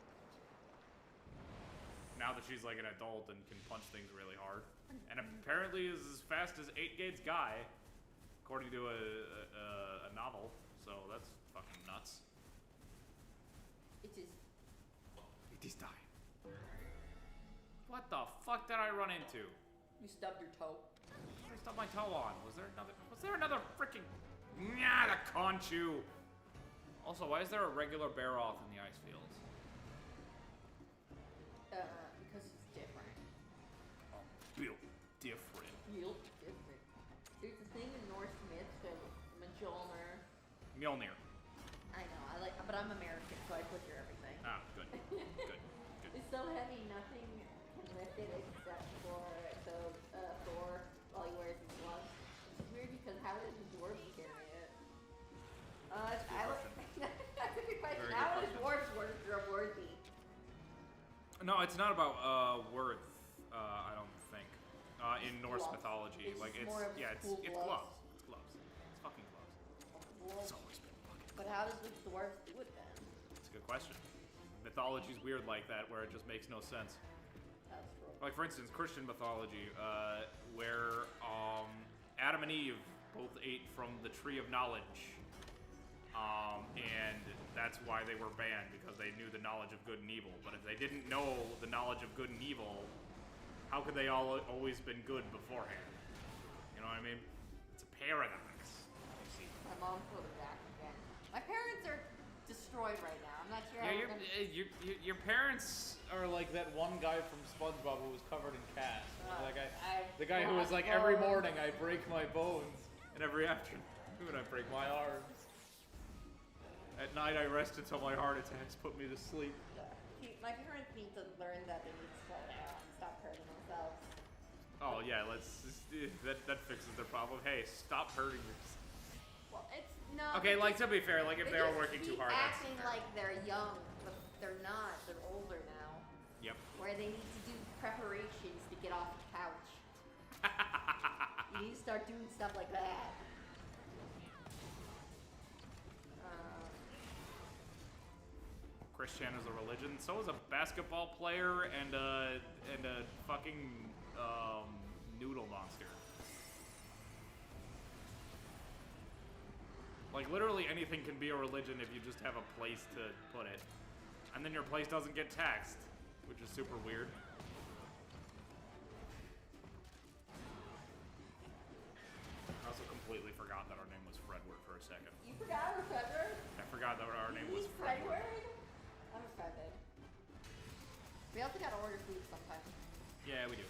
Now that she's, like, an adult and can punch things really hard. And apparently is as fast as 8-Gate's guy, according to a novel. So that's fucking nuts. It is dying. What the fuck did I run into? You stubbed your toe. I stubbed my toe on. Was there another freaking the conchu? Also, why is there a regular bear off in the ice fields? Because it's different. Built different. There's a thing in Norse myths that Mjolnir. I know, but I'm American, so I butcher everything. Ah, good. It's so heavy, nothing can lift it except for Thor while he wears his gloves. It's weird because how did the dwarves carry it? That's a good question. How are the dwarves worthy? No, it's not about worth. I don't think. In Norse mythology, It's like it's gloves. It's gloves. It's gloves. It's fucking gloves. It's always been fucking. But how does the dwarves do it then? It's a good question. Mythology's weird like that, where it just makes no sense. That's true. Like for instance, Christian mythology, where Adam and Eve both ate from the tree of knowledge, and that's why they were banned, because they knew the knowledge of good and evil. But if they didn't know the knowledge of good and evil, how could they always been good beforehand? You know what I mean? It's a paradox. You see. My mom put it back again. My destroyed right now. I'm not sure how Yeah, we're gonna... your parents are like that one guy from SpongeBob who was covered in cast. That guy, the guy who was like, every morning I break my bones, and every afternoon I break my arms. At night I rest until my heart attacks put me to sleep. My parents need to learn that they need to slow down and stop hurting themselves. Oh yeah, that fixes their problem. Hey, stop hurting yourself. Well, it's not. Okay, like to be fair, like if they were working too hard, that's acting like they're young, but they're not. They're older now. Yep. Where they need to do preparations to get off the couch. You need to start doing stuff like that. Christianity's a religion. So is a basketball player and a fucking noodle monster. Like literally anything can be a religion if you just have a place to put it, and then your place doesn't get taxed, which is super weird. I also completely forgot that our name was Fredward for a second. You forgot our Fredward? I forgot that our name was Fredward. I'm offended. We also gotta order food sometime. Yeah, we do.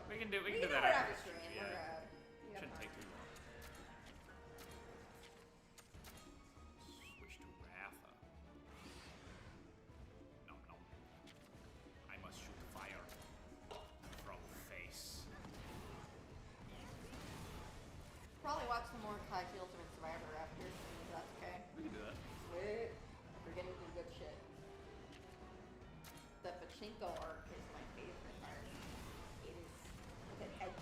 We can do that that after stream. Yeah. We're Shouldn't take too long. Switch to Ratha. No. I must shoot fire from face. Probably watch some more Kaiji Ultimate Survivor after, if that's okay. We can do that. Sweet. We're getting some good shit. The Pachinko arc is my favorite arc. It is intense.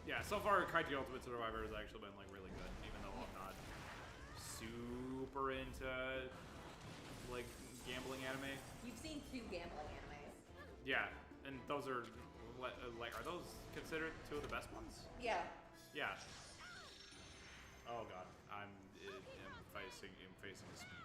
Yeah, so far Kaiji Ultimate Survivor has actually been like really good, even though I'm not super into like gambling anime. You've seen 2 gambling animes. Yeah, and those are like, are those considered 2 of the best ones? Yeah. Yeah. Oh god, I'm facing a speed.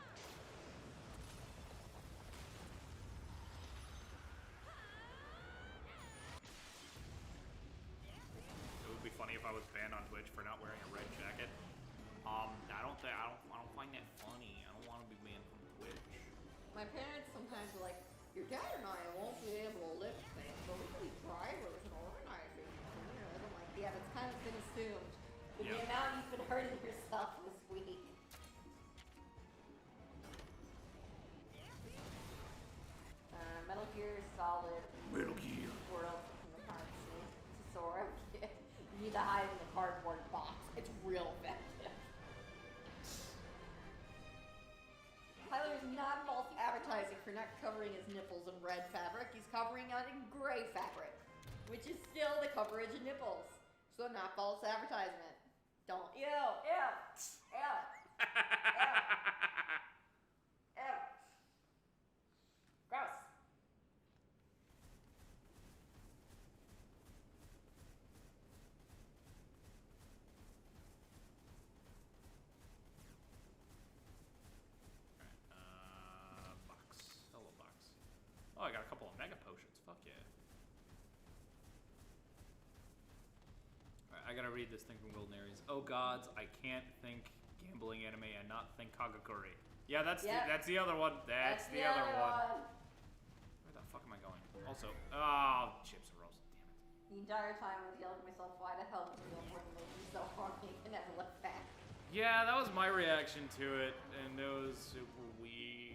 It would be funny if I was banned on Twitch for not wearing a red jacket. I don't find that funny. I don't want to be banned from Twitch. My parents sometimes are like, your dad and I won't be able to lift things, but we can be drivers and organizers. And I'm like, yeah, that's kind of been assumed. With the amount you've been hurting yourself this week. Metal Gear Solid. Metal Gear. World in the currency. Sora. You need to hide in the cardboard box. It's real effective. Tyler's not false advertising for not covering his nipples in red fabric. He's covering it in gray fabric, which is still the coverage of nipples. So not false advertisement. Don't. Ew. Gross. Box. Hello, box. Oh, I got a couple of mega potions. Fuck yeah. Alright, I gotta read this thing from Golden Aries. Oh gods, I can't think gambling anime and not think Kagakuri. Yeah, that's the other one. That's the other one. Where the fuck am I going? Also, chips and rolls. Damn it. The entire time I was yelling at myself, why the hell did you go for me so horny and never look back? Yeah, that was my reaction to it, and it was super weird.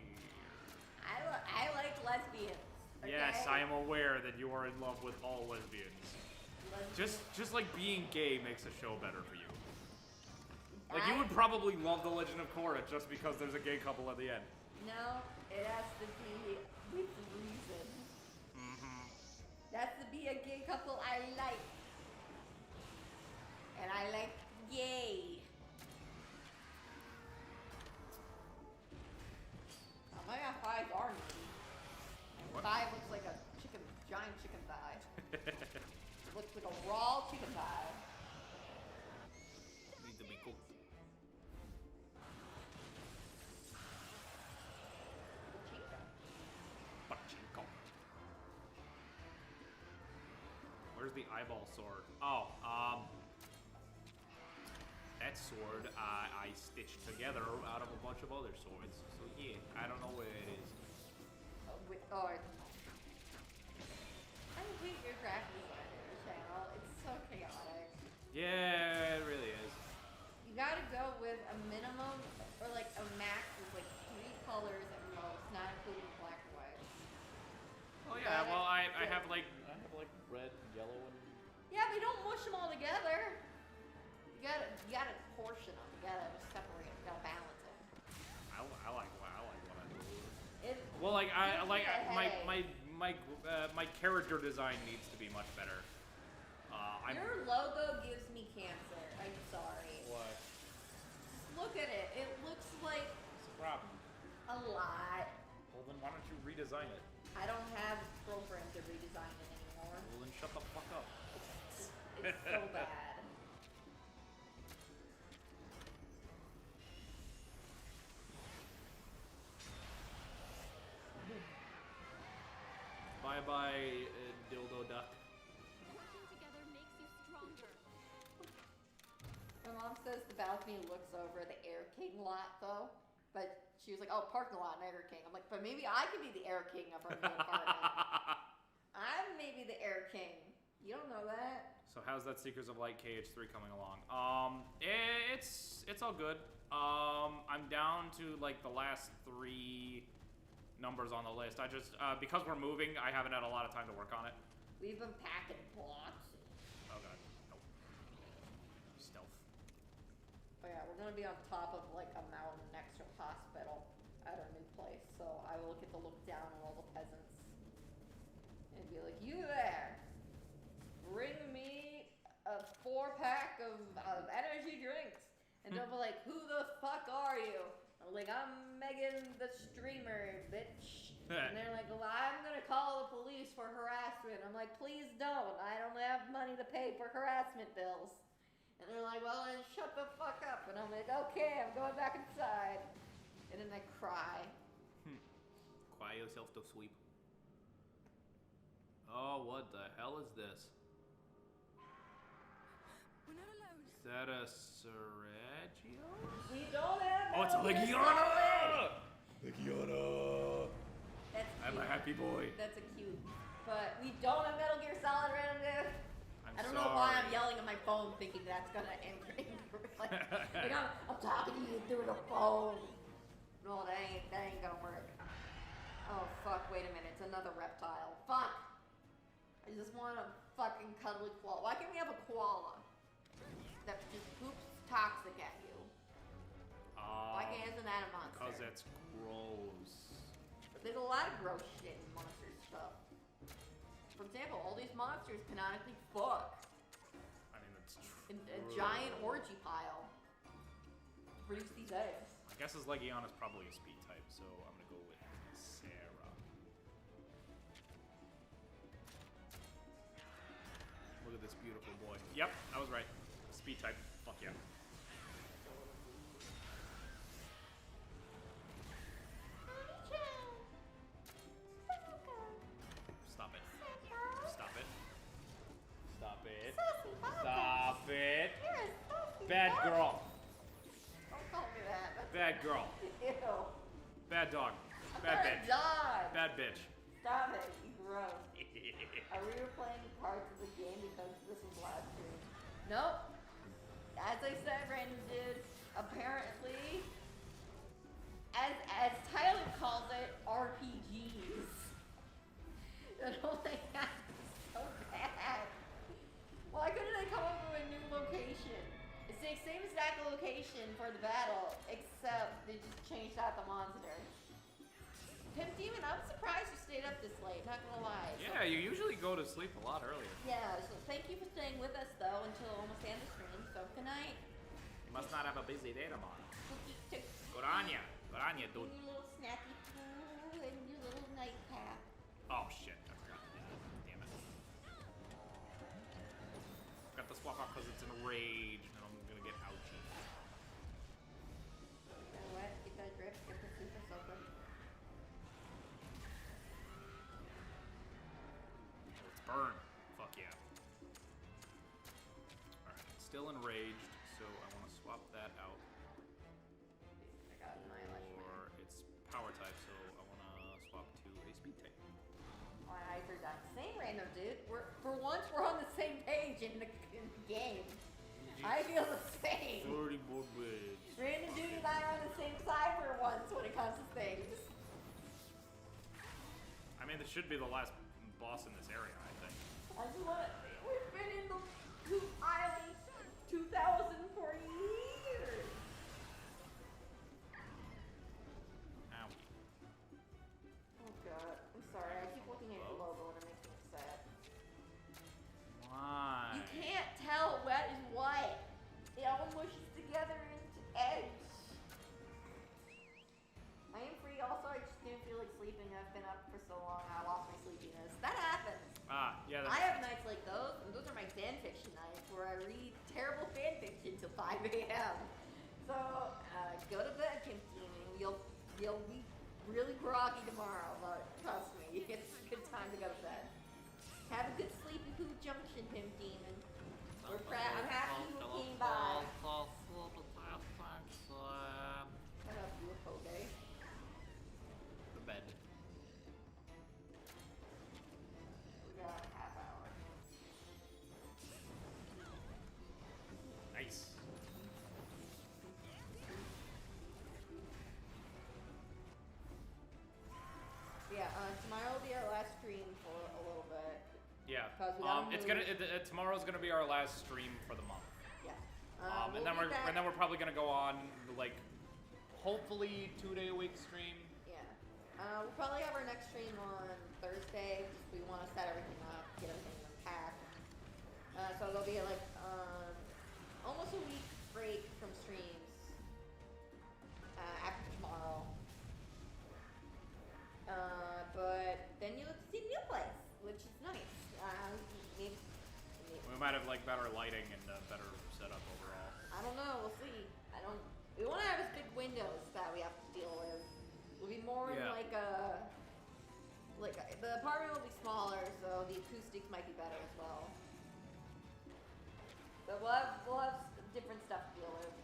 I like lesbians. Okay? Yes, I am aware that you are in love with all lesbians. Just like being gay makes a show better for you. Like, you would probably love The Legend of Korra just because there's a gay couple at the end. No, it has to be with reason. Mm-hmm. It has to be a gay couple I like. And I like gay. Oh my god, 5's are meaty. And 5 looks like a giant chicken thigh. It looks like a raw chicken thigh. Need to be cooked. Pachinko. Where's the eyeball sword? Oh, that's sword I stitched together out of a bunch of other swords. So yeah, I don't know where it is. I hate your graphic designer channel. It's so chaotic. Yeah, it really is. You gotta go with a minimum or like a max of like 3 colors at most, not including black and white. Oh yeah, well I have like red, yellow, and yeah, but you don't mush them all together. You gotta portion them. You gotta separate them. You gotta balance them. I like what I do. Well, like my character design needs to be much better. Your logo gives me cancer. I'm sorry. What? Look at it. It looks like What's the problem? a lot. Well then why don't you redesign it? I don't have a program to redesign it anymore. Well then shut the fuck up. It's so bad. Bye bye, dildo duck. Working together makes you stronger. My mom says the balcony looks over the Air King lot, though. But she was like, "Oh, parking lot and Air King." I'm like, "But maybe I could be the Air King of our new apartment. I'm maybe the Air King. You don't know that." So how's that Seekers of Light KH3 coming along? It's all good. I'm down to like the last 3 numbers on the list. I just because we're moving, I haven't had a lot of time to work on it. We've been packing blocks. Oh god, nope. Stealth. Oh yeah, we're gonna be on top of like a mountain next to a hospital at our new place. So I will get to look down on all the peasants and be like, "You there? Bring me a 4-pack of energy drinks." And they'll be like, "Who the fuck are you?" I'm like, "I'm Megan the streamer, bitch." And they're like, "Well, I'm gonna call the police for harassment." I'm like, "Please don't. I don't have money to pay for harassment bills." And they're like, "Well, then shut the fuck up." And I'm like, "Okay, I'm going back inside." And then I cry. Cry yourself to sleep. Oh, what the hell is this? We're not alone. Is that a Sergio? We don't have. Oh, it's a Metal Gear Legiona! Solid. Legiona! That's I'm a cute. happy boy. That's a cute. But we don't have Metal Gear Solid Random Dude. I'm I don't know why I'm sorry. yelling at my phone thinking that's gonna enter. like I'm talking to you through the phone. No, that ain't gonna work. Oh fuck, wait a minute, it's another reptile. Fuck! I just want a fucking cuddly koala. Why can't we have a koala that just poops toxic at you? Why isn't that a monster? Because it's gross. There's a lot of gross shit in monster stuff. For example, all these monsters canonically fuck I mean, that's true. in a giant orgy pile to produce these eggs. I guess his Legion is probably a speed type, so I'm gonna go with Sarah. Look at this beautiful boy. Yep, I was right. Speed type. Fuck yeah. Stop it. Stop it. Stop it. Stop it. Bad girl. Don't call me that. That's Bad girl. ew. Bad dog. I'm Bad not a bitch. dog. Bad bitch. Stop it. You gross. Are we replaying parts of the game because this was live stream? Nope. As I said, random dude, apparently, as Tyler calls it, RPGs. I don't think that's so bad. Why couldn't they come up with a new location? It's the same exact location for the battle, except they just changed out the monster. Pimp Demon, I'm surprised you stayed up this late, not gonna lie. So, Yeah, you usually go to sleep a lot earlier. yeah, so thank you for staying with us though until almost the end of the stream, so good night. You must not have a busy day tomorrow. Cookie tick. Good on ya. Good on ya, And dude. your little snacky poo and your little nightcap. Oh shit, I forgot. Damn it. Got the swap off because it's in a rage and I'm gonna get ouchy. You know what? Get that drip, get the super soaker. Let's burn. Fuck yeah. Alright, still enraged, so I want to swap that same, random dude. For once, we're on the same page in the game. I feel the same. 30 more beds. Random dude and I are on the same side for once when it comes to things. I mean, this should be the last boss in this area, I think. I just want to. We've been in the Coop Island 2,000 for years. Ow. Oh god, I'm sorry. I keep looking at your logo and it makes me sad. Why? You can't tell what is what. It all mushes together into eggs. I am free. Also, I just didn't feel like sleeping. I've been up for so long. I lost my sleepiness. That happens. Yeah. I have nights like those, and those are my fan fiction nights where I read terrible fan fiction till 5 a.m. So go to bed, Kim Demon. You'll be really groggy tomorrow, but trust me, it's a good time to go to bed. Have a good sleepy Poo Junction, Pimp Demon. I'm happy you came by. Shut up, you Poge. The bed. We got a half hour. Nice. Yeah, tomorrow will be our last stream for a little bit. Yeah. It's tomorrow's gonna be our last stream for the month. Yeah. And then we're probably gonna go on like hopefully 2-day-a-week stream. Yeah. We'll probably have our next stream on Thursday. We want to set everything up, get everything unpacked. So there'll be like almost a week break from streams after tomorrow. But then you'll see a new place, which is nice. Maybe We might have like better lighting and better setup overall. I don't know. We'll see. We want to have as big windows that we have to deal with. We'll be more in like the apartment will be smaller, so the acoustics might be better as well. So we'll have different stuff to deal with.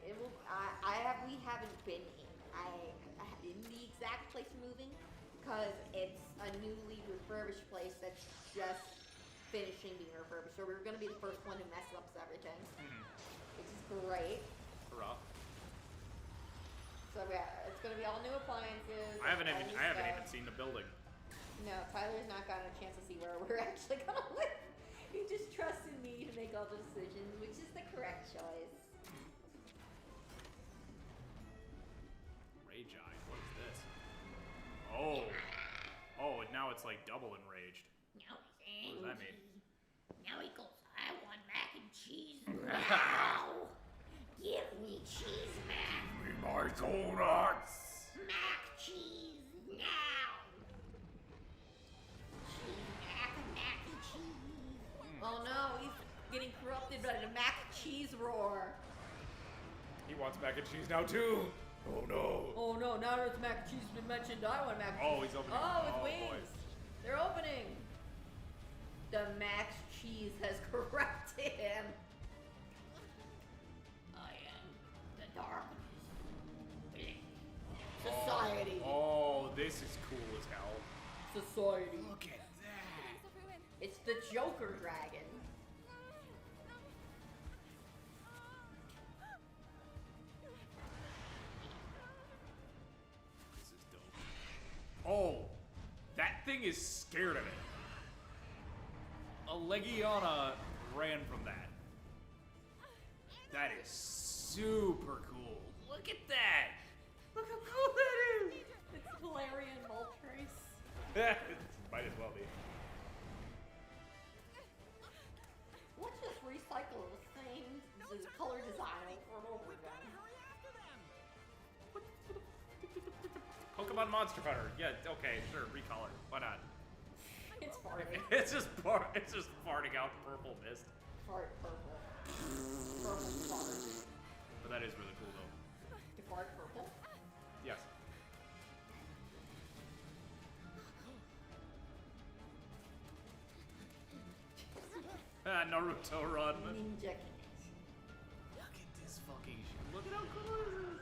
It will. We haven't been in the exact place we're moving because it's a newly refurbished place that's just finishing being refurbished. So we're gonna be the first one who messes up everything, which is great. Hurrah. So yeah, it's gonna be all new appliances. I haven't even seen the building. No, Tyler's not gotten a chance to see where we're actually gonna live. He just trusted me to make all the decisions, which is the correct choice. Rage Eye, what is this? Oh, and now it's like double enraged. Now What he's does that mean? Now he goes, I want mac and cheese now. Give me cheese, mac. Give me my donuts. Mac cheese now. Cheese, mac and cheese. Oh no, he's getting corrupted by the mac and cheese roar. He wants mac and cheese now too. Oh no. Oh no, now that mac and cheese has been mentioned, I want mac and cheese. Oh, he's opening. Oh, it's boy. wings. They're opening. The mac cheese has corrupted him. I am the darkness. Society. Oh, this is cool as hell. Society. Look at that. It's the Joker dragon. This is dope. Oh, that thing is scared of it. A Legiana ran from that. That is super cool. Look at that. Look how cool that is. It's Valerian Moltres. Might as well be. Let's just recycle the same color design over and over again. Pokemon Monster Hunter. Yeah, okay, sure, recolor. Why not? It's farting. It's just farting out purple mist. Fart purple. Purple fart. But that is really cool though. To fart purple? Yes. Naruto run. Ninja King. Look at this fucking shit. Look at how cool this is.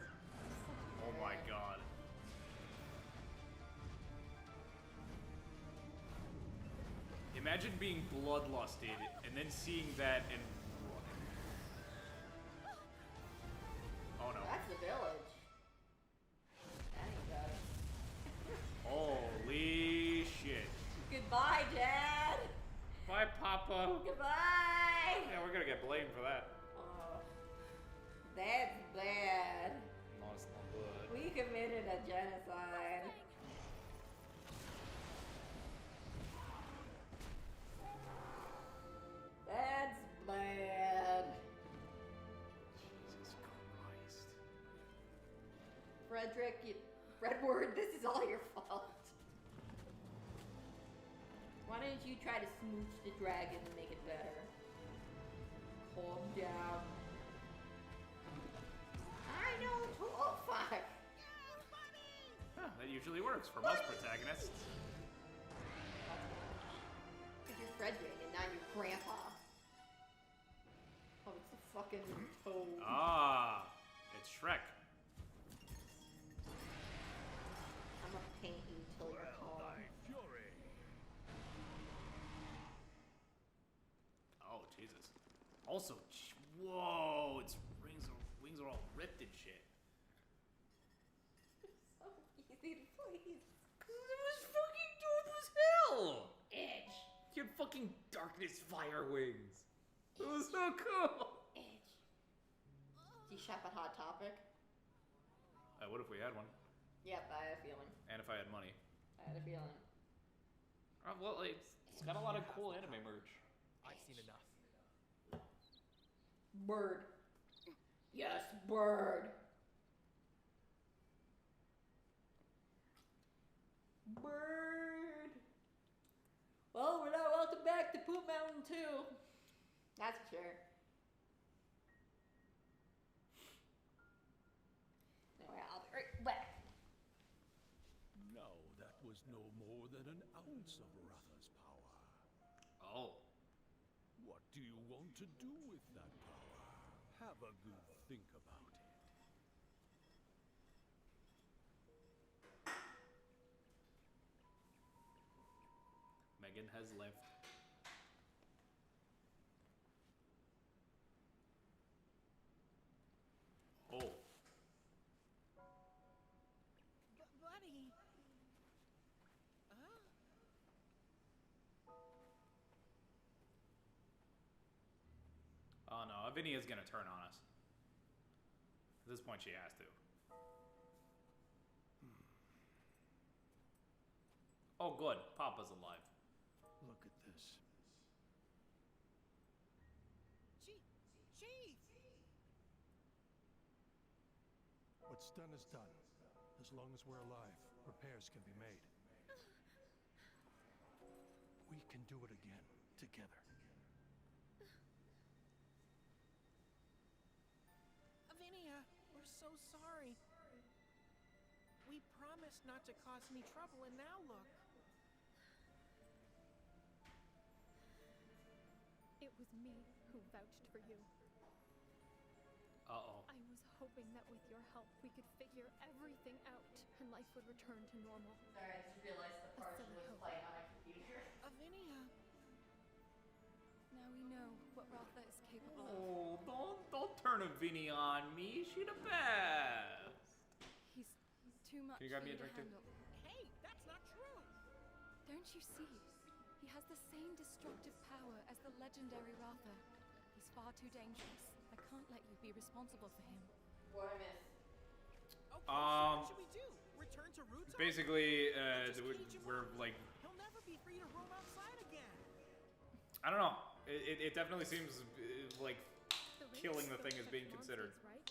Oh my god. Imagine being bloodlusted and then seeing that and running. Oh no. That's the village. That ain't good. Holy shit. Goodbye, Dad. Bye, Papa. Goodbye. Yeah, we're gonna get blamed for that. Oh, that's bad. No, it's not good. We committed a genocide. That's bad. Jesus Christ. Frederick, Fredward, this is all your fault. Why didn't you try to smooch the dragon and make it better? Calm down. I know, too. Oh, fuck. Huh, that usually works for most protagonists. Because you're Frederick and not your grandpa. Oh, it's a fucking toad. Ah, it's Shrek. I'm gonna paint you till you're calm. Fury. Oh, Jesus. Also, whoa, its wings are all ripped and shit. So easy to please. It was fucking dope as hell! Itch. You had fucking darkness fire wings. It was so cool. Itch. Do you shop at Hot Topic? What if we had one? Yep, I had a feeling. And if I had money? I had a feeling. Well, it's got a lot of cool anime merch. I've seen enough. Bird. Yes, bird. Bird. Well, we're not welcome back to Poop Mountain 2. That's for sure. Anyway, I'll be right back. Now that was no more than an ounce of Ratha's power. Oh. What do you want to do with that power? Have a good think about it. Megan has left. Oh. Buddy. Huh? Oh no, Avinia's gonna turn on us. At this point, she has to. Oh, good. Papa's alive. Look at this. Chief! What's done is done. As long as we're alive, repairs can be made. We can do it again, together. Avinia, we're so sorry. We promised not to cause any trouble, and now look. It was me who vouched for you. Uh-oh. I was hoping that with your help we could figure everything out and life would return to normal. Sorry, I just realized the partition was playing on my computer. Avinia. Now we know what Ratha is capable of. Oh, don't turn Avinia on me. She the best. He's too much Can you grab for me a you to drink, too? handle. Hey, that's not true. Don't you see? He has the same destructive power as the legendary Ratha. He's far too dangerous. I can't let you be responsible for him. What I missed? Okay, so what should we do? Return to Ruta? Basically, Just cage him we're up? like, He'll never be free to roam outside again. I don't know. It definitely seems like The killing rings the thing still is being protect considered. monsters, right?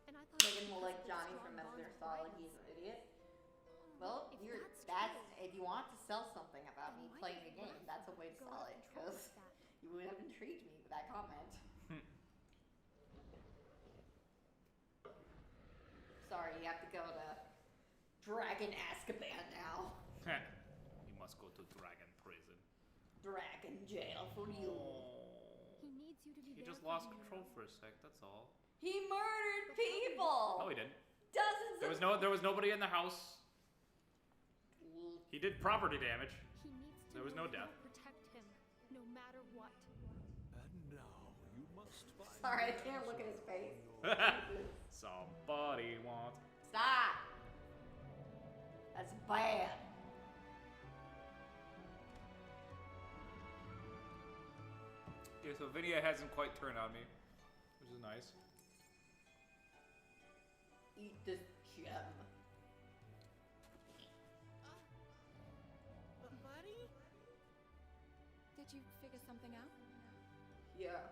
And I thought Megan will like because Johnny of from the Metal Gear strong Solid. bonds He's with an idiot. Ratha. Well, If that's true, if you want to sell something about then me why playing did the game, Ratha that's a way to go sell out it of control because like that? you would have intrigued me with that comment. Sorry, you have to go to Dragon Azkaban now. You must go to Dragon Prison. Dragon jail for you. He needs you to be He there just for lost him, you control know. for a sec, that's all. He murdered people. No, he didn't. Dozens There of was nobody in the house. He did property damage. He needs There was no death. Protect him, no matter what. And now you must find. Sorry, I can't look at his face. Somebody wants. Stop! That's bad. Okay, so Vinia hasn't quite turned on me, which is nice. Eat this gem. Buddy? Did you figure something out? Yeah.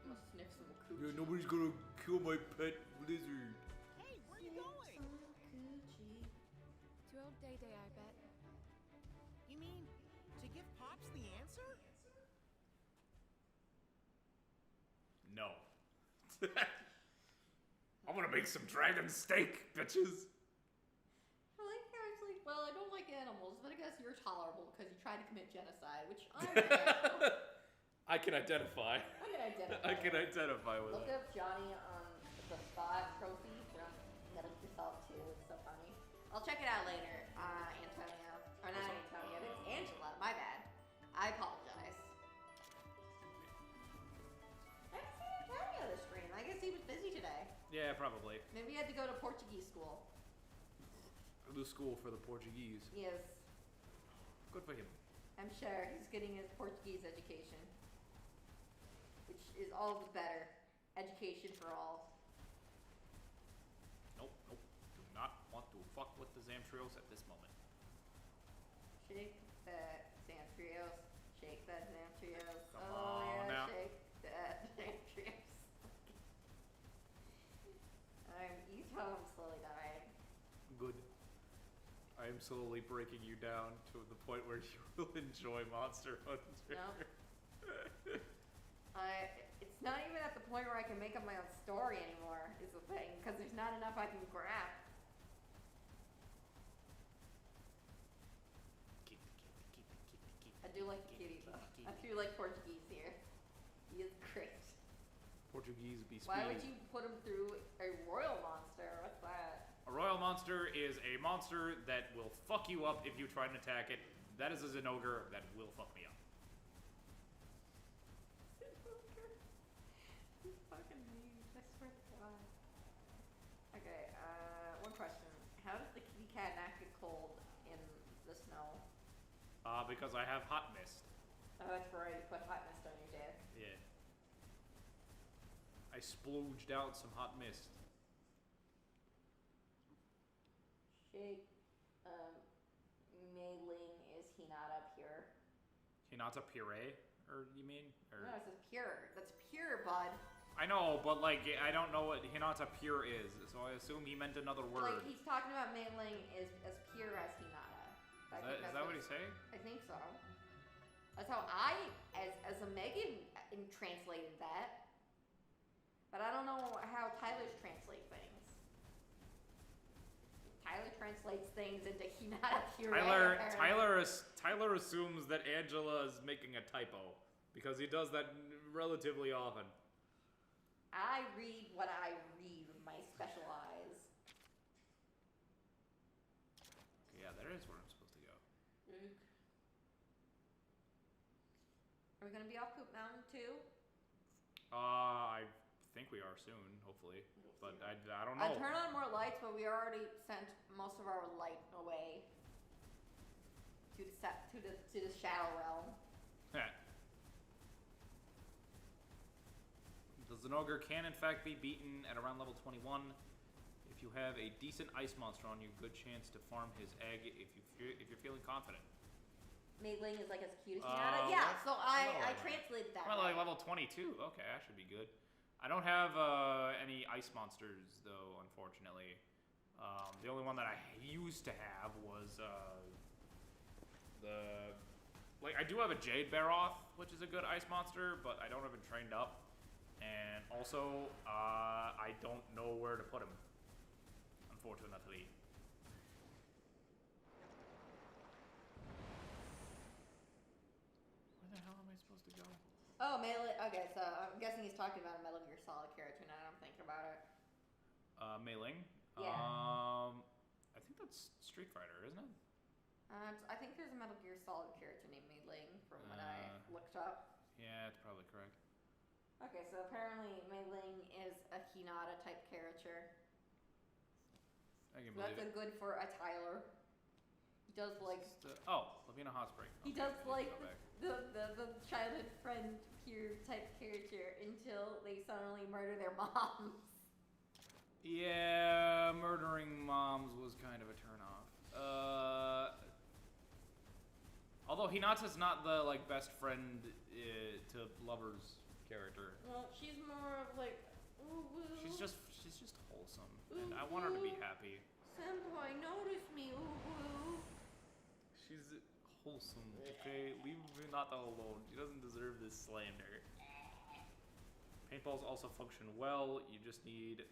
I'm gonna sniff some coochie. Yeah, nobody's gonna kill my pet lizard. Hey, where are you going? Coochie. To old Day Day, I bet. You mean to give Pops the answer? No. I'm gonna make some dragon steak, bitches. I like how it's like, well, I don't like animals, but I guess you're tolerable because you tried to commit genocide, which I'm I can identify. I can identify with Look it. up Johnny on the spot trophy. Get it yourself too. It's so funny. I'll check it out later, Antonio. Or not Antonio, it's Angela. My bad. I apologize. I haven't seen Antonio this stream. I guess he was busy today. Yeah, probably. Maybe he had to go to Portuguese school. The school for the Portuguese. Yes. Good for him. I'm sure he's getting his Portuguese education. Which is all the better. Education for all. Nope, nope. Do not want to fuck with the Zamtrios at this moment. Shake that Zamtrios. Shake that Zamtrios. Come Oh on yeah, now. shake that Zamtrios. You tell him slowly dying. Good. I am slowly breaking you down to the point where you will enjoy Monster Hunter. Nope. It's not even at the point where I can make up my own story anymore, is the thing, because there's not enough I can grab. Keep it. I do like kitty though. I do like Portuguese here. He is great. Portuguese be speedy. Why would you put him through a royal monster? What's that? A royal monster is a monster that will fuck you up if you try and attack it. That is a Zinogre that will fuck me up. You fucking mean. I swear to God. Okay, one question. How does the kitty cat not get cold in the snow? Because I have hot mist. Oh, that's right. You put hot mist on your dick. Yeah. I splooged out some hot mist. Shake. Mei Ling, is he not up here? Hinata puree? Or you mean? Or... No, it says pure. That's pure, bud. I know, but like, I don't know what Hinata pure is, so I assume he meant another word. Like, he's talking about Mei Ling is as pure as Hinata. Is that what he's saying? I think so. That's how I, as a Megan, translated that. But I don't know how Tyler's translate things. Tyler translates things into Hinata pure. Tyler assumes that Angela is making a typo because he does that relatively often. I read what I read with my special eyes. Yeah, that is where I'm supposed to go. Are we gonna be off Poop Mountain too? I think we are soon, hopefully. But I don't know. I turn on more lights, but we already sent most of our light away to the shadow realm. The Zinogre can in fact be beaten at around level 21. If you have a decent ice monster on you, good chance to farm his egg if you're feeling confident. Mei Ling is like as cute as Hinata? Yeah, so I translated that. Well, like level 22. Okay, that should be good. I don't have any ice monsters though, unfortunately. The only one that I used to have was I do have a Jade Baroth, which is a good ice monster, but I don't have it trained up. And also, I don't know where to put him, unfortunately. Where the hell am I supposed to go? Oh, okay, so I'm guessing he's talking about a Metal Gear Solid character now that I'm thinking about it. Mei Ling? Yeah. I think that's Street Fighter, isn't it? I think there's a Metal Gear Solid character named Mei Ling from what I looked up. Yeah, that's probably correct. Okay, so apparently Mei Ling is a Hinata type character. I can So believe that's it. a good for a Tyler. He does like... Lavina Hot Spring. He does like the childhood friend peer type character until they suddenly murder their moms. Yeah, murdering moms was kind of a turnoff. Although Hinata's not the like best friend to lovers character. Well, she's more of like, ooh, woo. She's just wholesome, and I want her to be happy. Senpai, notice me, ooh, woo. She's wholesome. Okay, leave Hinata alone. She doesn't deserve this slander. Paintballs also function well. You just need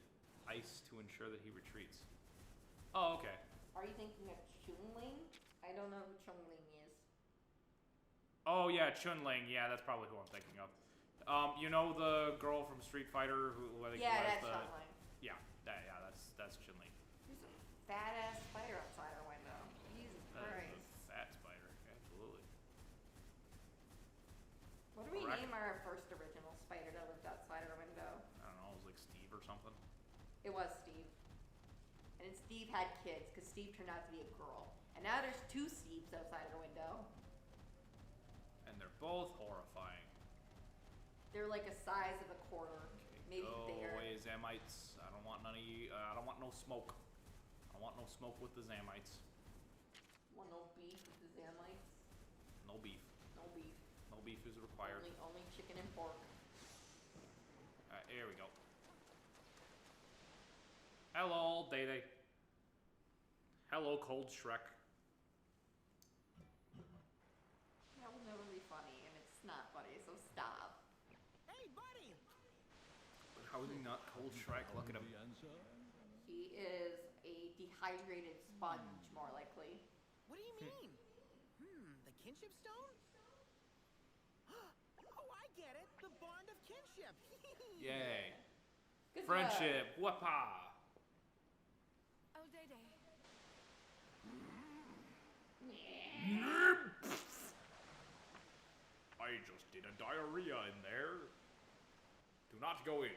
ice to ensure that he retreats. Oh, okay. Are you thinking of Chun-Ling? I don't know who Chun-Ling is. Oh yeah, Chun-Ling. Yeah, that's probably who I'm thinking of. You know the girl from Street Fighter who like yeah, that's Chun-Ling. Yeah, that's Chun-Ling. There's a fat ass spider outside our window. Jesus Christ. Fat spider, absolutely. What do we name our first original spider that lived outside our window? I don't know, it was like Steve or something. It was Steve. And Steve had kids, because Steve turned out to be a girl. And now there's 2 Steves outside our window. And they're both horrifying. They're like a size of a quarter. Maybe bigger. Go away, Zamites. I don't want none of you. I don't want no smoke. I don't want no smoke with the Zamites. Want no beef with the Zamites? No beef. No beef. No beef is required. Only chicken and pork. Here we go. Hello, Day-Day. Hello, Cold Shrek. That will never be funny, and it's not funny, so stop. Hey, buddy! But how is he not Cold Shrek? Look at him. He is a dehydrated sponge, more likely. What do you mean? The kinship stone? Oh, I get it! The bond of kinship! Yay. Good Friendship. Whoopah. Oh, Day-Day. I just did a diarrhea in there. Do not go in.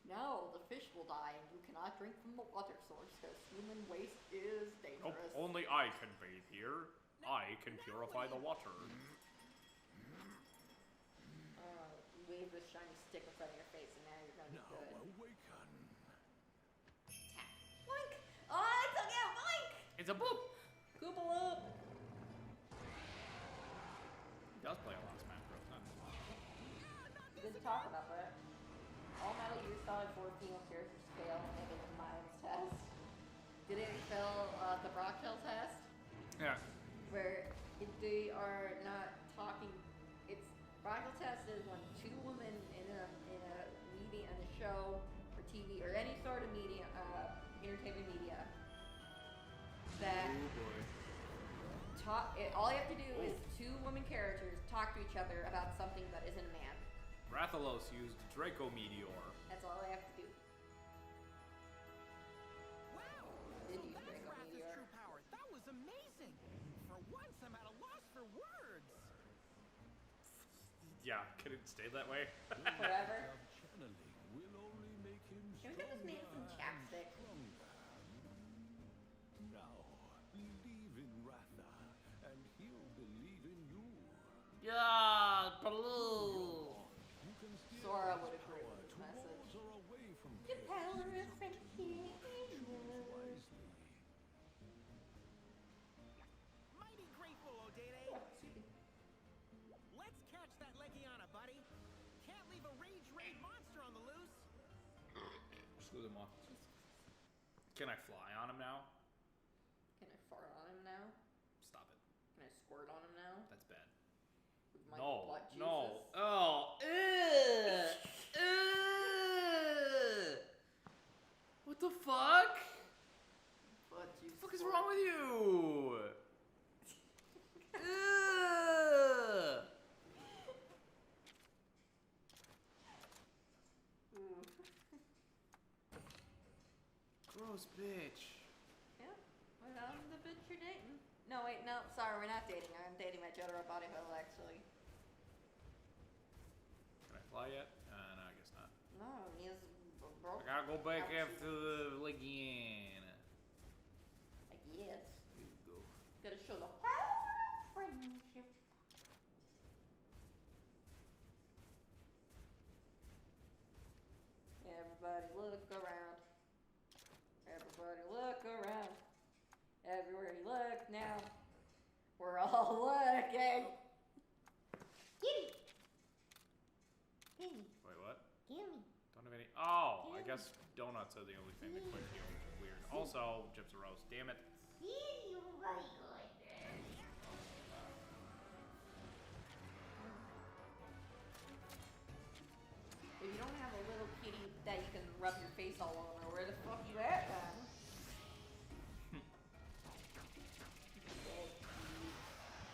Now the fish will die, and you cannot drink from the water source, because human waste is dangerous. Nope, only I can bathe here. I can purify the water. Wave this shiny stick in front of your face, and now you're gonna be Now good. awaken. Boink! Oh, I took out Boink! It's a boop. Koopaloop! He does play a lot of Smash Bros. Huh? We didn't talk about that. All Metal Gear Solid 4 female characters fail when they get the Miles test. Did it fail the Brockshell test? Yeah. Where if they are not talking, it's Brockshell test is when 2 women in a media, in a show or TV or any sort of media, entertainment media, that all you have to do is 2 women characters talk to each other about something that isn't a man. Rathalos used Draco Meteor. That's all I have to do. Wow! Did So use that's Draco Ratha's Meteor. true power. That was amazing! For once, I'm at a loss for words! Yeah, can it stay that way? Forever. Channeling will only make him Can we get this man some chapstick? Now, believe in Ratha, and he'll believe in you. Yeah, blue. You can steer Sora his would agree power with this towards message. or away from The chaos. power of friendship. Choose wisely. Mighty grateful, Odede! Let's catch that Legiana, buddy! Can't leave a rage raid monster on the loose! Screw them off. Can I fly on him now? Can I fart on him now? Stop it. Can I squirt on him now? That's bad. With my No, blood juices? no. Oh, ew. Ew. What the fuck? Blood juice. What the fuck is squirt. wrong with you? Ew. Ooh. Gross bitch. Yeah. Well, I'm the bitch you're dating. No, wait, no, sorry, we're not dating. I'm dating my general body hole, actually. Can I fly yet? No, I guess not. No, he's broke. I gotta go back after the Legion. I guess. Here we go. Gotta show the friendship. Everybody look around. Everybody look around. Everywhere you look now. We're all looking. Gimme. Gimme. Wait, what? Gimme. Don't have any. Oh, I guess donuts are the only thing that quit you, which is weird. Also, chips are roast. Damn it. See you right good. If you don't have a little kitty that you can rub your face all over, where the fuck you at, man?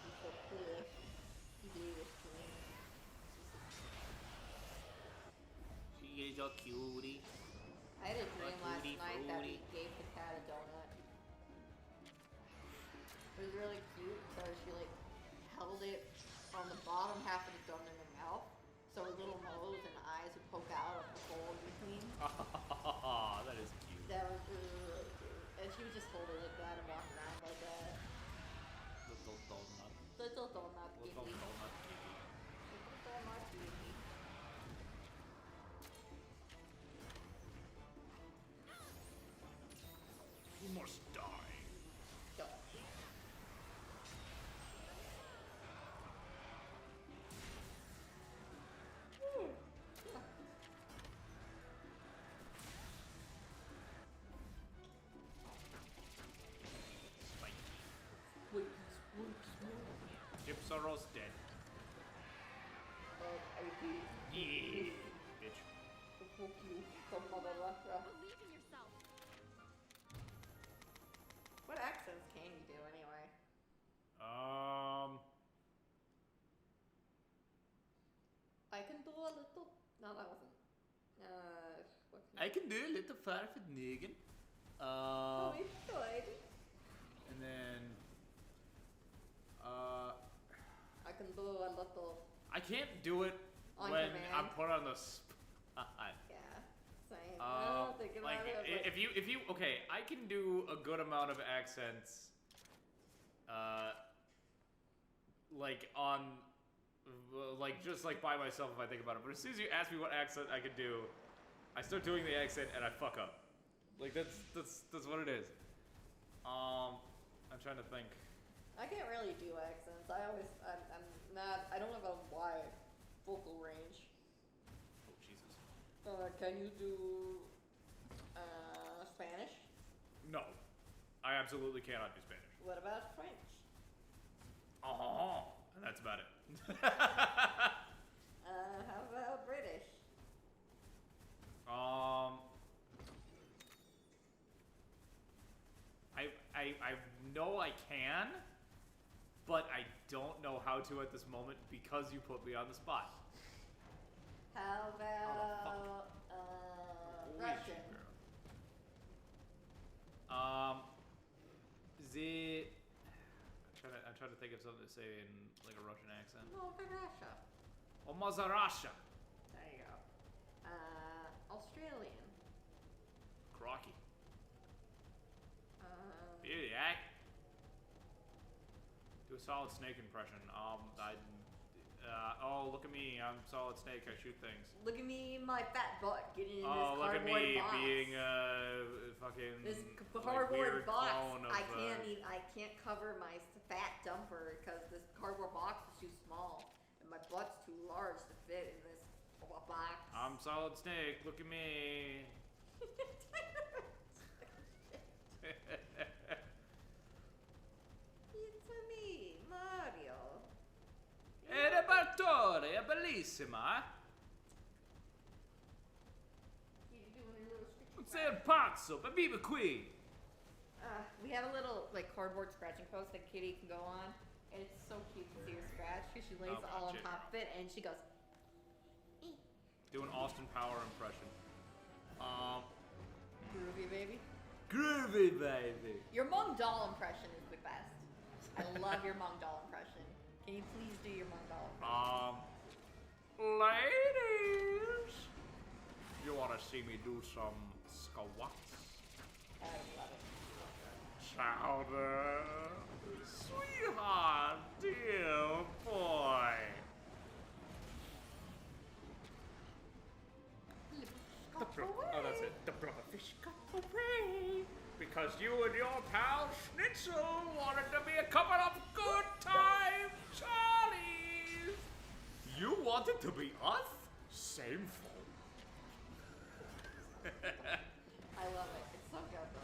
He's so clear. He is clear. She is a cutie. I had a dream last Tutti night that we frutti. gave the cat a donut. It was really cute, so she like held it on the bottom half of the donut in her mouth, so her little nose and eyes would poke out of the hole in between. Oh, that is cute. That was really cute. And she would just hold it like that and walk around like that. Little donut. Little donut Little kitty. donut kitty. Little donut kitty. You must die. Go. Spiky. Wait, smoke. Chips are roasted. Yeah, bitch. Fuck you, some motherfucker. Believe in yourself. What accents can you do anyway? I can do a little. No, that wasn't. What can I can do a little farfadnigan. Oh, it's good. And then, I can do a little. I can't do it On when command. I'm put on the spot. Yeah, same. I don't think about Like, it. if you, okay, I can do a good amount of accents, like on, like just like by myself if I think about it. But as soon as you ask me what accent I could do, I start doing the accent and I fuck up. Like that's what it is. I'm trying to think. I can't really do accents. I'm not. I don't have a wide vocal range. Oh Jesus. Can you do Spanish? No, I absolutely cannot do Spanish. What about French? Oh, and that's about it. How about British? I know I can, but I don't know how to at this moment because you put me on the spot. How about Holy Russian? shit, girl. I'm trying to think of something to say in like a Russian accent. Russia. Oh, Mazarasha. There you go. Australian. Crocky. Yeah. Do a Solid Snake impression. Oh, look at me. I'm Solid Snake. I shoot things. Look at me, my fat butt getting in this Oh, look cardboard at me box. being fucking This like, cardboard weird box. clone of, I can't cover my fat dumper because this cardboard box is too small and my butt's too large to fit in this box. I'm Solid Snake. Look at me. It's me, Mario. Repartore, è bellissima. You doing a little stitchy Sei un pazzo, ma vive qui. We have a little like cardboard scratching post that Kitty can go on, and it's so cute to see her scratch because she lays Oh, all on gotcha. top of it, and she goes. Do an Austin Power impression. Groovy baby. Groovy baby. Your mom doll impression is the best. I love your Mong doll impression. Can you please do your Mong doll impression? Ladies, you want to see me do some squats? I love it. Chowder, sweetheart, dear boy. Oh, that's it. The brotherfish got away because you and your pal Schnitzel wanted to be a couple of good time Charlies. You wanted to be us? Same fault. I love it. It's so good, bro.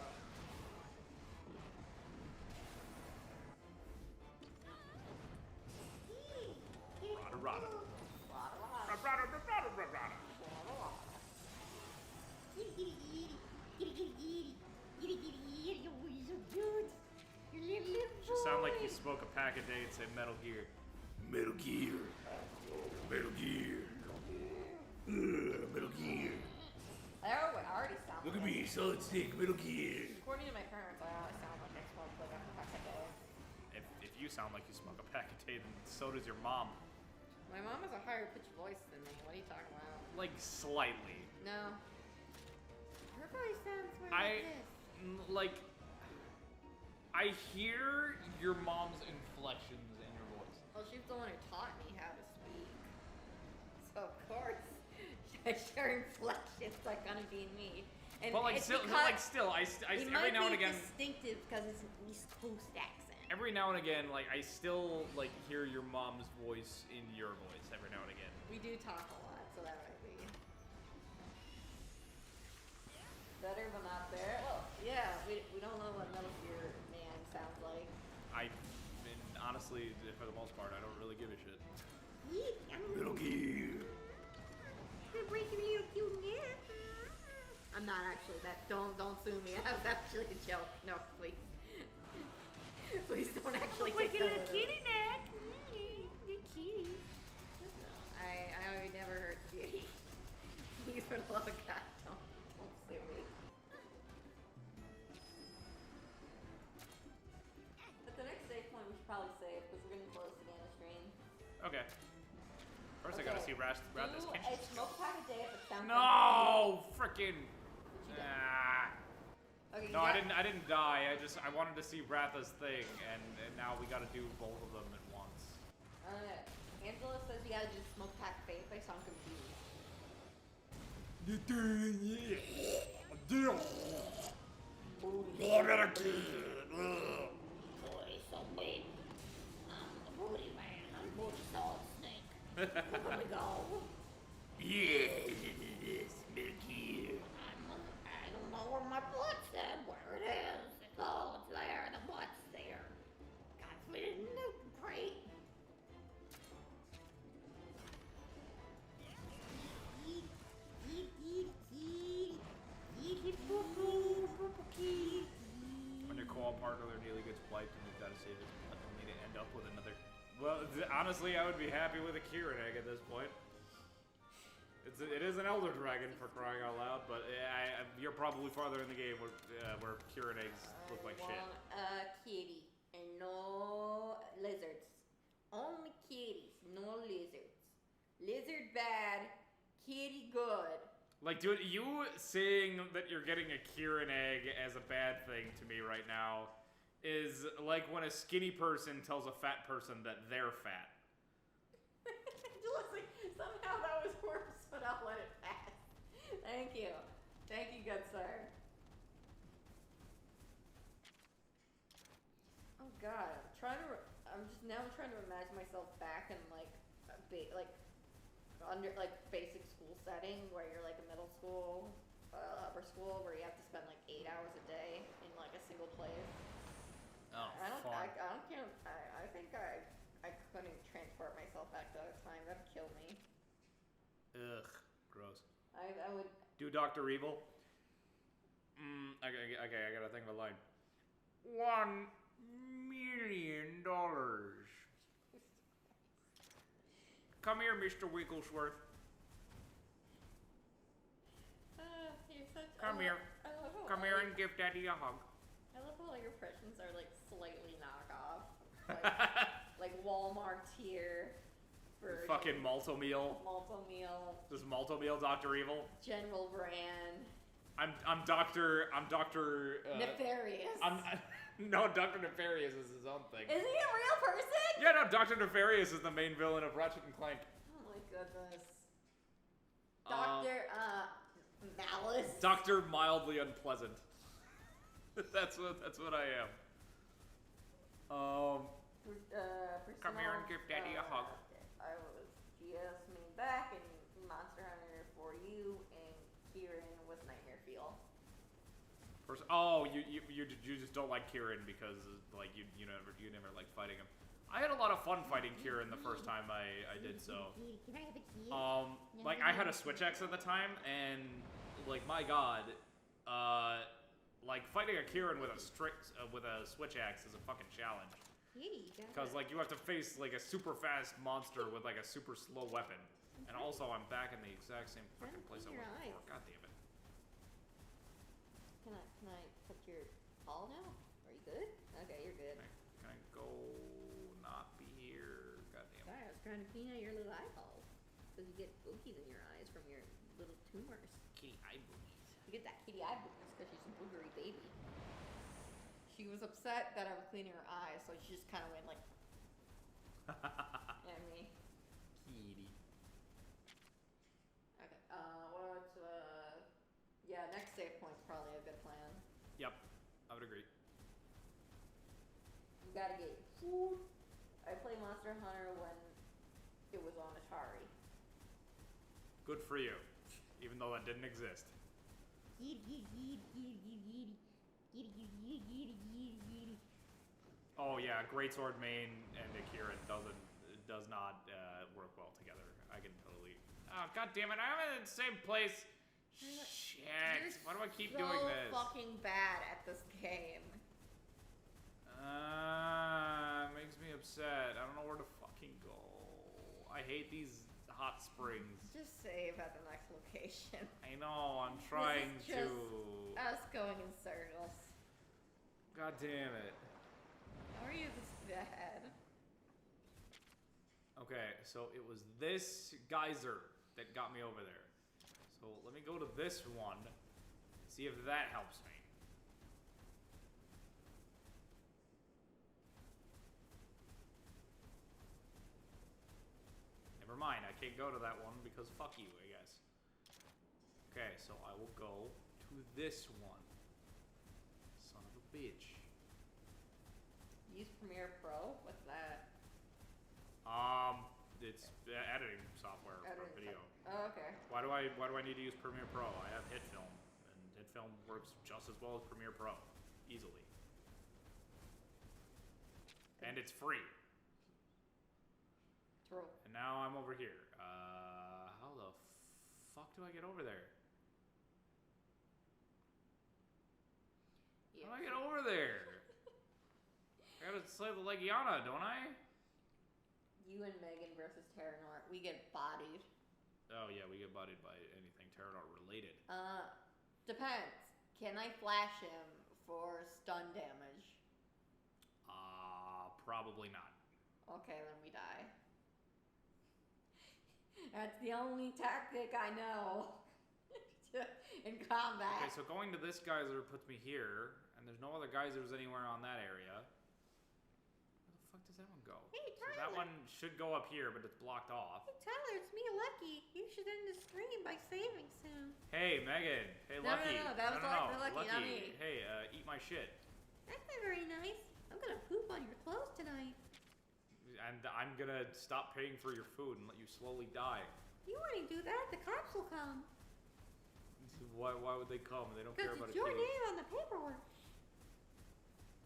Rada. You sound like you smoke a pack a day and say Metal Gear. Metal Gear. Metal Gear. Metal Gear. I already sound Look at me, solid snake, Metal Gear. According to my parents, I always sound like I smoke like a pack a day. If you sound like you smoke a pack a day, then so does your mom. My mom has a higher pitched voice than me. What are you talking about? Like, slightly. No. Her voice sounds more like this. Like, I hear your mom's inflections in your voice. Well, she's the one who taught me how to speak. So, of course, her inflections are gonna be in me. And But like, it's still, it every now and again, distinctive because it's an East Coast accent. every now and again, like, I still like hear your mom's voice in your voice every now and again. We do talk a lot, so that might be better, but not there. Well, yeah, we don't know what Metal Gear Man sounds like. I mean, honestly, for the most part, I don't really give a shit. Metal Gear. I'm not actually that. Don't sue me. That was actually a joke. No, please. Please don't actually take that. Look at a kitty neck. Kitty. I never heard kitty. He's for the love of God. Don't sue me. At the next save point, we should probably save because we're getting close to the end of stream. Okay. First, I gotta see Rathalos. Do a smoke pack a day if it sounds No, frickin'. Okay, No, I didn't die. I wanted to see Ratha's thing, and now we gotta do both of them at once. Angela says you gotta do smoke pack faith. I sound confused. Boy, so big. I'm the booty man. I'm booty solid snake. Where we go? Yes, Metal Gear. I don't know where my butt's at. Where it is. It's there. The butt's there. Got to fit in the crate. When your co-op partner nearly gets wiped and you've got to save it, only to end up with another. Well, honestly, I would be happy with a Kieran egg at this point. It is an Elder Dragon for crying out loud, but you're probably farther in the game where Kieran eggs look like shit. Kitty and no lizards. Only kitties, no lizards. Lizard bad, kitty good. Like, dude, you saying that you're getting a Kieran egg as a bad thing to me right now is like when a skinny person tells a fat person that they're fat. Somehow that was worse, but I'll let it pass. Thank you. Thank you, good sir. Oh god, I'm trying to imagine myself back in like basic school setting where you're like a middle school, upper school where you have to spend like 8 hours a day in like a single place. Oh, I think I couldn't transport myself back to that time. That'd kill me. Ugh, gross. I would do Dr. Evil. Okay, I gotta think of a line. $1 million. Come here, Mr. Wigglesworth. Come here. Come here and give Daddy a hug. I love how all your impressions are like slightly knockoff. like Walmart tier. Fucking Malto Meal. Malto Meal. Just Malto Meal, Dr. Evil. General brand. I'm Dr. Nefarious. No, Dr. Nefarious is his own thing. Is he a real person? Yeah, no, Dr. Nefarious is the main villain of Ratchet and Clank. Oh my goodness. Dr. Malice. Dr. Mildly Unpleasant. That's what I am. Come here and give Daddy a hug. I was GSing back in Monster Hunter for you, and Kieran was Nightmare Fuel. You just don't like Kieran because like you never liked fighting him. I had a lot of fun fighting Kieran the first time I did so. Can I have a key? Like I had a Switch Axe at the time, and like my god, like fighting a Kieran with a Switch Axe is a fucking challenge. Because like you have to face like a super fast monster with like a super slow weapon, and also I'm back in the exact same fucking place I was before. God damn it. Can I put your paw now? Are you good? Okay, you're good. Can I go not be here? God damn it. Sorry, I was trying to clean out your little eyeballs. Because you get boogies in your eyes from your little tumors. Kitty eye boogies. You get that kitty eye boogies because she's a boogery baby. She was upset that I was cleaning her eyes, so she just kind of went like... at me. Kitty. Okay, yeah, next save point's probably a good plan. Yep, I would agree. You gotta get food. I played Monster Hunter when it was on Atari. Good for you, even though that didn't exist. Oh yeah, Greatsword main and Akira does not work well together. I can totally. Oh god damn it! I'm in the same place. Shit! Why do I keep doing this? You're so fucking bad at this game. Makes me upset. I don't know where to fucking go. I hate these hot springs. Just save at the next location. I know. I'm trying this is to. Just us going in circles. God damn it. How are you this bad? Okay, so it was this geyser that got me over there. So let me go to this one, see if that helps me. Never mind, I can't go to that one because fuck you, I guess. Okay, so I will go to this one. Son of a bitch. Use Premiere Pro? What's that? It's editing software for video. Oh, okay. Why do I need to use Premiere Pro? I have HitFilm, and HitFilm works just as well as Premiere Pro, easily. And it's free. True. And now I'm over here. How the fuck do I get over there? Yeah. How do I get over there? I gotta slay the Legiana, don't I? You and Megan versus Terranort. We get bodied. Oh yeah, we get bodied by anything Terranort related. Depends. Can I flash him for stun damage? Probably not. Okay, then we die. That's the only tactic I know in combat. Okay, so going to this geyser puts me here, and there's no other geysers anywhere on that area. Where the fuck does that one go? Hey, so that one should go up here, but it's blocked off. Hey, Tyler, it's me, Lucky. You should end the stream by saving soon. Hey, Megan. Hey, No, Lucky. no, that was for Lucky, not me. Hey, eat my shit. That's not very nice. I'm gonna poop on your clothes tonight. And I'm gonna stop paying for your food and let you slowly die. You want to do that? The cops will come. Why would they come? They don't care about Because it's your name on the paperwork.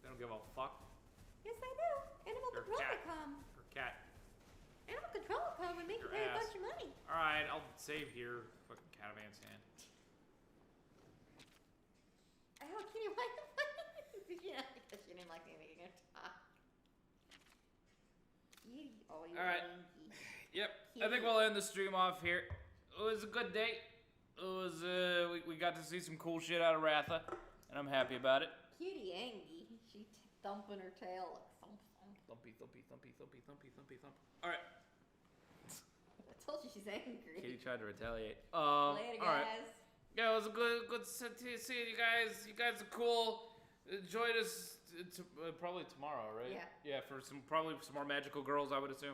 They don't give a fuck. Yes, I do. Animal You're control a cat. will come. Or cat. Animal control will come and make you Your pay a ass. bunch of money. Alright, I'll save here. Fucking catavan sand. Oh, Kitty, why the fuck? Yeah, because she didn't like me making her talk. Kitty, oh, you're Alright. Yep. Kitty. I think we'll end the stream off here. It was a good day. It was, we got to see some cool shit out of Ratha, and I'm happy about it. Cutie Angie. She thumping her tail. Like, thump, thump. Thumpy, thumpy, thumpy, thumpy, thumpy, thumpy, thump. All right. I told you she's angry. Katie tried to retaliate. Later, guys. All right. Yeah, it was a good seeing you guys. You guys are cool. Enjoy this probably tomorrow, right? Yeah. Yeah, for probably some more magical girls, I would assume.